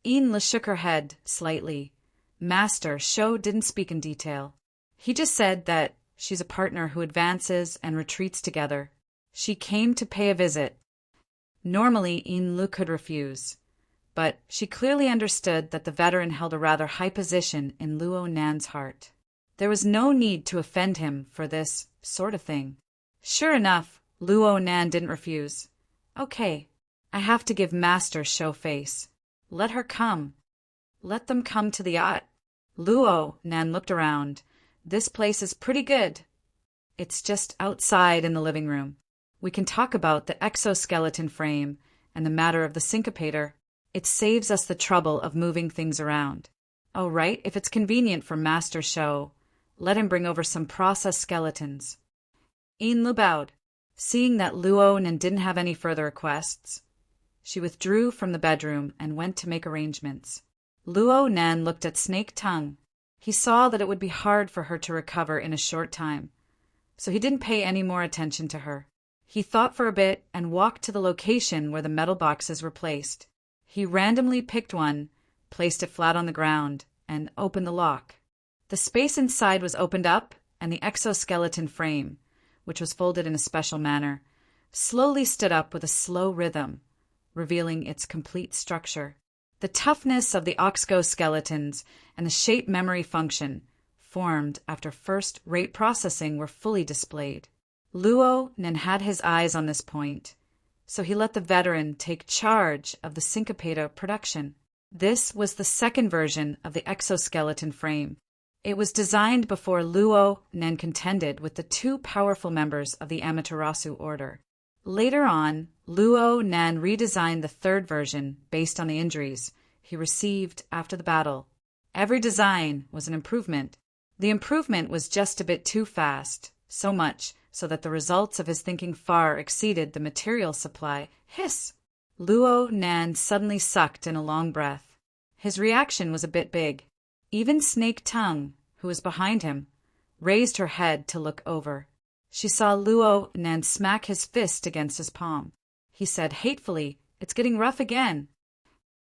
A: Ian Lu shook her head slightly. Master Shou didn't speak in detail. He just said that she's a partner who advances and retreats together. She came to pay a visit. Normally, Ian Lu could refuse, but she clearly understood that the veteran held a rather high position in Luo Nan's heart. There was no need to offend him for this sort of thing. Sure enough, Luo Nan didn't refuse. "Okay, I have to give Master Shou face. Let her come. Let them come to the yacht." Luo Nan looked around. "This place is pretty good. It's just outside in the living room. We can talk about the exoskeleton frame and the matter of the syncopator. It saves us the trouble of moving things around. Oh, right, if it's convenient for Master Shou, let him bring over some processed skeletons." Ian Lu bowed. Seeing that Luo Nan didn't have any further requests, she withdrew from the bedroom and went to make arrangements. Luo Nan looked at Snake Tongue. He saw that it would be hard for her to recover in a short time, so he didn't pay any more attention to her. He thought for a bit and walked to the location where the metal boxes were placed. He randomly picked one, placed it flat on the ground, and opened the lock. The space inside was opened up, and the exoskeleton frame, which was folded in a special manner, slowly stood up with a slow rhythm, revealing its complete structure. The toughness of the oxoskeletons and the shape memory function, formed after first-rate processing, were fully displayed. Luo Nan had his eyes on this point, so he let the veteran take charge of the syncopator production. This was the second version of the exoskeleton frame. It was designed before Luo Nan contended with the 2 powerful members of the Amaterasu order. Later on, Luo Nan redesigned the third version based on the injuries he received after the battle. Every design was an improvement. The improvement was just a bit too fast, so much so that the results of his thinking far exceeded the material supply. Hiss! Luo Nan suddenly sucked in a long breath. His reaction was a bit big. Even Snake Tongue, who was behind him, raised her head to look over. She saw Luo Nan smack his fist against his palm. He said hatefully, "It's getting rough again."